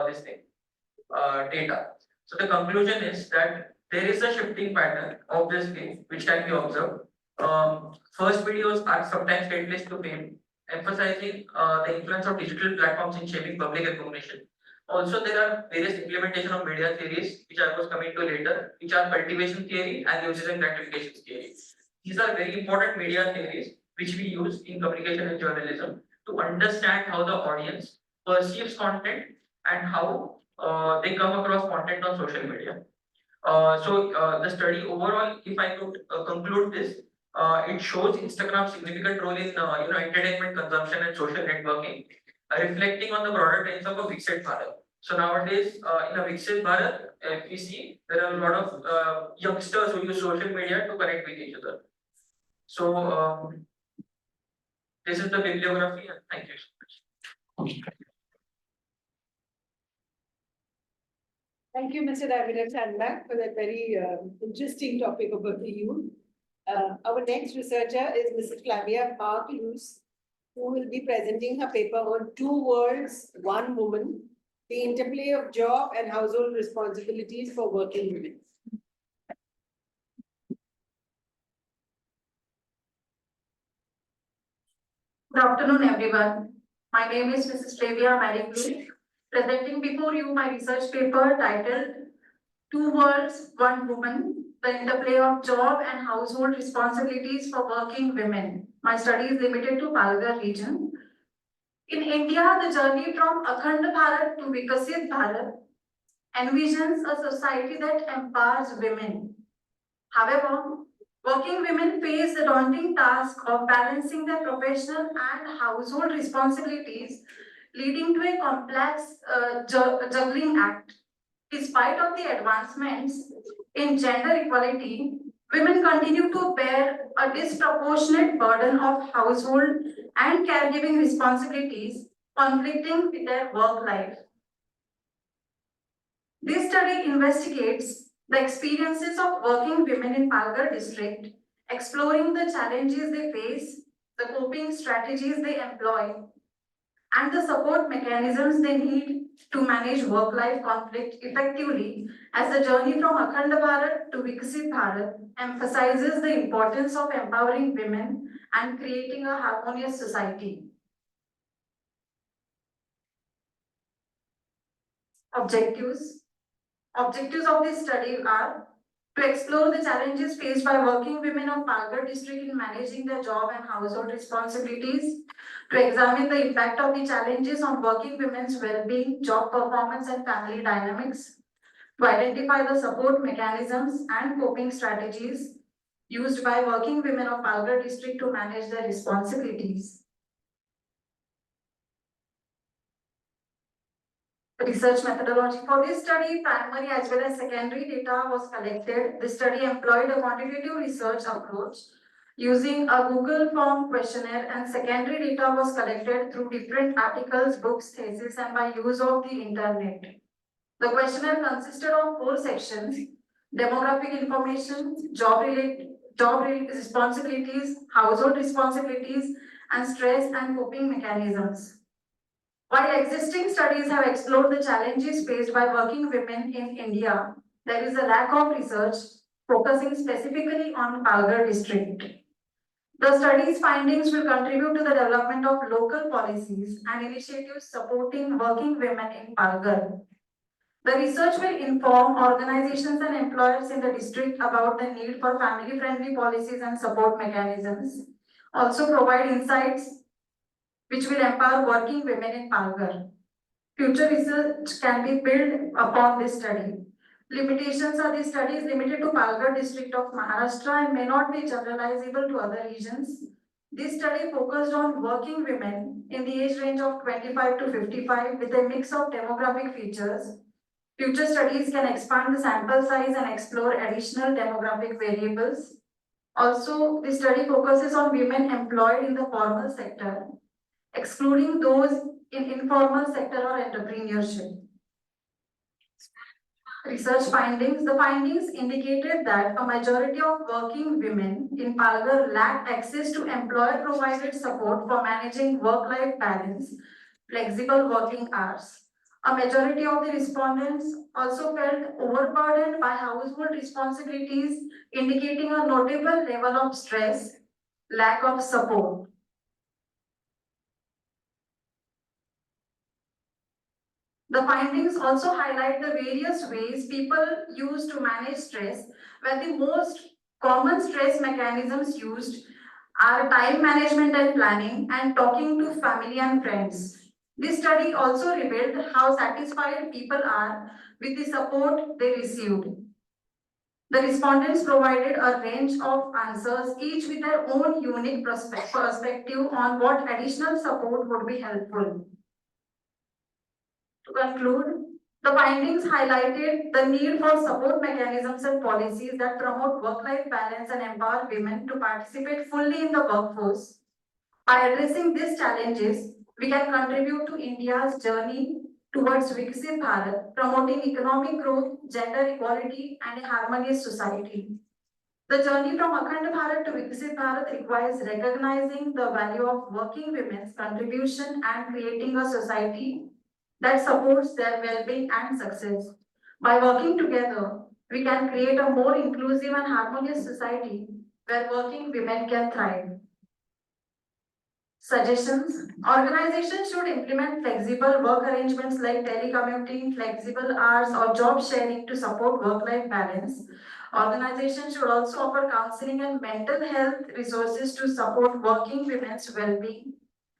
this thing data. So the conclusion is that there is a shifting pattern, obviously, which can be observed. First videos are sometimes catalyst to fame, emphasizing the influence of digital platforms in shaping public recognition. Also, there are various implementation of media theories, which I was coming to later, which are cultivation theory and usage and gratification theory. These are very important media theories which we use in communication and journalism to understand how the audience perceives content and how they come across content on social media. The study overall, if I could conclude this, it shows Instagram's significant role in entertainment consumption and social networking, reflecting on the broader trends of a Viksit Bharat. So nowadays, in a Viksit Bharat, if we see there are a lot of youngsters who use social media to connect with each other. So this is the bibliography, and thank you so much. Thank you, Mr. Ravinder Chandback, for that very interesting topic about the youth. Our next researcher is Mrs. Flavia Park-Luce, who will be presenting her paper on Two Worlds, One Woman, the interplay of job and household responsibilities for working women. Good afternoon, everyone. My name is Mrs. Flavia Park-Luce, presenting before you my research paper titled Two Worlds, One Woman, the interplay of job and household responsibilities for working women. My study is limited to Palghar region. In India, the journey from Akhand Bharat to Viksit Bharat envisions a society that empowers women. However, working women face the daunting task of balancing their professional and household responsibilities, leading to a complex juggling act. Despite of the advancements in gender equality, women continue to bear a disproportionate burden of household and caregiving responsibilities, conflicting with their work life. This study investigates the experiences of working women in Palghar district, exploring the challenges they face, the coping strategies they employ, and the support mechanisms they need to manage work-life conflict effectively, as the journey from Akhand Bharat to Viksit Bharat emphasizes the importance of empowering women and creating a harmonious society. Objectives of this study are to explore the challenges faced by working women of Palghar district in managing their job and household responsibilities, to examine the impact of the challenges on working women's well-being, job performance and family dynamics, to identify the support mechanisms and coping strategies used by working women of Palghar district to manage their responsibilities. research methodology. For this study, primary as well as secondary data was collected. This study employed a quantitative research approach using a Google form questionnaire, and secondary data was collected through different articles, books, theses, and by use of the internet. The questionnaire consisted of 4 sections: demographic information, job responsibilities, household responsibilities, and stress and coping mechanisms. While existing studies have explored the challenges faced by working women in India, there is a lack of research focusing specifically on Palghar district. The study's findings will contribute to the development of local policies and initiatives supporting working women in Palghar. The research will inform organizations and employers in the district about the need for family-friendly policies and support mechanisms. Also provide insights which will empower working women in Palghar. Future research can be built upon this study. Limitations of this study is limited to Palghar district of Maharashtra and may not be generalizable to other regions. This study focused on working women in the age range of 25 to 55 with a mix of demographic features. Future studies can expand the sample size and explore additional demographic variables. Also, the study focuses on women employed in the formal sector, excluding those in informal sector or entrepreneurship. Research findings. The findings indicated that a majority of working women in Palghar lacked access to employer-provided support for managing work-life balance, flexible working hours. A majority of the respondents also felt overburdened by household responsibilities, indicating a notable level of stress, lack of support. The findings also highlight the various ways people use to manage stress, where the most common stress mechanisms used are time management and planning and talking to family and friends. This study also revealed how satisfied people are with the support they received. The respondents provided a range of answers, each with their own unique perspective on what additional support would be helpful. To conclude, the findings highlighted the need for support mechanisms and policies that promote work-life balance and empower women to participate fully in the workforce. By addressing these challenges, we can contribute to India's journey towards Viksit Bharat, promoting economic growth, gender equality, and a harmonious society. The journey from Akhand Bharat to Viksit Bharat requires recognizing the value of working women's contribution and creating a society that supports their well-being and success. By working together, we can create a more inclusive and harmonious society where working women can thrive. Suggestions. Organizations should implement flexible work arrangements like telecommuting, flexible hours, or job sharing to support work-life balance. Organizations should also offer counseling and mental health resources to support working women's well-being.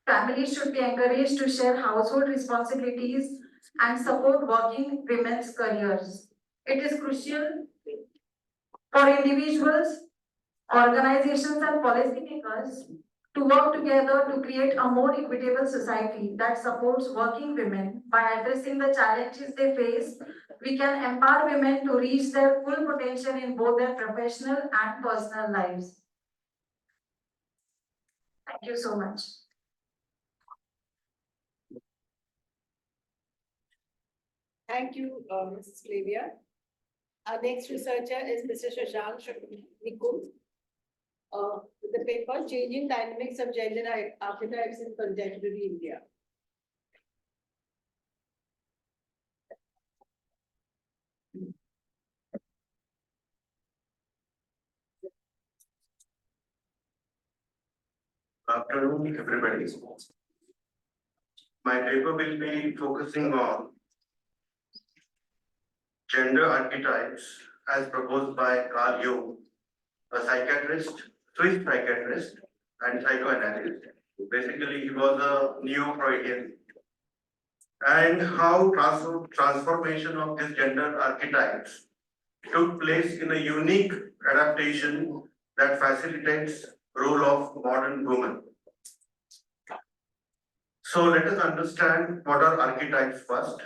Families should be encouraged to share household responsibilities and support working women's careers. It is crucial for individuals, organizations, and policymakers to work together to create a more equitable society that supports working women. By addressing the challenges they face, we can empower women to reach their full potential in both their professional and personal lives. Thank you so much. Thank you, Mrs. Flavia. Our next researcher is Mr. Shashank Nikul. With the paper Changing Dynamics of Gender Archetypes in Contemporary India. Afternoon, everybody. My paper will be focusing on gender archetypes as proposed by Carl Jung, a psychiatrist, Swiss psychiatrist and psychoanalyst. Basically, he was a neo-Freudian. And how transformation of these gender archetypes took place in a unique adaptation that facilitates role of modern woman. So let us understand what are archetypes first.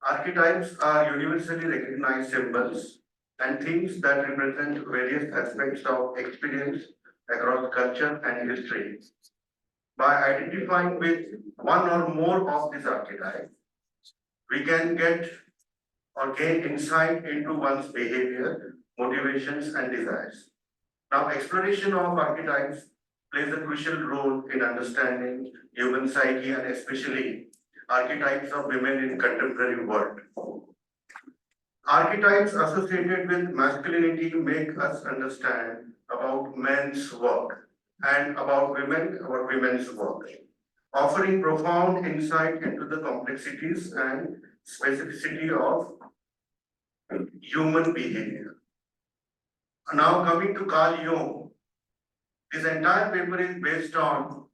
Archetypes are universally recognized symbols and themes that represent various aspects of experience across culture and history. By identifying with one or more of these archetypes, we can get or gain insight into one's behavior, motivations, and desires. Now, exploration of archetypes plays a crucial role in understanding human psyche and especially archetypes of women in contemporary world. Archetypes associated with masculinity make us understand about men's work and about women's work, offering profound insight into the complexities and specificity of human behavior. Now coming to Carl Jung, this entire paper is based on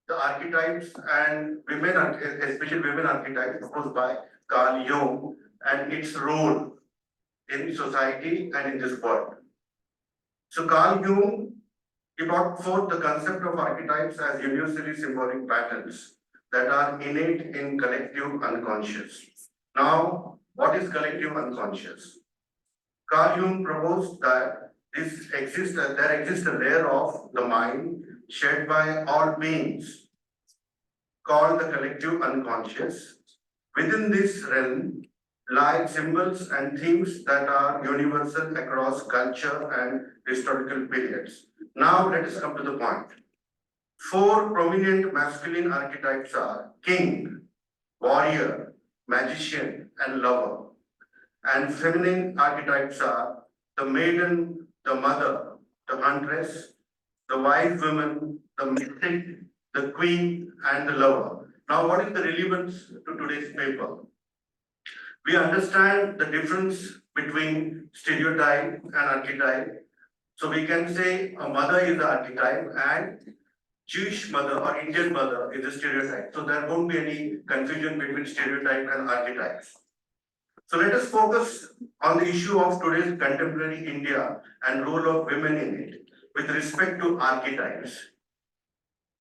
the archetypes and women, especially women archetypes proposed by Carl Jung and its role in society and in this world. So Carl Jung, he brought forth the concept of archetypes as universally symbolic patterns that are innate in collective unconscious. Now, what is collective unconscious? Carl Jung proposed that there exists a layer of the mind shared by all beings called the collective unconscious. Within this realm lie symbols and themes that are universal across culture and historical periods. Now let us come to the point. 4 prominent masculine archetypes are king, warrior, magician, and lover. And feminine archetypes are the maiden, the mother, the huntress, the wise woman, the mystic, the queen, and the lover. Now, what is the relevance to today's paper? We understand the difference between stereotype and archetype. So we can say a mother is the archetype and Jewish mother or Indian mother is a stereotype. So there won't be any confusion between stereotype and archetypes. So let us focus on the issue of today's contemporary India and role of women in it with respect to archetypes.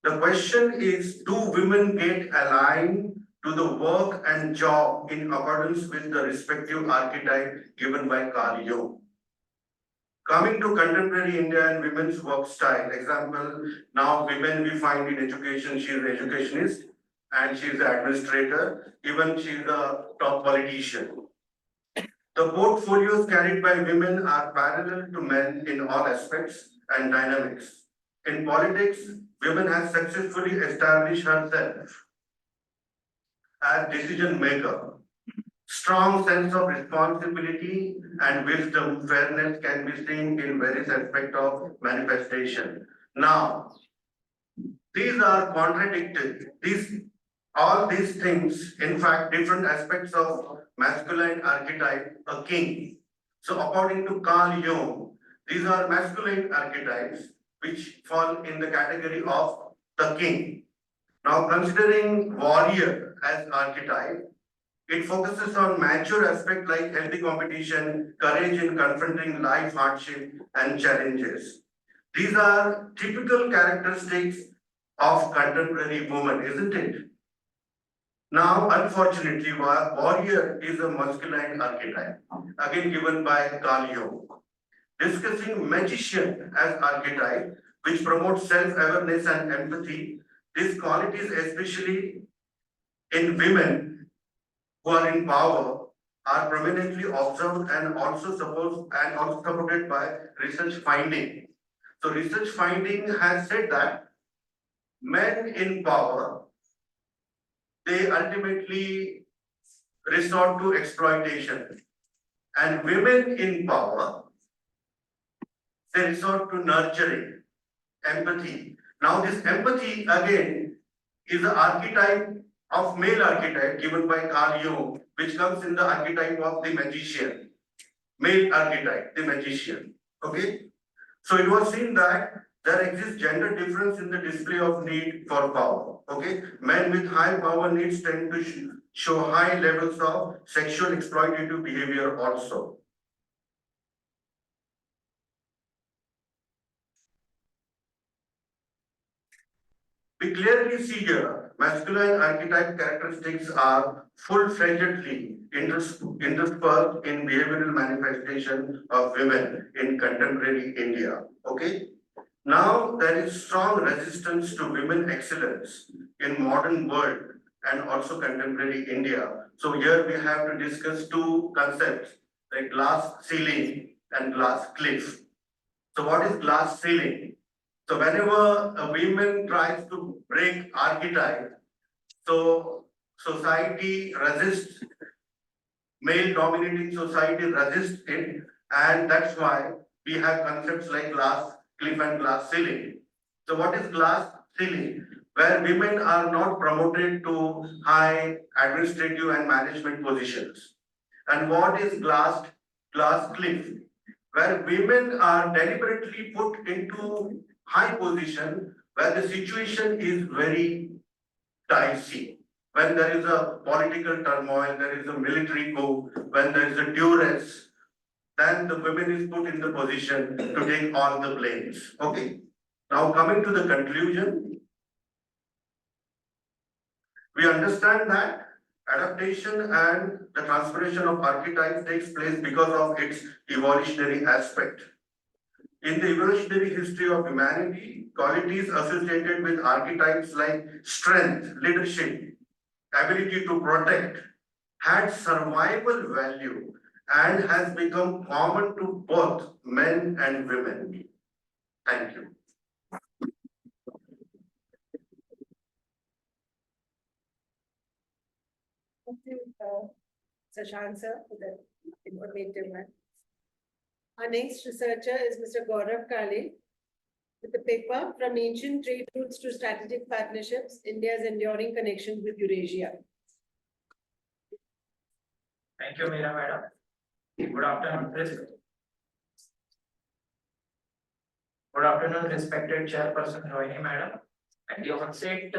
The question is, do women get aligned to the work and job in accordance with the respective archetype given by Carl Jung? Coming to contemporary India and women's work style, example, now women we find in education, she is an educationist and she is an administrator, even she is a top politician. The portfolios carried by women are parallel to men in all aspects and dynamics. In politics, women have successfully established herself as decision maker. Strong sense of responsibility and wisdom, fairness can be seen in various aspects of manifestation. Now, these are contradicted. All these things, in fact, different aspects of masculine archetype, a king. So according to Carl Jung, these are masculine archetypes which fall in the category of the king. Now considering warrior as archetype, it focuses on mature aspects like healthy competition, courage in confronting life hardship and challenges. These are typical characteristics of contemporary woman, isn't it? Now, unfortunately, warrior is a masculine archetype, again given by Carl Jung. Discussing magician as archetype, which promotes self-awareness and empathy, these qualities, especially in women who are in power, are prominently observed and also supported by research finding. So research finding has said that men in power, they ultimately resort to exploitation. And women in power, they resort to nurturing, empathy. Now this empathy again is the archetype of male archetype given by Carl Jung, which comes in the archetype of the magician. Male archetype, the magician. Okay? So it was seen that there exists gender difference in the display of need for power. Okay, men with high power needs tend to show high levels of sexual exploitative behavior also. We clearly see here masculine archetype characteristics are full-fledgedly interspersed in behavioral manifestation of women in contemporary India. Okay. Now there is strong resistance to women excellence in modern world and also contemporary India. So here we have to discuss two concepts like glass ceiling and glass cliff. So what is glass ceiling? So whenever a woman tries to break archetype, so society resists, male dominating society resists it, and that's why we have concepts like glass cliff and glass ceiling. So what is glass ceiling? Where women are not promoted to high administrative and management positions. And what is glass cliff? Where women are deliberately put into high position where the situation is very dicey. When there is a political turmoil, there is a military coup, when there is a duress, then the women is put in the position to take all the blames. Okay. Now coming to the conclusion, we understand that adaptation and the transformation of archetypes takes place because of its evolutionary aspect. In the evolutionary history of humanity, qualities associated with archetypes like strength, leadership, ability to protect had survival value and has become common to both men and women. Thank you. Thank you, Shashank sir, for the informative one. Our next researcher is Mr. Gaurav Kale with the paper From Ancient Trade Routes to Strategic Partnerships, India's Enduring Connections with Eurasia. Thank you, Meera madam. Good afternoon, respected Chairperson Rohini madam. At the onset,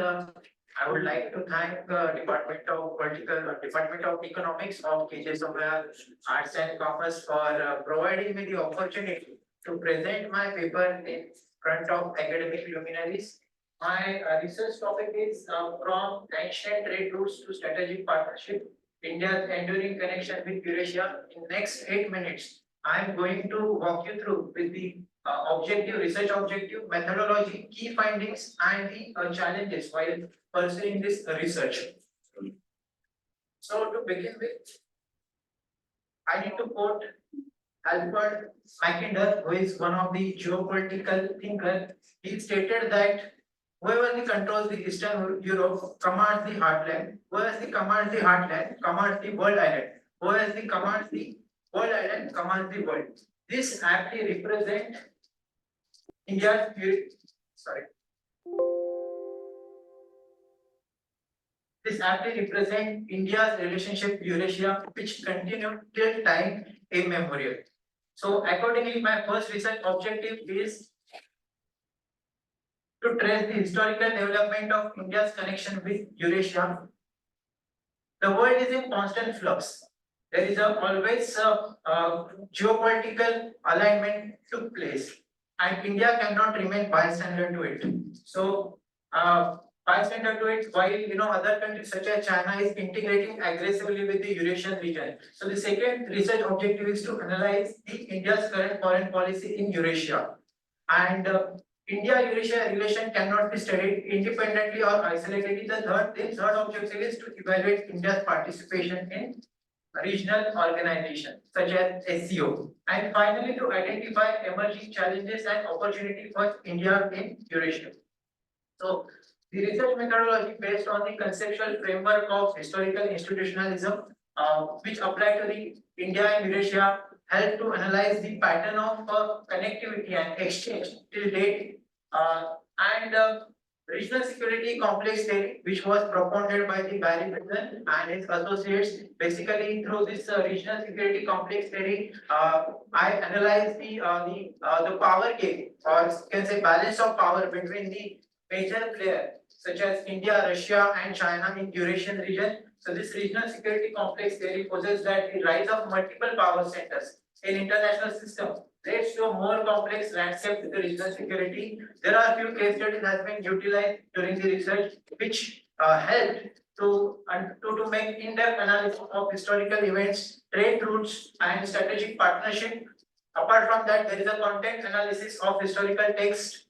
I would like to thank Department of Economics of KJ Somaya Arts and Commerce for providing me the opportunity to present my paper in front of academic luminaries. My research topic is From Ancient Trade Routes to Strategic Partnership, India's Enduring Connection with Eurasia. In next 8 minutes, I am going to walk you through with the research objective, methodology, key findings, and the challenges while pursuing this research. So to begin with, I need to quote Alfred Mackinder, who is one of the geopolitical thinkers. He stated that whoever controls the Eastern Europe commands the heartland. Whoever commands the heartland commands the world island. Whoever commands the world island commands the world. This aptly represents India's relationship with Eurasia, which continued till time immemorial. So accordingly, my first research objective is to trace the historical development of India's connection with Eurasia. The world is in constant flux. There is always geopolitical alignment took place, and India cannot remain bystander to it. So, bystander to it, while other countries such as China is integrating aggressively with the Eurasian region. So, the second research objective is to analyze India's current foreign policy in Eurasia, and India-Eurasia relation cannot be studied independently or isolatedly. The third objective is to evaluate India's participation in regional organizations such as SCO, and finally to identify emerging challenges and opportunities for India in Eurasia. So, the research methodology based on the conceptual framework of historical institutionalism, which apply to the India and Eurasia, help to analyze the pattern of connectivity and exchange till date, and regional security complex theory, which was propounded by the Barry Wilson and his associates. Basically, through this regional security complex theory, I analyzed the power game, or you can say balance of power between the major players such as India, Russia, and China in Eurasian region. So this regional security complex theory poses that the rise of multiple power centers in international system leads to a more complex landscape with the regional security. There are few case studies that have been utilized during the research which helped to make in-depth analysis of historical events, trade routes, and strategic partnership. Apart from that, there is a content analysis of historical text,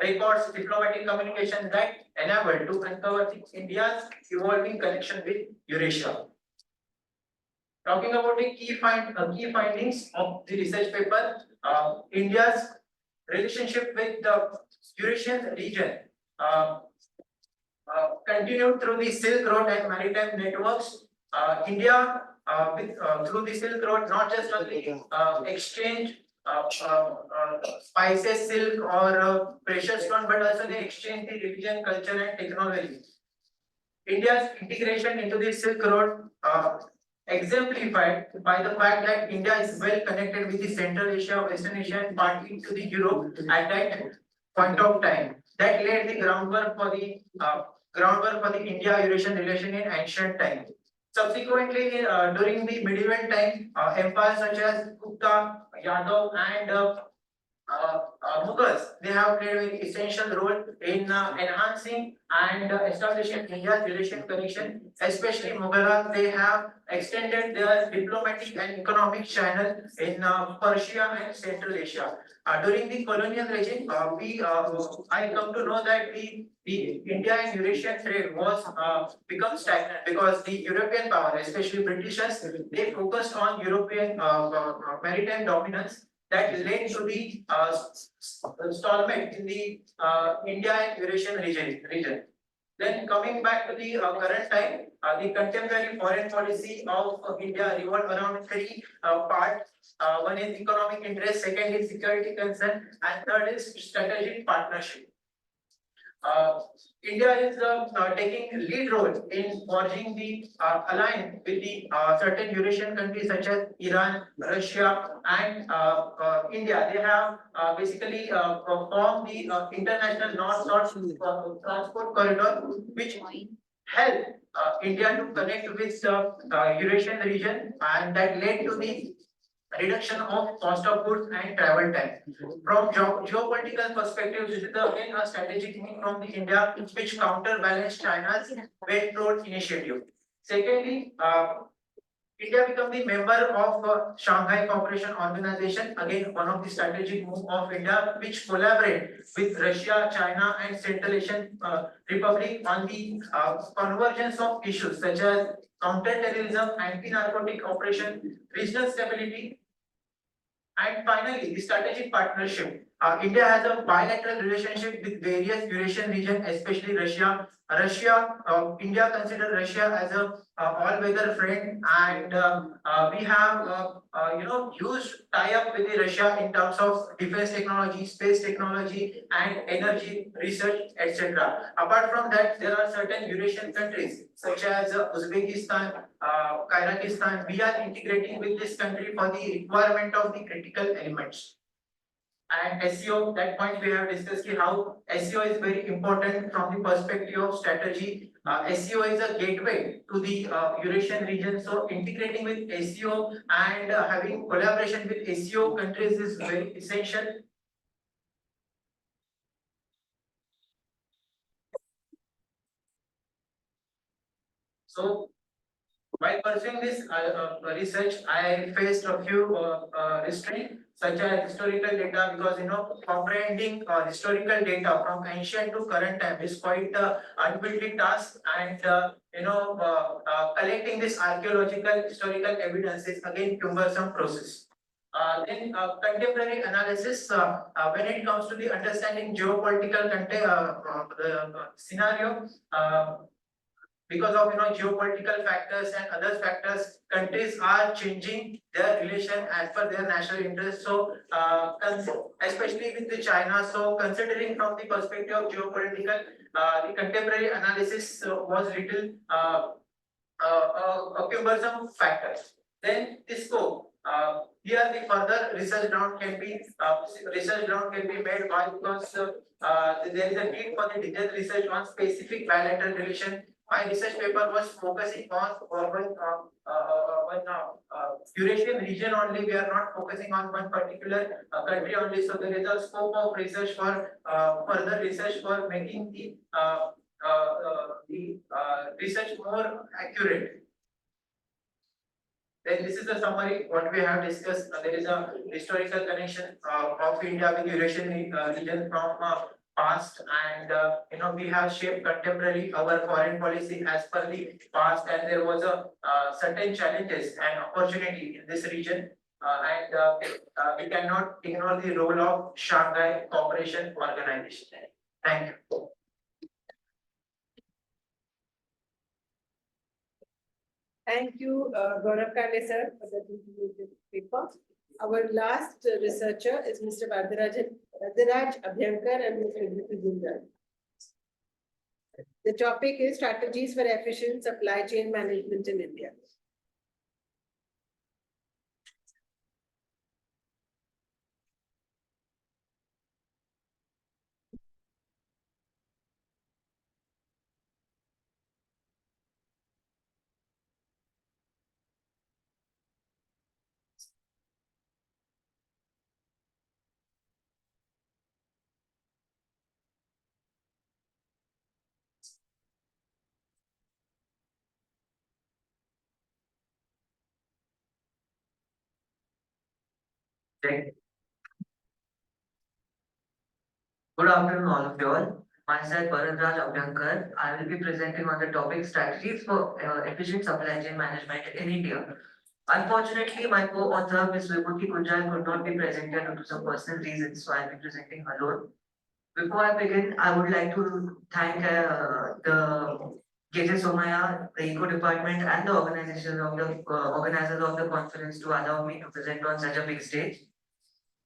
records, diplomatic communication that enable to uncover India's evolving connection with Eurasia. Talking about the key findings of the research paper, India's relationship with the Eurasian region continued through the Silk Road and maritime networks. India, through the Silk Road, not just only exchange spices, silk, or precious stone, but also they exchange the religion, culture, and technology. India's integration into the Silk Road exemplified by the fact that India is well connected with the Central Asia, Western Asia, and partly to the Europe at that point of time. That laid the groundwork for the India-Eurasian relation in ancient times. Subsequently, during the medieval time, empires such as Gupta, Yadav, and Mughals, they have played an essential role in enhancing and establishing India's Eurasian connection. Especially Mughals, they have extended their diplomatic and economic channel in Persia and Central Asia. During the colonial regime, I come to know that the India and Eurasian trade was become stagnant because the European power, especially Britishers, they focused on European maritime dominance that led to the stallment in the India and Eurasian region. Then coming back to the current time, the contemporary foreign policy of India revolved around three parts. One is economic interest, second is security concern, and third is strategic partnership. India is taking lead role in forging the alliance with the certain Eurasian countries such as Iran, Russia, and India. They have basically formed the international north-south transport corridor, which help India to connect with the Eurasian region, and that led to the reduction of cost of goods and travel time. From geopolitical perspective, this is again a strategic move from the India which counterbalance China's Belt Road Initiative. Secondly, India become the member of Shanghai Cooperation Organization, again one of the strategic move of India, which collaborate with Russia, China, and Central Asian Republic on the convergence of issues such as counter-terrorism, anti-narcotic operation, regional stability, and finally, the strategic partnership. India has a bilateral relationship with various Eurasian regions, especially Russia. India considers Russia as a all-weather friend, and we have huge tie-up with the Russia in terms of defense technology, space technology, and energy research, etc. Apart from that, there are certain Eurasian countries such as Uzbekistan, Kyrgyzstan. We are integrating with this country for the requirement of the critical elements. And SEO, that point we have discussed how SEO is very important from the perspective of strategy. SEO is a gateway to the Eurasian region. So integrating with SEO and having collaboration with SEO countries is very essential. So while pursuing this research, I faced a few restraints such as historical data, because comprehending historical data from ancient to current time is quite unwieldy task, and collecting this archaeological historical evidence is again cumbersome process. Then contemporary analysis, when it comes to the understanding geopolitical scenario, because of geopolitical factors and other factors, countries are changing their relation as per their national interest. So especially with the China, so considering from the perspective of geopolitical, the contemporary analysis was little a cumbersome factors. Then the scope. Here the further research round can be made. Why? Because there is a need for the detailed research on specific bilateral relation my research paper was focusing on Eurasian region only. We are not focusing on one particular country only. So there is a scope of research for further research for making the research more accurate. Then this is the summary what we have discussed. There is a historical connection of India with Eurasian region from past, and we have shaped contemporary our foreign policy as per the past, and there was a certain challenges and opportunity in this region, and we cannot ignore the role of Shanghai Cooperation Organization. Thank you. Thank you, Gaurav Kale sir, for the paper. Our last researcher is Mr. Varadaraj Abhyankar and Mr. Viksit. The topic is strategies for efficient supply chain management in India. Good afternoon, all of you all. Myself, Bharat Abhyankar. I will be presenting on the topic strategies for efficient supply chain management in India. Unfortunately, my co-author, Ms. Vibhuti Kunjal, could not be present here due to some personal reasons, so I will be presenting alone. Before I begin, I would like to thank the KJ Somaya, the Eco Department, and the organizers of the conference to allow me to present on such a big stage.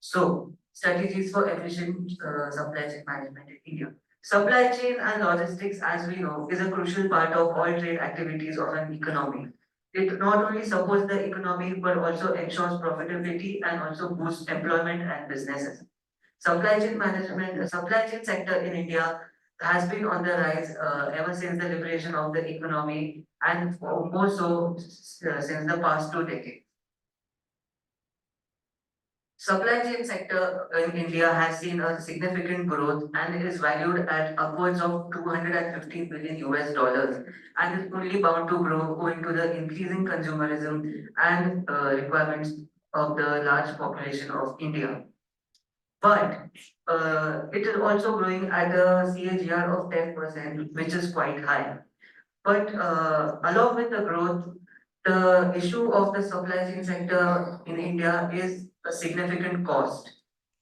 So, strategies for efficient supply chain management in India. Supply chain and logistics, as we know, is a crucial part of all trade activities of an economy. It not only supports the economy but also ensures profitability and also boosts employment and businesses. Supply chain management, supply chain sector in India has been on the rise ever since the liberation of the economy, and more so since the past 2 decades. Supply chain sector in India has seen a significant growth and is valued at upwards of 215 billion US dollars, and is only bound to grow owing to the increasing consumerism and requirements of the large population of India. But it is also growing at a CAGR of 10%, which is quite high. But along with the growth, the issue of the supply chain sector in India is a significant cost.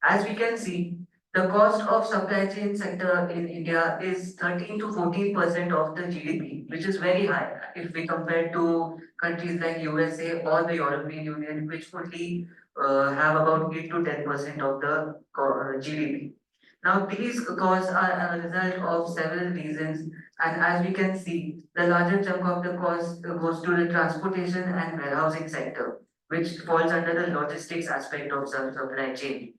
As we can see, the cost of supply chain sector in India is 13 to 14% of the GDP, which is very high if we compare to countries like USA or the European Union, which only have about 8 to 10% of the GDP. Now, these costs are a result of several reasons, and as we can see, the larger chunk of the cost goes to the transportation and warehousing sector, which falls under the logistics aspect of supply chain.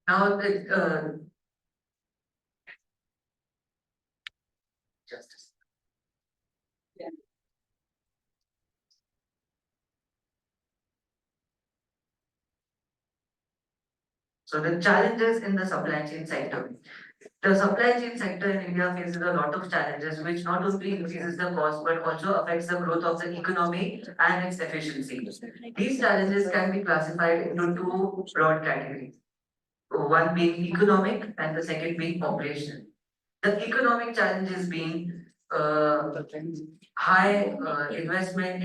Now, justice. So the challenges in the supply chain sector. The supply chain sector in India faces a lot of challenges, which not only increases the cost but also affects the growth of the economy and its efficiency. These challenges can be classified into two broad categories. One being economic and the second being operational. The economic challenges being high investment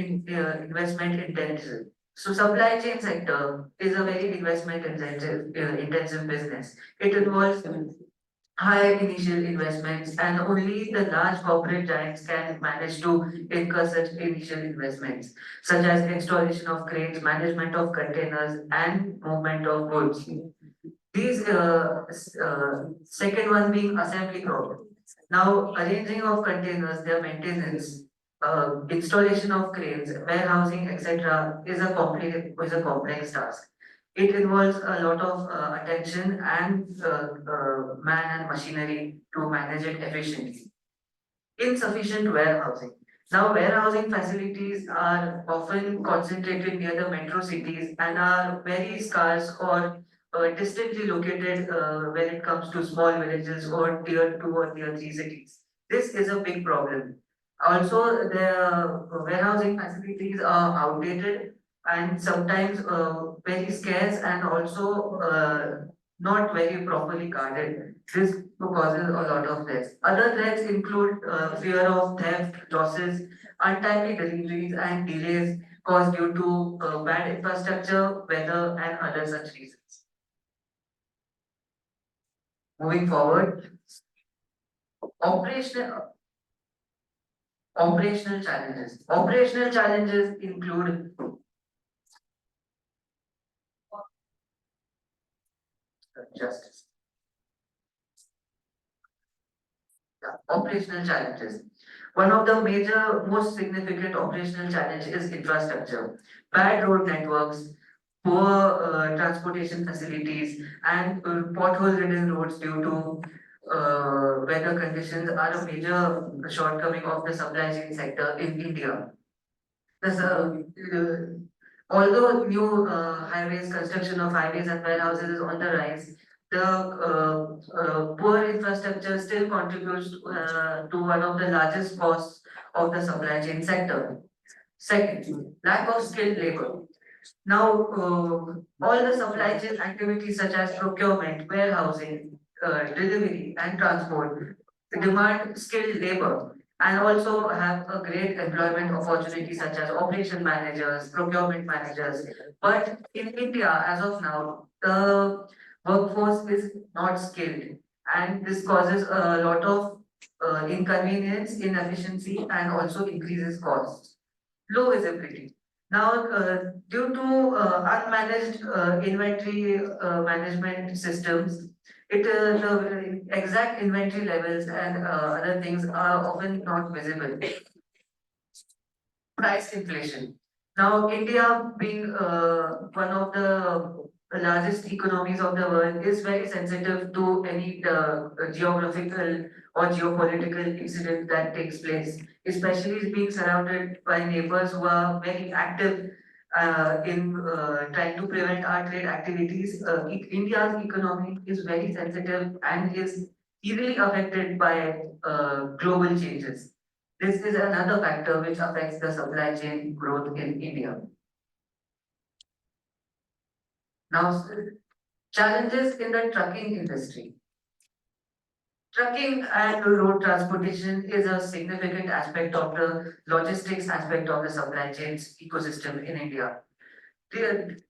intensive. So supply chain sector is a very investment intensive business. It involves high initial investments, and only the large corporate giants can manage to incur such initial investments, such as installation of cranes, management of containers, and movement of goods. These second one being assembly problem. Now, arranging of containers, their maintenance, installation of cranes, warehousing, etc., is a complex task. It involves a lot of attention and man and machinery to manage it efficiently. Insufficient warehousing. Now, warehousing facilities are often concentrated near the metro cities and are very scarce or distantly located when it comes to small villages or tier 2 or tier 3 cities. This is a big problem. Also, the warehousing facilities are outdated and sometimes very scarce and also not very properly guarded. This causes a lot of threats. Other threats include fear of theft, losses, untimely deliveries, and delays caused due to bad infrastructure, weather, and other such reasons. Moving forward, operational operational challenges. Operational challenges include justice. Operational challenges. One of the major, most significant operational challenge is infrastructure. Bad road networks, poor transportation facilities, and pothole-ridden roads due to weather conditions are a major shortcoming of the supply chain sector in India. Thus, although new highways, construction of highways and warehouses is on the rise, the poor infrastructure still contributes to one of the largest costs of the supply chain sector. Second, lack of skilled labor. Now, all the supply chain activities such as procurement, warehousing, delivery, and transport demand skilled labor and also have a great employment opportunity such as operation managers, procurement managers. But in India, as of now, the workforce is not skilled, and this causes a lot of inconvenience, inefficiency, and also increases costs. Low visibility. Now, due to unmanaged inventory management systems, the exact inventory levels and other things are often not visible. Price inflation. Now, India being one of the largest economies of the world is very sensitive to any geographical or geopolitical incident that takes place, especially being surrounded by neighbors who are very active in trying to prevent our trade activities. India's economy is very sensitive and is easily affected by global changes. This is another factor which affects the supply chain growth in India. Now, challenges in the trucking industry. Trucking and road transportation is a significant aspect of the logistics aspect of the supply chains ecosystem in India. The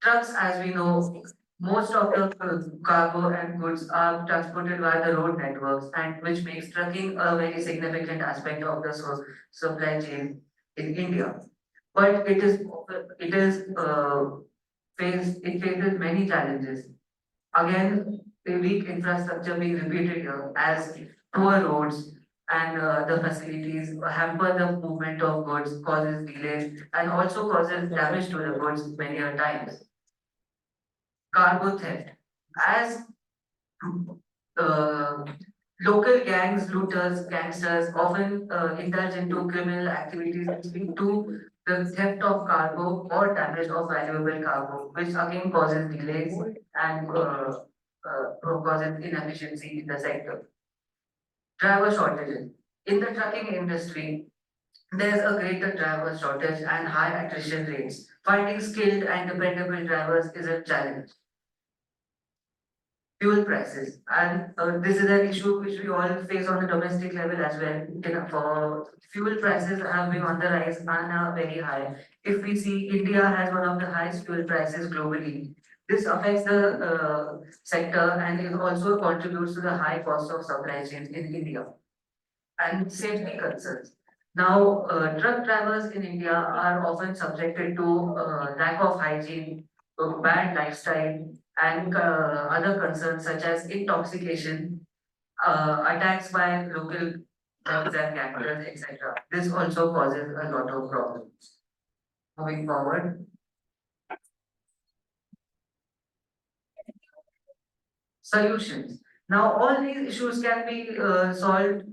trucks, as we know, most of the cargo and goods are transported via the road networks, and which makes trucking a very significant aspect of the supply chain in India. But it faces many challenges. Again, the weak infrastructure being repeated here as poor roads and the facilities hamper the movement of goods, causes delays, and also causes damage to the goods many a times. Cargo theft. As uh, local gangs, looters, gangsters often indulge into criminal activities leading to the theft of cargo or damage of valuable cargo, which again causes delays and causes inefficiency in the sector. Driver shortages. In the trucking industry, there's a greater driver shortage and high attrition rates. Finding skilled and dependable drivers is a challenge. Fuel prices, and this is an issue which we all face on the domestic level as well. For fuel prices have been on the rise and are very high. If we see, India has one of the highest fuel prices globally. This affects the sector and it also contributes to the high cost of supply chains in India. And safety concerns. Now, truck drivers in India are often subjected to lack of hygiene, bad lifestyle, and other concerns such as intoxication, attacks by local thugs and gangsters, etc. This also causes a lot of problems. Moving forward. Solutions. Now, all these issues can be solved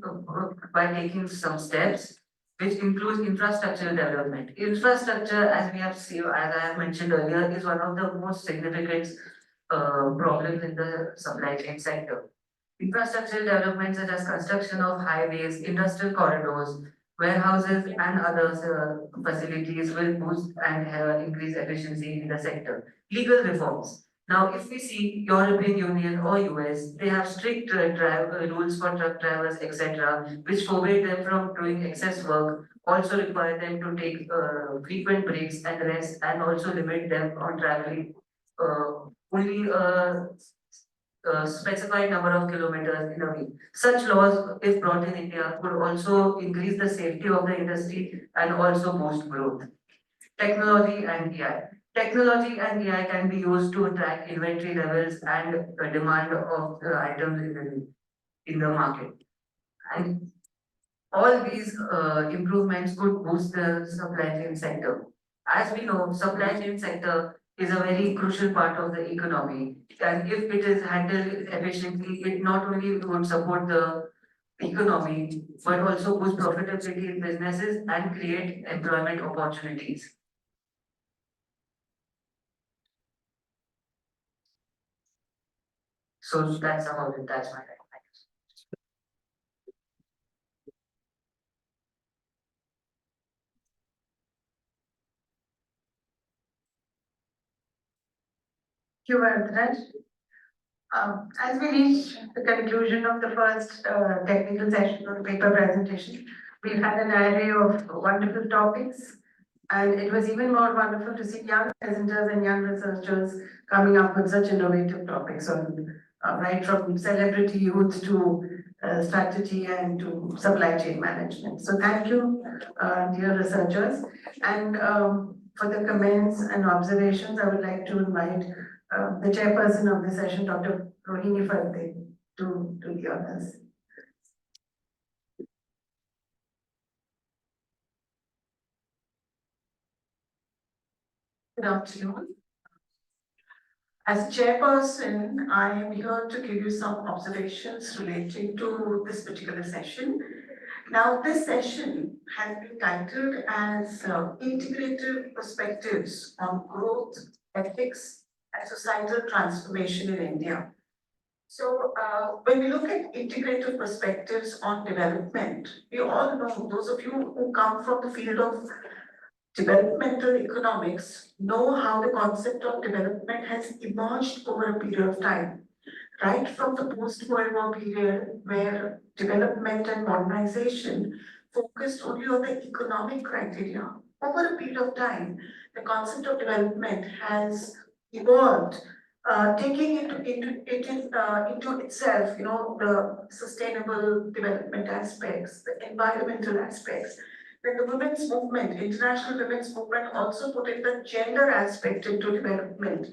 by taking some steps, which includes infrastructural development. Infrastructure, as we have seen, as I have mentioned earlier, is one of the most significant problems in the supply chain sector. Infrastructural development such as construction of highways, industrial corridors, warehouses and other facilities will boost and increase efficiency in the sector. Legal reforms. Now, if we see European Union or US, they have strict rules for truck drivers, etc., which forbade them from doing excess work, also require them to take frequent breaks and rest, and also limit them on traveling only specified number of kilometers in a week. Such laws, if brought in India, could also increase the safety of the industry and also boost growth. Technology and AI. Technology and AI can be used to track inventory levels and demand of items in the market. And all these improvements could boost the supply chain sector. As we know, supply chain sector is a very crucial part of the economy. And if it is handled efficiently, it not only would support the economy, but also boost profitability in businesses and create employment opportunities. So that's about it, that's my time. Thank you, Bharat. As we reach the conclusion of the first technical session on paper presentation, we've had an array of wonderful topics, and it was even more wonderful to see young presenters and young researchers coming up with such innovative topics on right from celebrity youth to strategy and to supply chain management. So thank you, dear researchers. And for the comments and observations, I would like to invite the chairperson of the session, Dr. Rohini Phadke, to the honors. Good afternoon. As chairperson, I am here to give you some observations relating to this particular session. Now, this session has been titled as Integrative Perspectives on Growth, Ethics, and Societal Transformation in India. So, when we look at integrative perspectives on development, we all know, those of you who come from the field of developmental economics know how the concept of development has emerged over a period of time. Right from the post-World War period, where development and modernization focused only on the economic criteria. Over a period of time, the concept of development has evolved, taking into itself, the sustainable development aspects, the environmental aspects. Then the women's movement, international women's movement, also put in the gender aspect into development.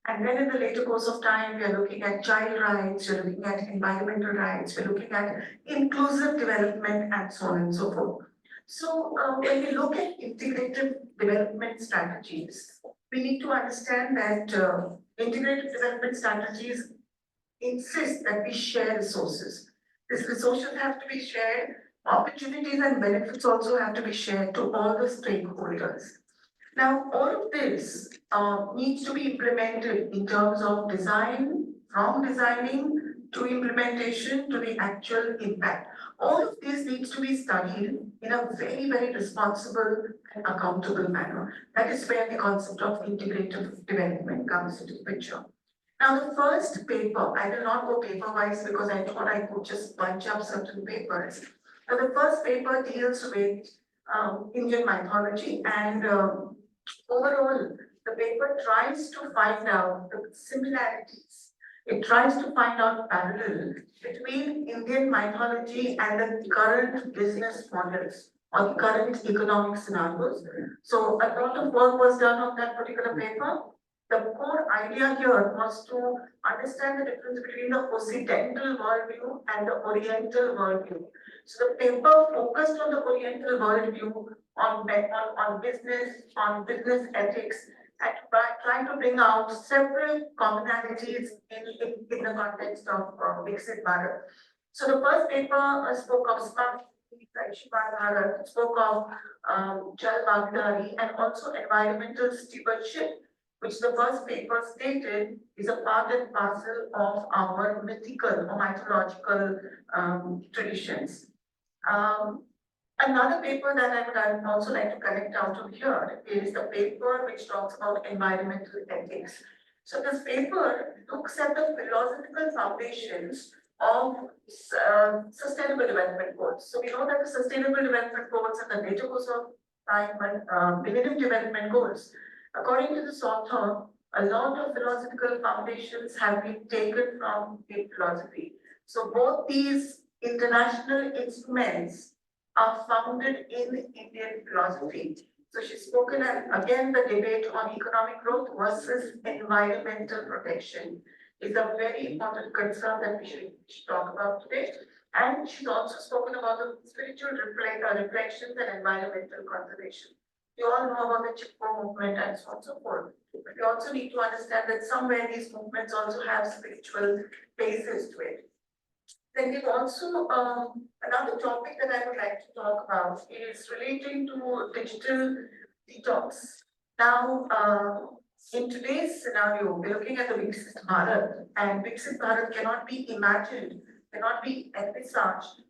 And then in the later course of time, we are looking at child rights, we're looking at environmental rights, we're looking at inclusive development, and so on and so forth. So when we look at integrative development strategies, we need to understand that integrative development strategies insist that we share resources. These resources have to be shared, opportunities and benefits also have to be shared to all the stakeholders. Now, all of this needs to be implemented in terms of design, from designing to implementation to the actual impact. All of this needs to be studied in a very, very responsible and accountable manner. That is where the concept of integrative development comes into the picture. Now, the first paper, I will not go paper-wise because I thought I could just bunch up certain papers. Now, the first paper deals with Indian mythology, and overall, the paper tries to find out the similarities. It tries to find out parallel between Indian mythology and the current business models or the current economic scenarios. So a lot of work was done on that particular paper. The core idea here was to understand the difference between the Occidental worldview and the Oriental worldview. So the paper focused on the Oriental worldview, on business ethics, and trying to bring out several commonalities in the context of Viksit Bharat. So the first paper spoke of smart Bharat, spoke of Jal Bhagidari and also environmental stewardship, which the first paper stated is a part and parcel of our mythical or mythological traditions. Another paper that I would also like to connect out to here is the paper which talks about environmental ethics. So this paper looks at the philosophical foundations of sustainable development goals. So we know that the sustainable development goals and the later goals of time millennium development goals, according to this author, a lot of philosophical foundations have been taken from Greek philosophy. So both these international instruments are founded in Indian philosophy. So she's spoken again the debate on economic growth versus environmental protection is a very important concern that we should talk about today. And she's also spoken about the spiritual reflections and environmental conservation. We all know about the Chipko movement and so on and so forth. But we also need to understand that somewhere these movements also have spiritual basis to it. Then we've also, another topic that I would like to talk about is relating to digital detox. Now, in today's scenario, we're looking at the Viksit Bharat, and Viksit Bharat cannot be imagined, cannot be envisaged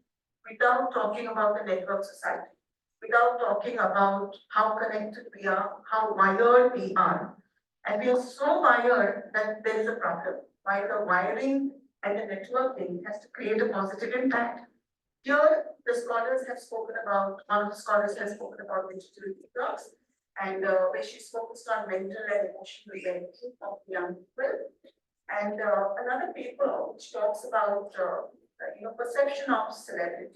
without talking about the network society, without talking about how connected we are, how wired we are. And we are so wired that there is a problem. While the wiring and the networking has to create a positive impact. Here, the scholars have spoken about, one of the scholars has spoken about digital detox, and where she's focused on mental and emotional well-being of young people. And another paper which talks about perception of celebrity,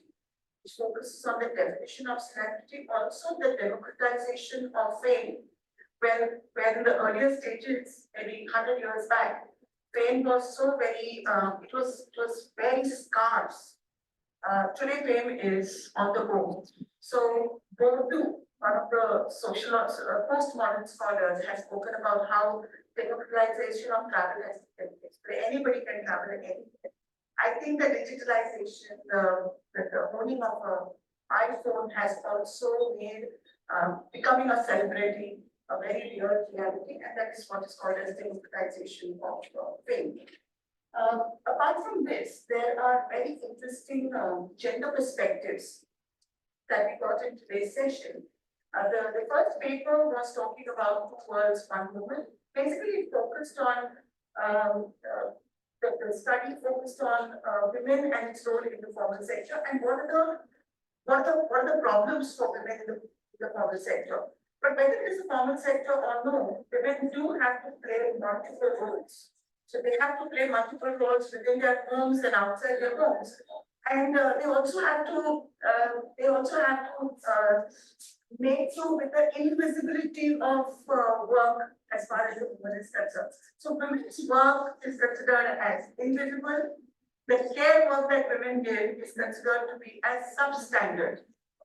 which focuses on the definition of celebrity, also the democratization of fame, where in the earlier stages, maybe 100 years back, fame was so very, it was very scarce. Today fame is on the go. So Bodu, one of the social postmodern scholars, has spoken about how democratization of travel has taken place. Anybody can travel anywhere. I think the digitalization, the owning of an iPhone has also made becoming a celebrity a very real reality, and that is what is called as democratization of fame. Apart from this, there are very interesting gender perspectives that we got in today's session. The first paper was talking about 2 worlds, 1 woman. Basically, it focused on the study focused on women and its role in the formal sector, and what are the problems for women in the formal sector. But whether it is a formal sector or no, women do have to play multiple roles. So they have to play multiple roles within their homes and outside their homes. And they also have to make through with the invisibility of work as far as the woman is concerned. So women's work is considered as invisible. The care work that women give is considered to be as substandard.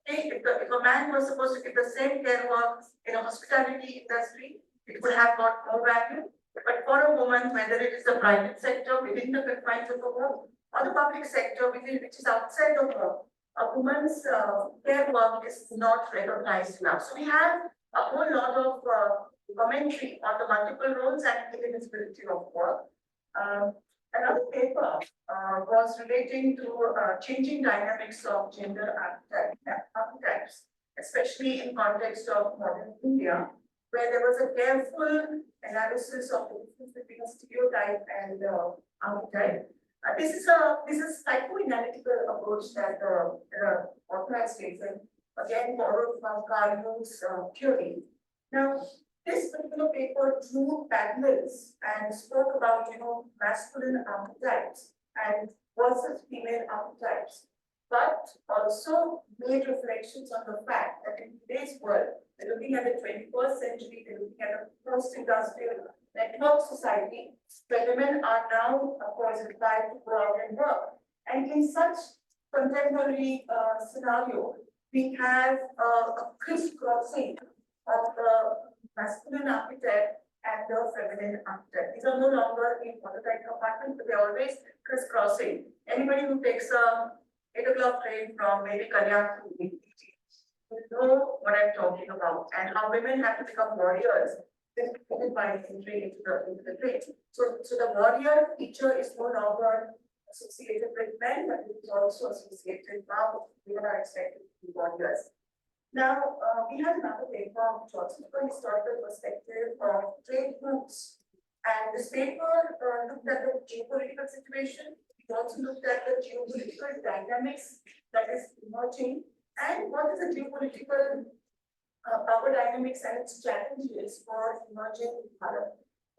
Okay, if a man was supposed to give the same care work in a hospitality industry, it would have got more value. But for a woman, whether it is the private sector within the confines of a home or the public sector which is outside the home, a woman's care work is not recognized enough. So we have a whole lot of commentary on the multiple roles and invisibility of work. Another paper was relating to changing dynamics of gender archetypes, especially in context of modern India, where there was a careful analysis of the difference between a stereotype and archetype. This is psychoanalytical approach that the author has taken, again borrowed from Carl Jung's theory. Now, this particular paper drew parallels and spoke about, masculine archetypes and versus female archetypes, but also made reflections on the fact that in today's world, we're looking at the 21st century, we're looking at a post-industrial network society, where women are now, of course, required to go out and work. And in such contemporary scenario, we have a crisscrossing of the masculine architect and the feminine architect. These are no longer in prototype compartments, but they're always crisscrossing. Anybody who takes a 8 o'clock train from maybe Kalyan to Viksit will know what I'm talking about and how women have to become warriors by entry into the train. So the warrior feature is no longer associated with men, but it is also associated now. Women are expected to be warriors. Now, we have another paper which also from a historical perspective of trade routes. And this paper looked at the geopolitical situation. It also looked at the geopolitical dynamics that is emerging and what is the geopolitical power dynamics and its challenges for emerging Bharat.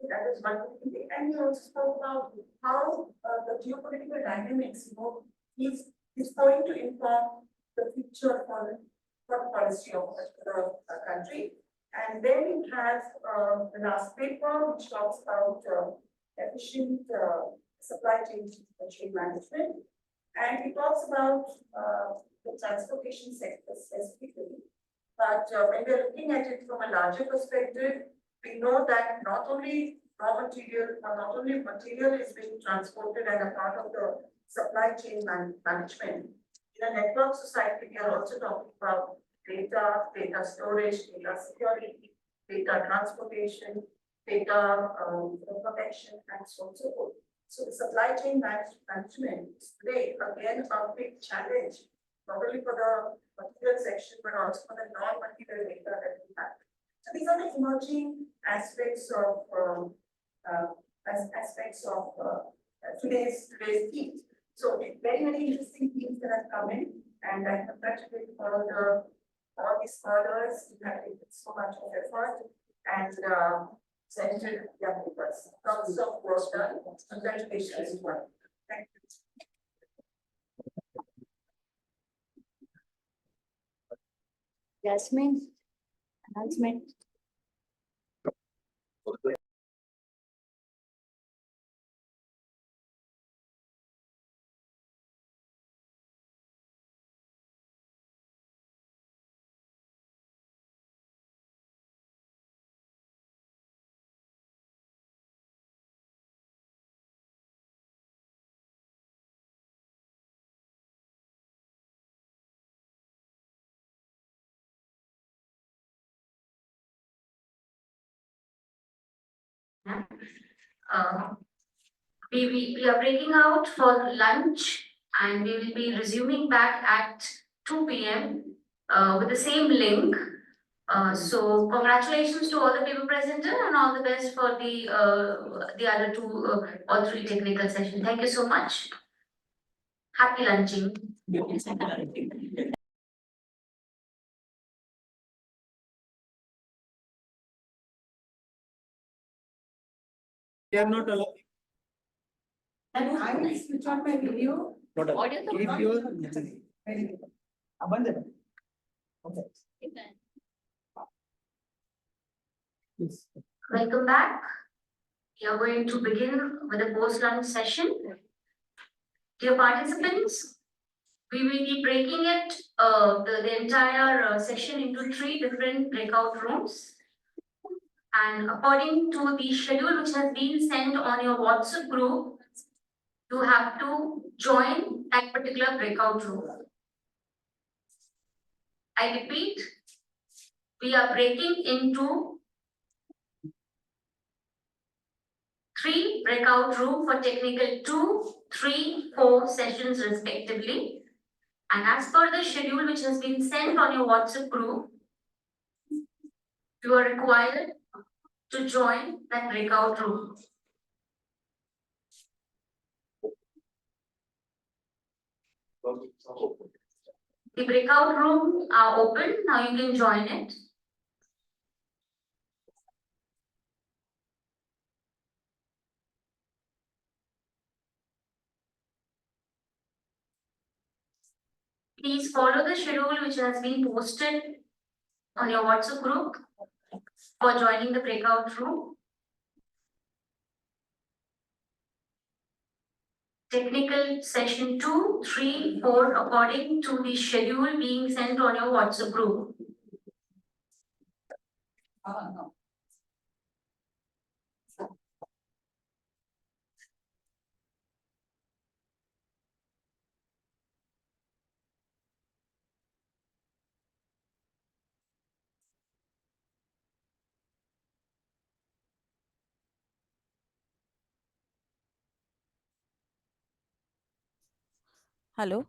That is one thing. And we also spoke about how the geopolitical dynamics, is going to inform the future for policy of the country. And then we have the last paper, which talks about efficient supply chain management. And it talks about the transportation sector specifically. But when we're looking at it from a larger perspective, we know that not only raw material, or not only material is being transported and a part of the supply chain management. In a network society, we are also talking about data storage, data security, data transportation, data protection, and so on and so forth. So the supply chain management is today again a big challenge, not only for the material section, but also for the non-material data that we have. So these are the emerging aspects of today's theme. So very interesting themes that have come in, and I congratulate all the scholars who have taken so much of effort and sent their papers. Lots of work done. Congratulations as well. Thank you. Jasmine, announcement. We are breaking out for lunch and we will be resuming back at 2 p.m. With the same link. So congratulations to all the people present and all the best for the other two or three technical sessions. Thank you so much. Happy lunching. They are not allowed. I will switch on my video. Not allowed. Audio Keep your. Very good. Abandon. Okay. Yes. Welcome back. We are going to begin with the post-lunch session. Dear participants, we will be breaking it, the entire session into 3 different breakout rooms. And according to the schedule which has been sent on your WhatsApp group, you have to join that particular breakout room. I repeat, we are breaking into 3 breakout rooms for technical 2, 3, 4 sessions respectively. And as per the schedule which has been sent on your WhatsApp group, you are required to join that breakout room. The breakout rooms are open, now you can join it. Please follow the schedule which has been posted on your WhatsApp group for joining the breakout room. Technical session 2, 3, 4 according to the schedule being sent on your WhatsApp group. Hello.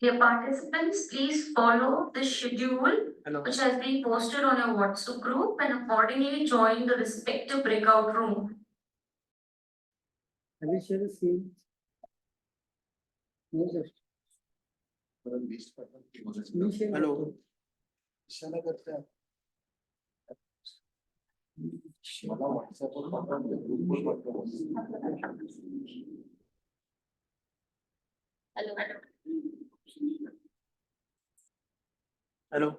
Dear participants, please follow the schedule which has been posted on your WhatsApp group and accordingly join the respective breakout room. Have you shared the screen? No, sir. Hello. Hello. Hello.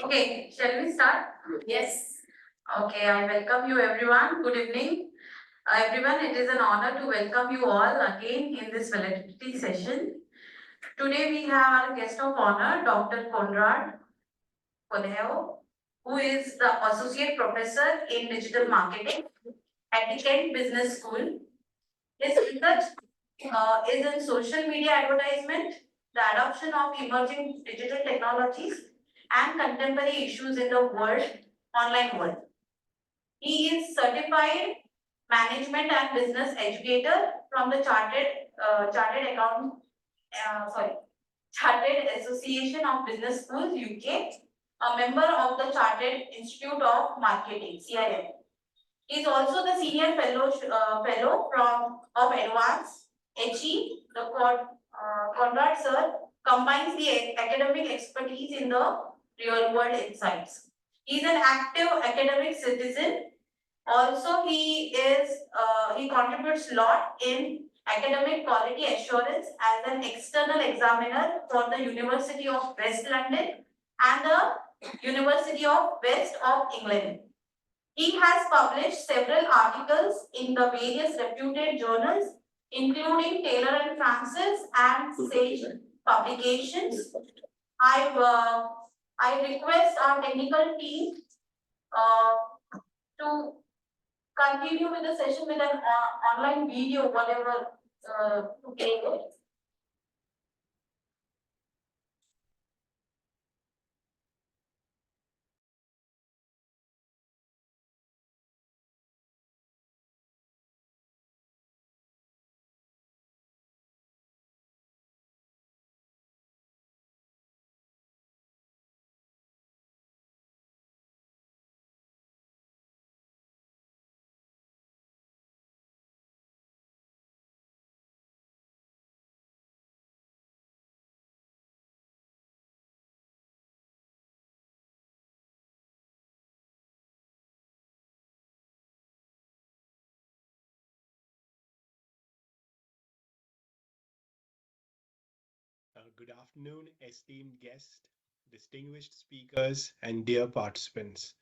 Okay, shall we start? Yes. Okay, I welcome you everyone. Good evening. Everyone, it is an honor to welcome you all again in this validity session. Today we have our guest of honor, Dr. Konrad Kodeho, who is the Associate Professor in Digital Marketing at the Kent Business School. His research is in social media advertisement, the adoption of emerging digital technologies, and contemporary issues in the online world. He is certified management and business educator from the Chartered Association of Business Schools UK, a member of the Chartered Institute of Marketing (CIM). He is also the senior fellow from of Advanced HE. The Conrad sir combines the academic expertise in the real world insights. He is an active academic citizen. Also, he contributes a lot in academic quality assurance as an external examiner for the University of West London and the University of West of England. He has published several articles in the various reputed journals, including Taylor and Francis and Sage Publications. I request our technical team to continue with the session with an online video, whatever to play it. Good afternoon, esteemed guests, distinguished speakers, and dear participants.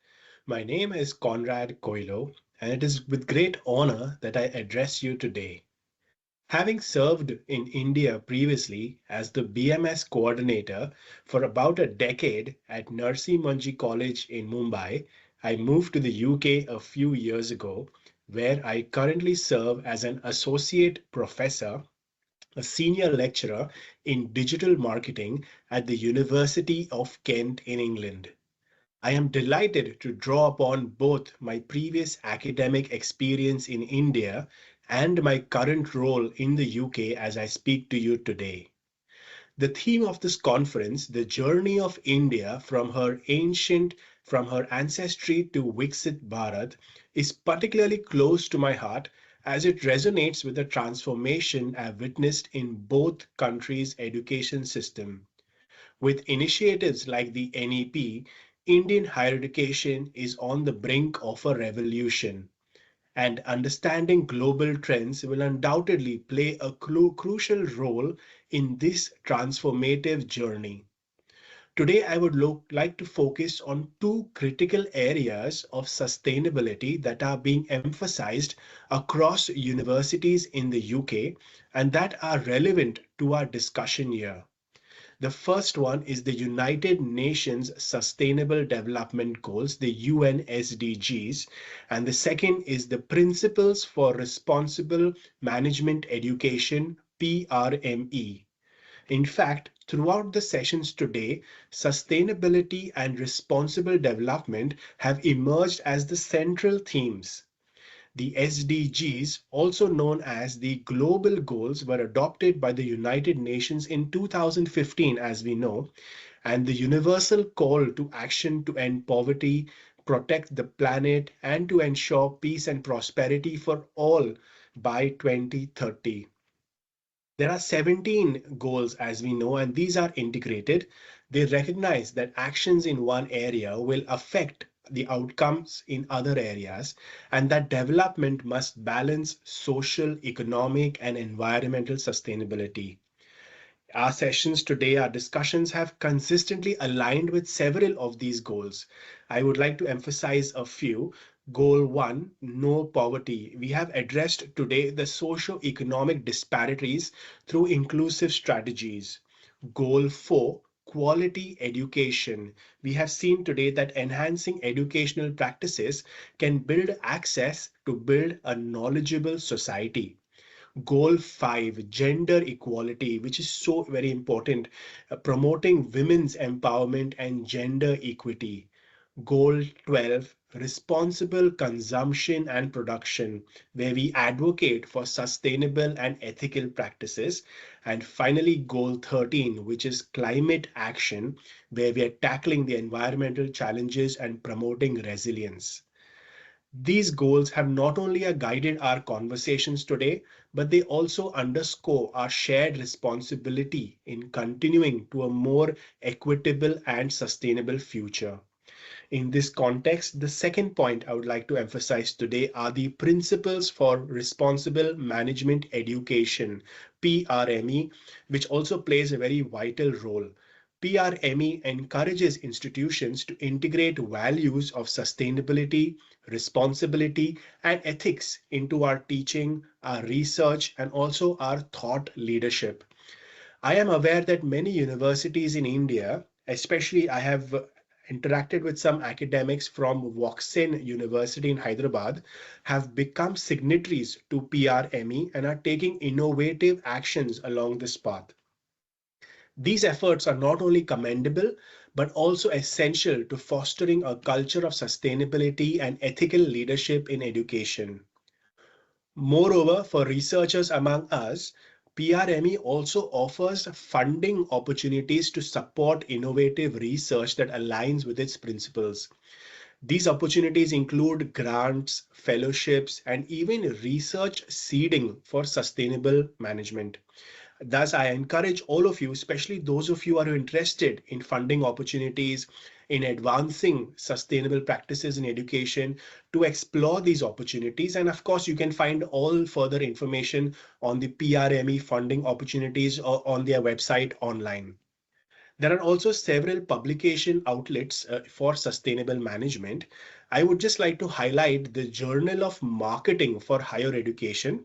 My name is Conrad Coelho, and it is with great honor that I address you today. Having served in India previously as the BMS coordinator for about a decade at Narsi Manji College in Mumbai, I moved to the UK a few years ago, where I currently serve as an associate professor, a senior lecturer in digital marketing at the University of Kent in England. I am delighted to draw upon both my previous academic experience in India and my current role in the UK as I speak to you today. The theme of this conference, the journey of India from her ancestry to Viksit Bharat, is particularly close to my heart as it resonates with the transformation I've witnessed in both countries' education system. With initiatives like the NEP, Indian higher education is on the brink of a revolution, and understanding global trends will undoubtedly play a crucial role in this transformative journey. Today, I would like to focus on two critical areas of sustainability that are being emphasized across universities in the UK and that are relevant to our discussion here. The first one is the United Nations Sustainable Development Goals, the UN SDGs, and the second is the Principles for Responsible Management Education, PRME. In fact, throughout the sessions today, sustainability and responsible development have emerged as the central themes. The SDGs, also known as the Global Goals, were adopted by the United Nations in 2015, as we know, and the universal call to action to end poverty, protect the planet, and to ensure peace and prosperity for all by 2030. There are 17 goals, as we know, and these are integrated. They recognize that actions in one area will affect the outcomes in other areas, and that development must balance social, economic, and environmental sustainability. Our sessions today, our discussions have consistently aligned with several of these goals. I would like to emphasize a few. Goal 1, no poverty. We have addressed today the socio-economic disparities through inclusive strategies. Goal 4, quality education. We have seen today that enhancing educational practices can build access to build a knowledgeable society. Goal 5, gender equality, which is so very important, promoting women's empowerment and gender equity. Goal 12, responsible consumption and production, where we advocate for sustainable and ethical practices. And finally, goal 13, which is climate action, where we are tackling the environmental challenges and promoting resilience. These goals have not only guided our conversations today, but they also underscore our shared responsibility in continuing to a more equitable and sustainable future. In this context, the second point I would like to emphasize today are the principles for responsible management education, PRME, which also plays a very vital role. PRME encourages institutions to integrate values of sustainability, responsibility, and ethics into our teaching, our research, and also our thought leadership. I am aware that many universities in India, especially I have interacted with some academics from Vaksin University in Hyderabad, have become signatories to PRME and are taking innovative actions along this path. These efforts are not only commendable, but also essential to fostering a culture of sustainability and ethical leadership in education. Moreover, for researchers among us, PRME also offers funding opportunities to support innovative research that aligns with its principles. These opportunities include grants, fellowships, and even research seeding for sustainable management. Thus, I encourage all of you, especially those of you who are interested in funding opportunities, in advancing sustainable practices in education, to explore these opportunities. And of course, you can find all further information on the PRME funding opportunities or on their website online. There are also several publication outlets for sustainable management. I would just like to highlight the Journal of Marketing for Higher Education.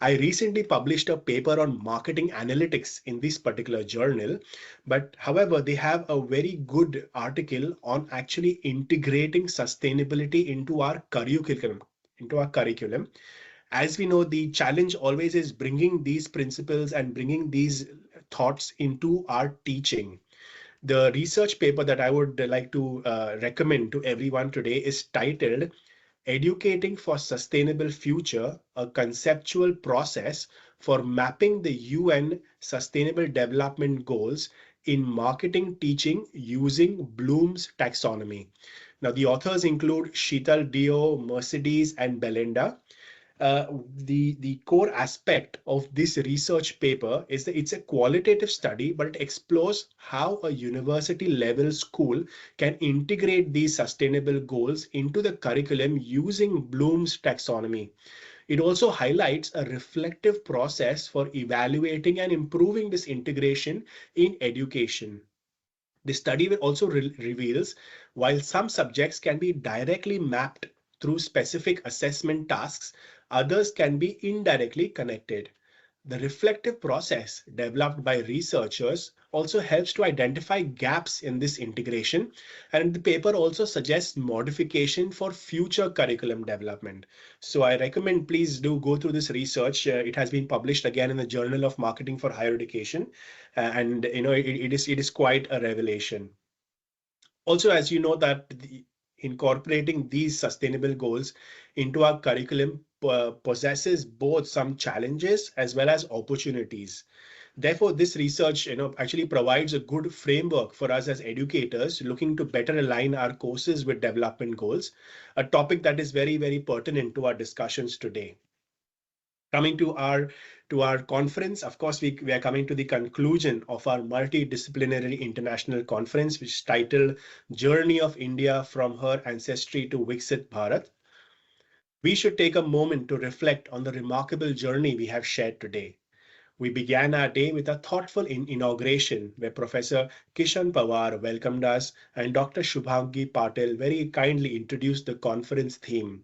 I recently published a paper on marketing analytics in this particular journal, but however, they have a very good article on actually integrating sustainability into our curriculum. As we know, the challenge always is bringing these principles and bringing these thoughts into our teaching. The research paper that I would like to recommend to everyone today is titled Educating for Sustainable Future, a conceptual process for mapping the UN Sustainable Development Goals in marketing teaching using Bloom's taxonomy. Now, the authors include Sheetal Dio, Mercedes, and Belinda. The core aspect of this research paper is that it's a qualitative study, but it explores how a university level school can integrate these sustainable goals into the curriculum using Bloom's taxonomy. It also highlights a reflective process for evaluating and improving this integration in education. The study also reveals while some subjects can be directly mapped through specific assessment tasks, others can be indirectly connected. The reflective process developed by researchers also helps to identify gaps in this integration, and the paper also suggests modification for future curriculum development. So I recommend please do go through this research. It has been published again in the Journal of Marketing for Higher Education, and it is quite a revelation. Also, as you know that incorporating these sustainable goals into our curriculum possesses both some challenges as well as opportunities. Therefore, this research actually provides a good framework for us as educators looking to better align our courses with development goals, a topic that is very, very pertinent to our discussions today. Coming to our conference, of course, we are coming to the conclusion of our multidisciplinary international conference, which is titled Journey of India from Her Ancestry to Viksit Bharat. We should take a moment to reflect on the remarkable journey we have shared today. We began our day with a thoughtful inauguration where Professor Kishan Pawar welcomed us and Dr. Shubhangi Patel very kindly introduced the conference theme.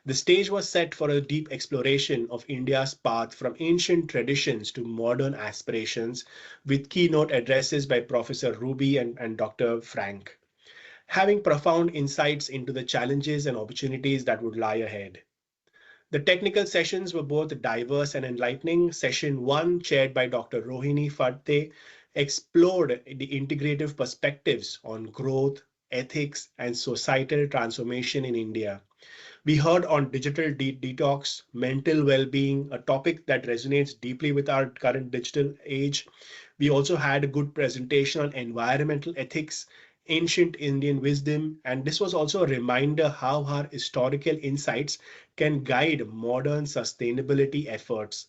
The stage was set for a deep exploration of India's path from ancient traditions to modern aspirations, with keynote addresses by Professor Ruby and Dr. Frank, having profound insights into the challenges and opportunities that would lie ahead. The technical sessions were both diverse and enlightening. Session 1, chaired by Dr. Rohini Fadte, explored the integrative perspectives on growth, ethics, and societal transformation in India. We heard on digital detox, mental well-being, a topic that resonates deeply with our current digital age. We also had a good presentation on environmental ethics, ancient Indian wisdom, and this was also a reminder how our historical insights can guide modern sustainability efforts.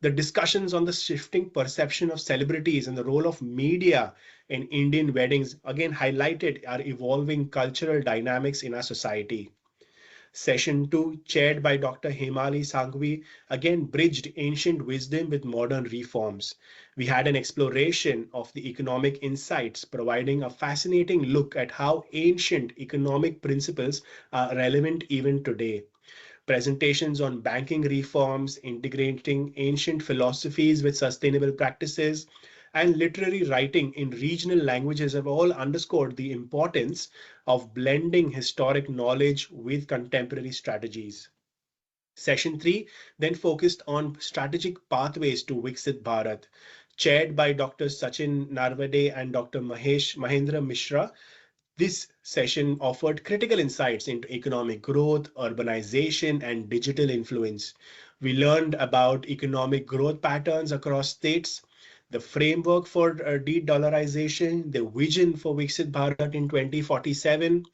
The discussions on the shifting perception of celebrities and the role of media in Indian weddings again highlighted our evolving cultural dynamics in our society. Session 2, chaired by Dr. Hemali Sanghvi, again bridged ancient wisdom with modern reforms. We had an exploration of the economic insights, providing a fascinating look at how ancient economic principles are relevant even today. Presentations on banking reforms, integrating ancient philosophies with sustainable practices, and literary writing in regional languages have all underscored the importance of blending historic knowledge with contemporary strategies. Session 3 then focused on strategic pathways to Viksit Bharat, chaired by Dr. Sachin Narvade and Dr. Mahendra Mishra. This session offered critical insights into economic growth, urbanization, and digital influence. We learned about economic growth patterns across states, the framework for de-dollarization, the vision for Viksit Bharat in 2047.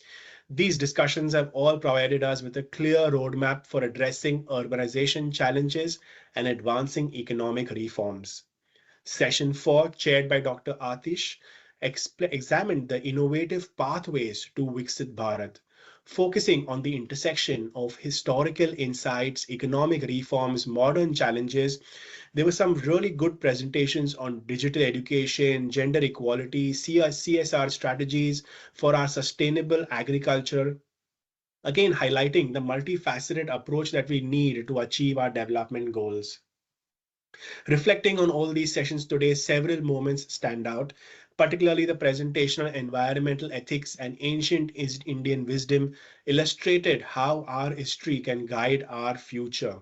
These discussions have all provided us with a clear roadmap for addressing urbanization challenges and advancing economic reforms. Session 4, chaired by Dr. Atish, examined the innovative pathways to Viksit Bharat, focusing on the intersection of historical insights, economic reforms, modern challenges. There were some really good presentations on digital education, gender equality, CSR strategies for our sustainable agriculture, again highlighting the multifaceted approach that we need to achieve our development goals. Reflecting on all these sessions today, several moments stand out, particularly the presentation on environmental ethics and ancient Indian wisdom illustrated how our history can guide our future.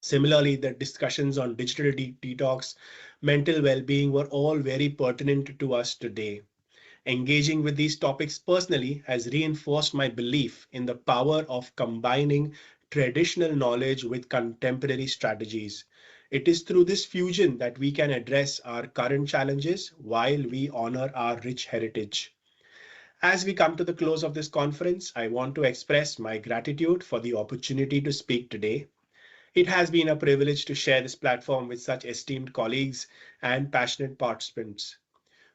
Similarly, the discussions on digital detox, mental well-being were all very pertinent to us today. Engaging with these topics personally has reinforced my belief in the power of combining traditional knowledge with contemporary strategies. It is through this fusion that we can address our current challenges while we honor our rich heritage. As we come to the close of this conference, I want to express my gratitude for the opportunity to speak today. It has been a privilege to share this platform with such esteemed colleagues and passionate participants.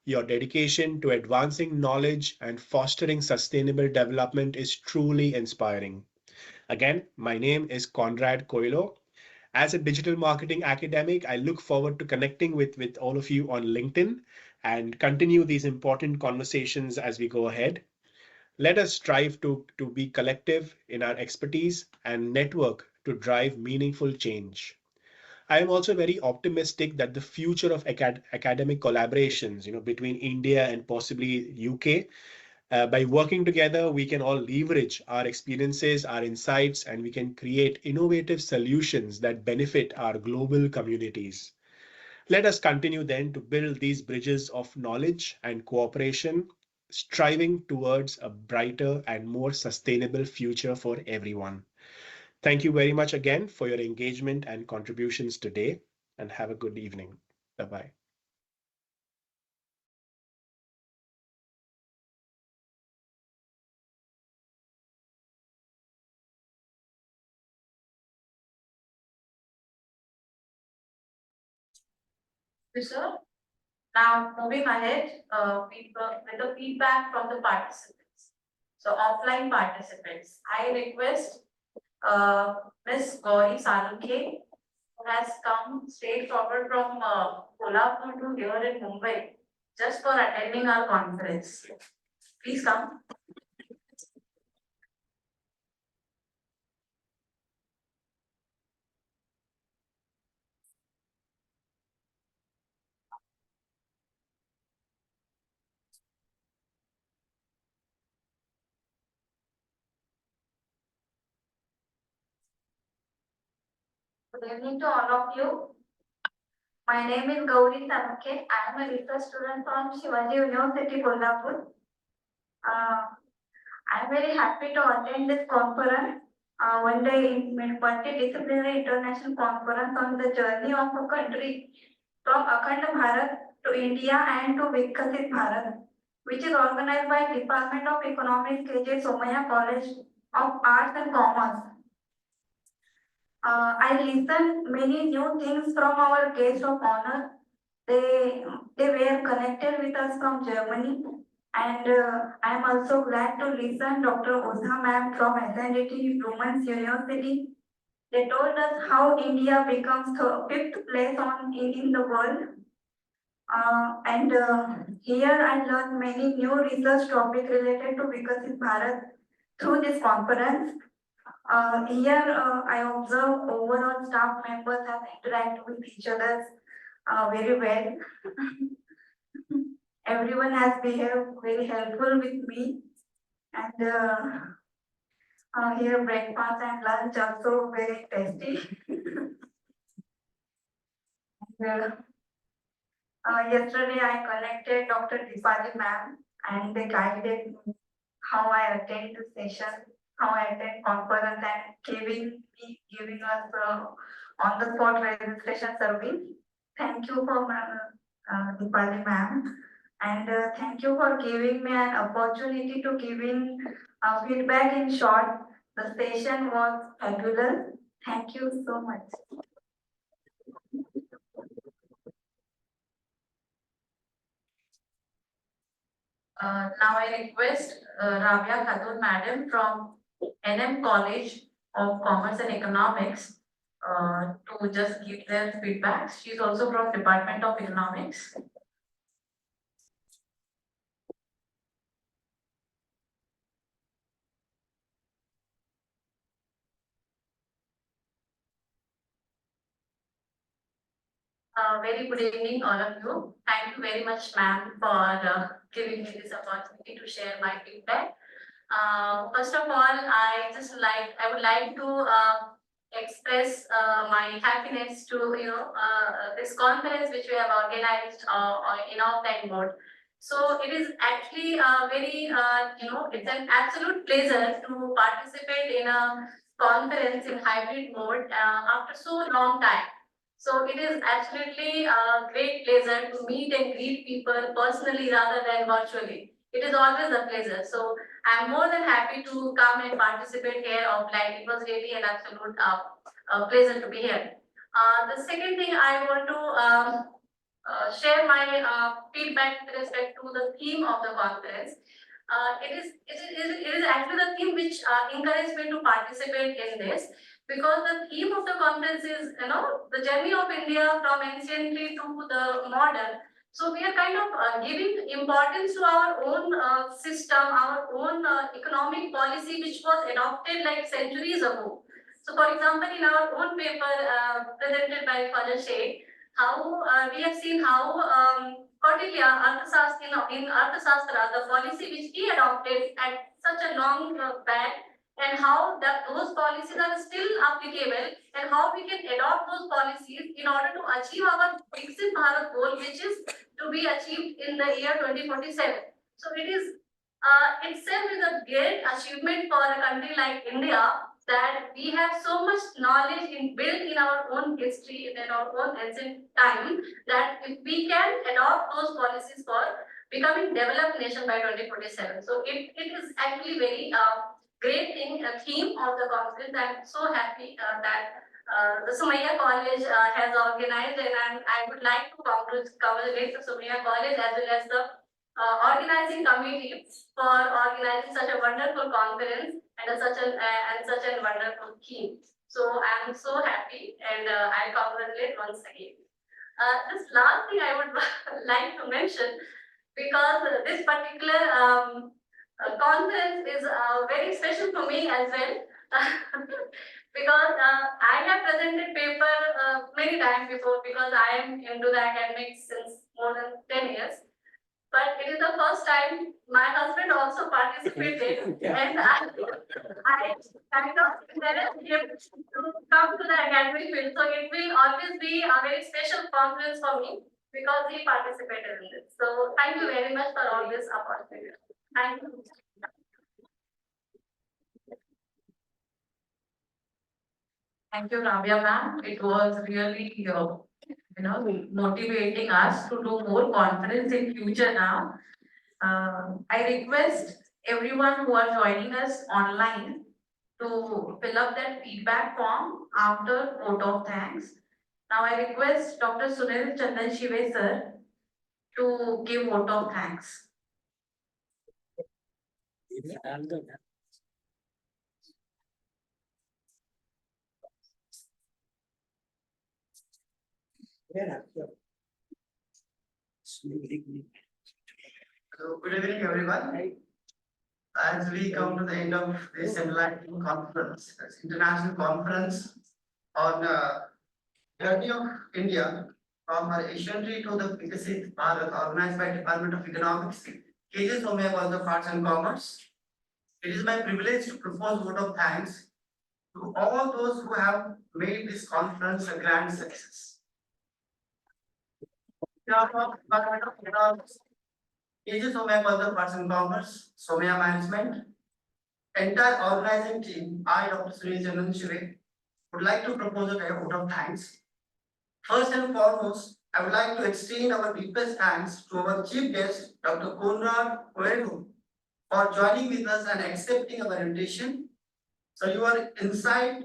Your dedication to advancing knowledge and fostering sustainable development is truly inspiring. Again, my name is Conrad Coelho. As a digital marketing academic, I look forward to connecting with all of you on LinkedIn and continue these important conversations as we go ahead. Let us strive to be collective in our expertise and network to drive meaningful change. I am also very optimistic that the future of academic collaborations, between India and possibly UK, by working together, we can all leverage our experiences, our insights, and we can create innovative solutions that benefit our global communities. Let us continue then to build these bridges of knowledge and cooperation, striving towards a brighter and more sustainable future for everyone. Thank you very much again for your engagement and contributions today, and have a good evening. Bye-bye. Sir, now moving ahead, with the feedback from the participants. So offline participants, I request Ms. Gauri Salukhe, who has come straight forward from Kolhapur to here in Mumbai, just for attending our conference. Please come. Good evening to all of you. My name is Gauri Salukhe. I am a research student from Shivaji University, Kolhapur. I'm very happy to attend this conference, one day in multidisciplinary international conference on the journey of a country from Akhand Bharat to India and to Viksit Bharat, which is organized by Department of Economics, KJ Somaya College of Arts and Commerce. I listened many new things from our guests of honor. They were connected with us from Germany. And I am also glad to listen Dr. Oza ma'am from Ancientry Women's University. They told us how India becomes the fifth place in the world. Here I learned many new research topics related to Viksit Bharat through this conference. I observe overall staff members have interacted with each other very well. Everyone has behaved very helpful with me, and here breakfast and lunch also very tasty. And, yesterday I connected Dr. Dipali ma'am, and they guided me how I attend the session, how I attend conference, and giving us on the spot registration service. Thank you for Dipali ma'am, and thank you for giving me an opportunity to giving feedback in short. The session was fabulous. Thank you so much. Now I request Rabia Khatun Madam from NM College of Commerce and Economics to just give their feedback. She's also from Department of Economics. Very good evening, all of you. Thank you very much, ma'am, for giving me this opportunity to share my feedback. First of all, I would like to express my happiness to this conference which we have organized in offline mode. So it is actually it's an absolute pleasure to participate in a conference in hybrid mode after so long time. So it is absolutely a great pleasure to meet and greet people personally rather than virtually. It is always a pleasure. So I'm more than happy to come and participate here offline. It was really an absolute pleasure to be here. The second thing I want to share my feedback with respect to the theme of the conference. It is actually the theme which encouraged me to participate in this, because the theme of the conference is the journey of India from ancientry to the modern. So we are kind of giving importance to our own system, our own economic policy, which was adopted like centuries ago. So, for example, in our own paper presented by Fajr Sheikh, how we have seen how Kautilya in Arthasastra, the policy which he adopted at such a long back, and how those policies are still applicable, and how we can adopt those policies in order to achieve our Viksit Bharat goal, which is to be achieved in the year 2047. So it is itself is a great achievement for a country like India, that we have so much knowledge built in our own history, in our own ancient time, that if we can adopt those policies for becoming developed nation by 2047. So it is actually very great thing, a theme of the conference. I'm so happy that the Sumaya College has organized, and I would like to congratulate the Sumaya College as well as the organizing committee for organizing such a wonderful conference and such a wonderful theme. So I am so happy, and I congratulate once again. This last thing I would like to mention, because this particular conference is very special to me as well. Because I have presented paper many times before, because I am into the academics since more than 10 years. But it is the first time my husband also participated, and I kind of encouraged him to come to the academic field. So it will always be a very special conference for me, because he participated in this. So thank you very much for all this opportunity. Thank you. Thank you, Rabia ma'am. It was really motivating us to do more conference in future now. I request everyone who are joining us online to fill up that feedback form after vote of thanks. Now I request Dr. Sunil Chandan Shive sir to give vote of thanks. So good evening, everyone. As we come to the end of this enlightening conference, this international conference on journey of India from our Ancientry to the Viksit Bharat, organized by Department of Economics, KJ Somaya College of Arts and Commerce. It is my privilege to propose vote of thanks to all those who have made this conference a grand success. On behalf of Department of Economics, KJ Somaya College of Arts and Commerce, Somaya Management, entire organizing team, I, Dr. Suresh Chandan Shive, would like to propose a vote of thanks. First and foremost, I would like to extend our deepest thanks to our chief guest, Dr. Konrad Koelho, for joining with us and accepting our invitation. So your insight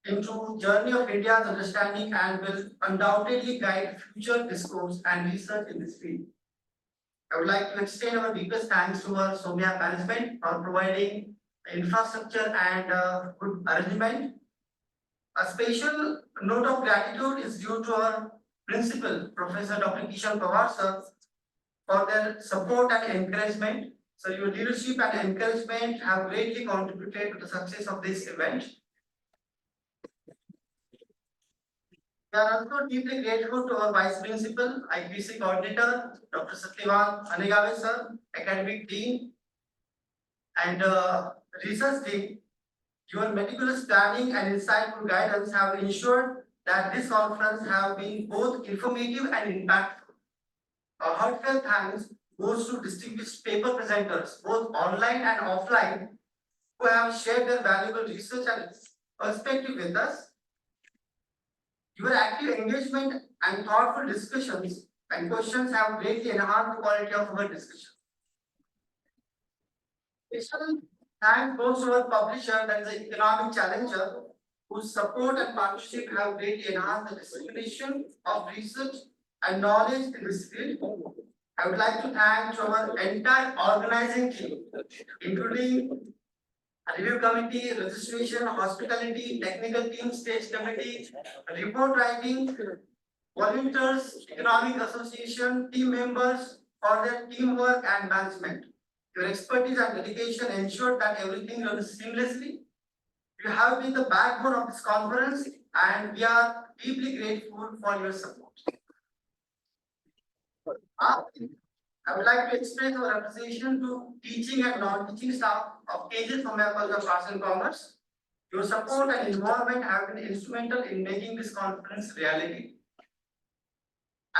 into journey of India's understanding and will undoubtedly guide future discourse and research in this field. I would like to extend our deepest thanks to our Somaya management for providing infrastructure and good arrangement. A special note of gratitude is due to our principal, Professor Dr. Kishan Pawar sir, for their support and encouragement. So your leadership and encouragement have greatly contributed to the success of this event. We are also deeply grateful to our Vice Principal, IPC Coordinator, Dr. Satyavan Anegave sir, Academic Dean, and Research Team. Your meticulous planning and insightful guidance have ensured that this conference have been both informative and impactful. A heartfelt thanks goes to distinguished paper presenters, both online and offline, who have shared their valuable research and perspective with us. Your active engagement and thoughtful discussions and questions have greatly enhanced the quality of our discussion. Special thanks goes to our publisher, that is the Economic Challenger, whose support and partnership have greatly enhanced the dissemination of research and knowledge in this field. I would like to thank our entire organizing team, including review committee, registration, hospitality, technical team, stage committee, report writing, volunteers, economic association, team members for their teamwork and management. Your expertise and dedication ensured that everything runs seamlessly. You have been the backbone of this conference and we are deeply grateful for your support. I would like to express our appreciation to teaching and non-teaching staff of KJ Somaya College of Arts and Commerce. Your support and involvement have been instrumental in making this conference reality.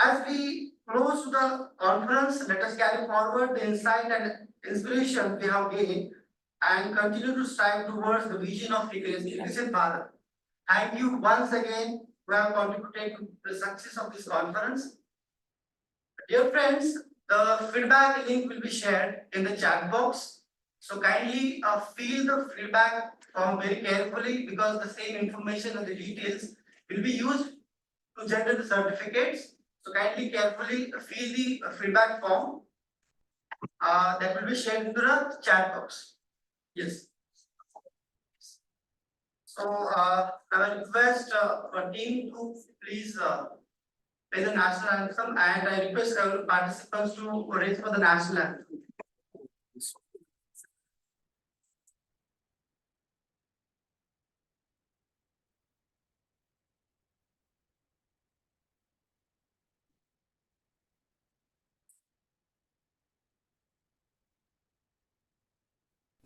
As we close to the conference, let us carry forward the insight and inspiration we have gained and continue to strive towards the vision of Viksit Bharat. Thank you once again who have contributed to the success of this conference. Dear friends, the feedback link will be shared in the chat box. So kindly fill the feedback form very carefully because the same information and the details will be used to generate the certificates. So kindly carefully fill the feedback form that will be shared into the chat box. Yes. So I will request our team to please play the national anthem, and I request our participants to raise for the national anthem.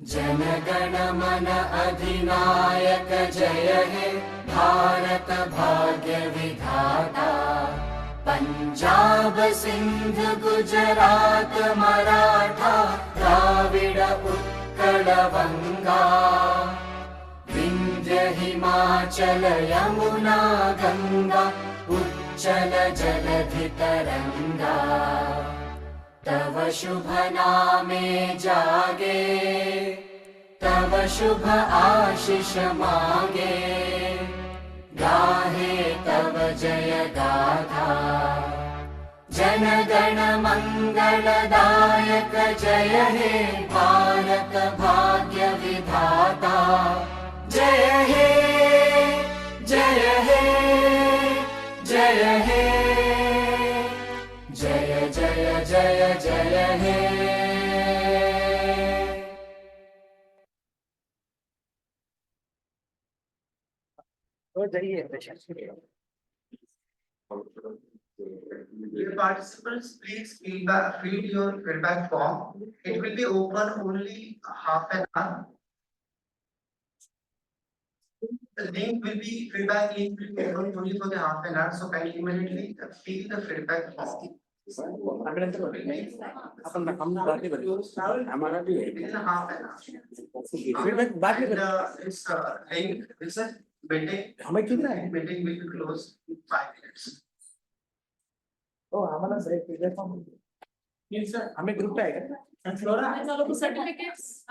जनगण मन अधिनायक जय हे भारत भाग्य विधाता पंजाब सिंध गुजरात मराठा द्राविड उत्कल बंगा विंध्य हिमाचल यमुना गंगा उच्चल जलधि तरंगा तव शुभ नामे जागे तव शुभ आशीष मागे गाहे तव जय गाथा जनगण मंगलदायक जय हे भारत भाग्य विधाता जय हे जय हे जय हे जय जय जय जय हे Dear participants, please fill your feedback form. It will be open only half an hour. The link will be, feedback link will be open only for the half an hour, so kindly immediately fill the feedback form. Within half an hour. This link, this meeting will be closed in 5 minutes. Certificates.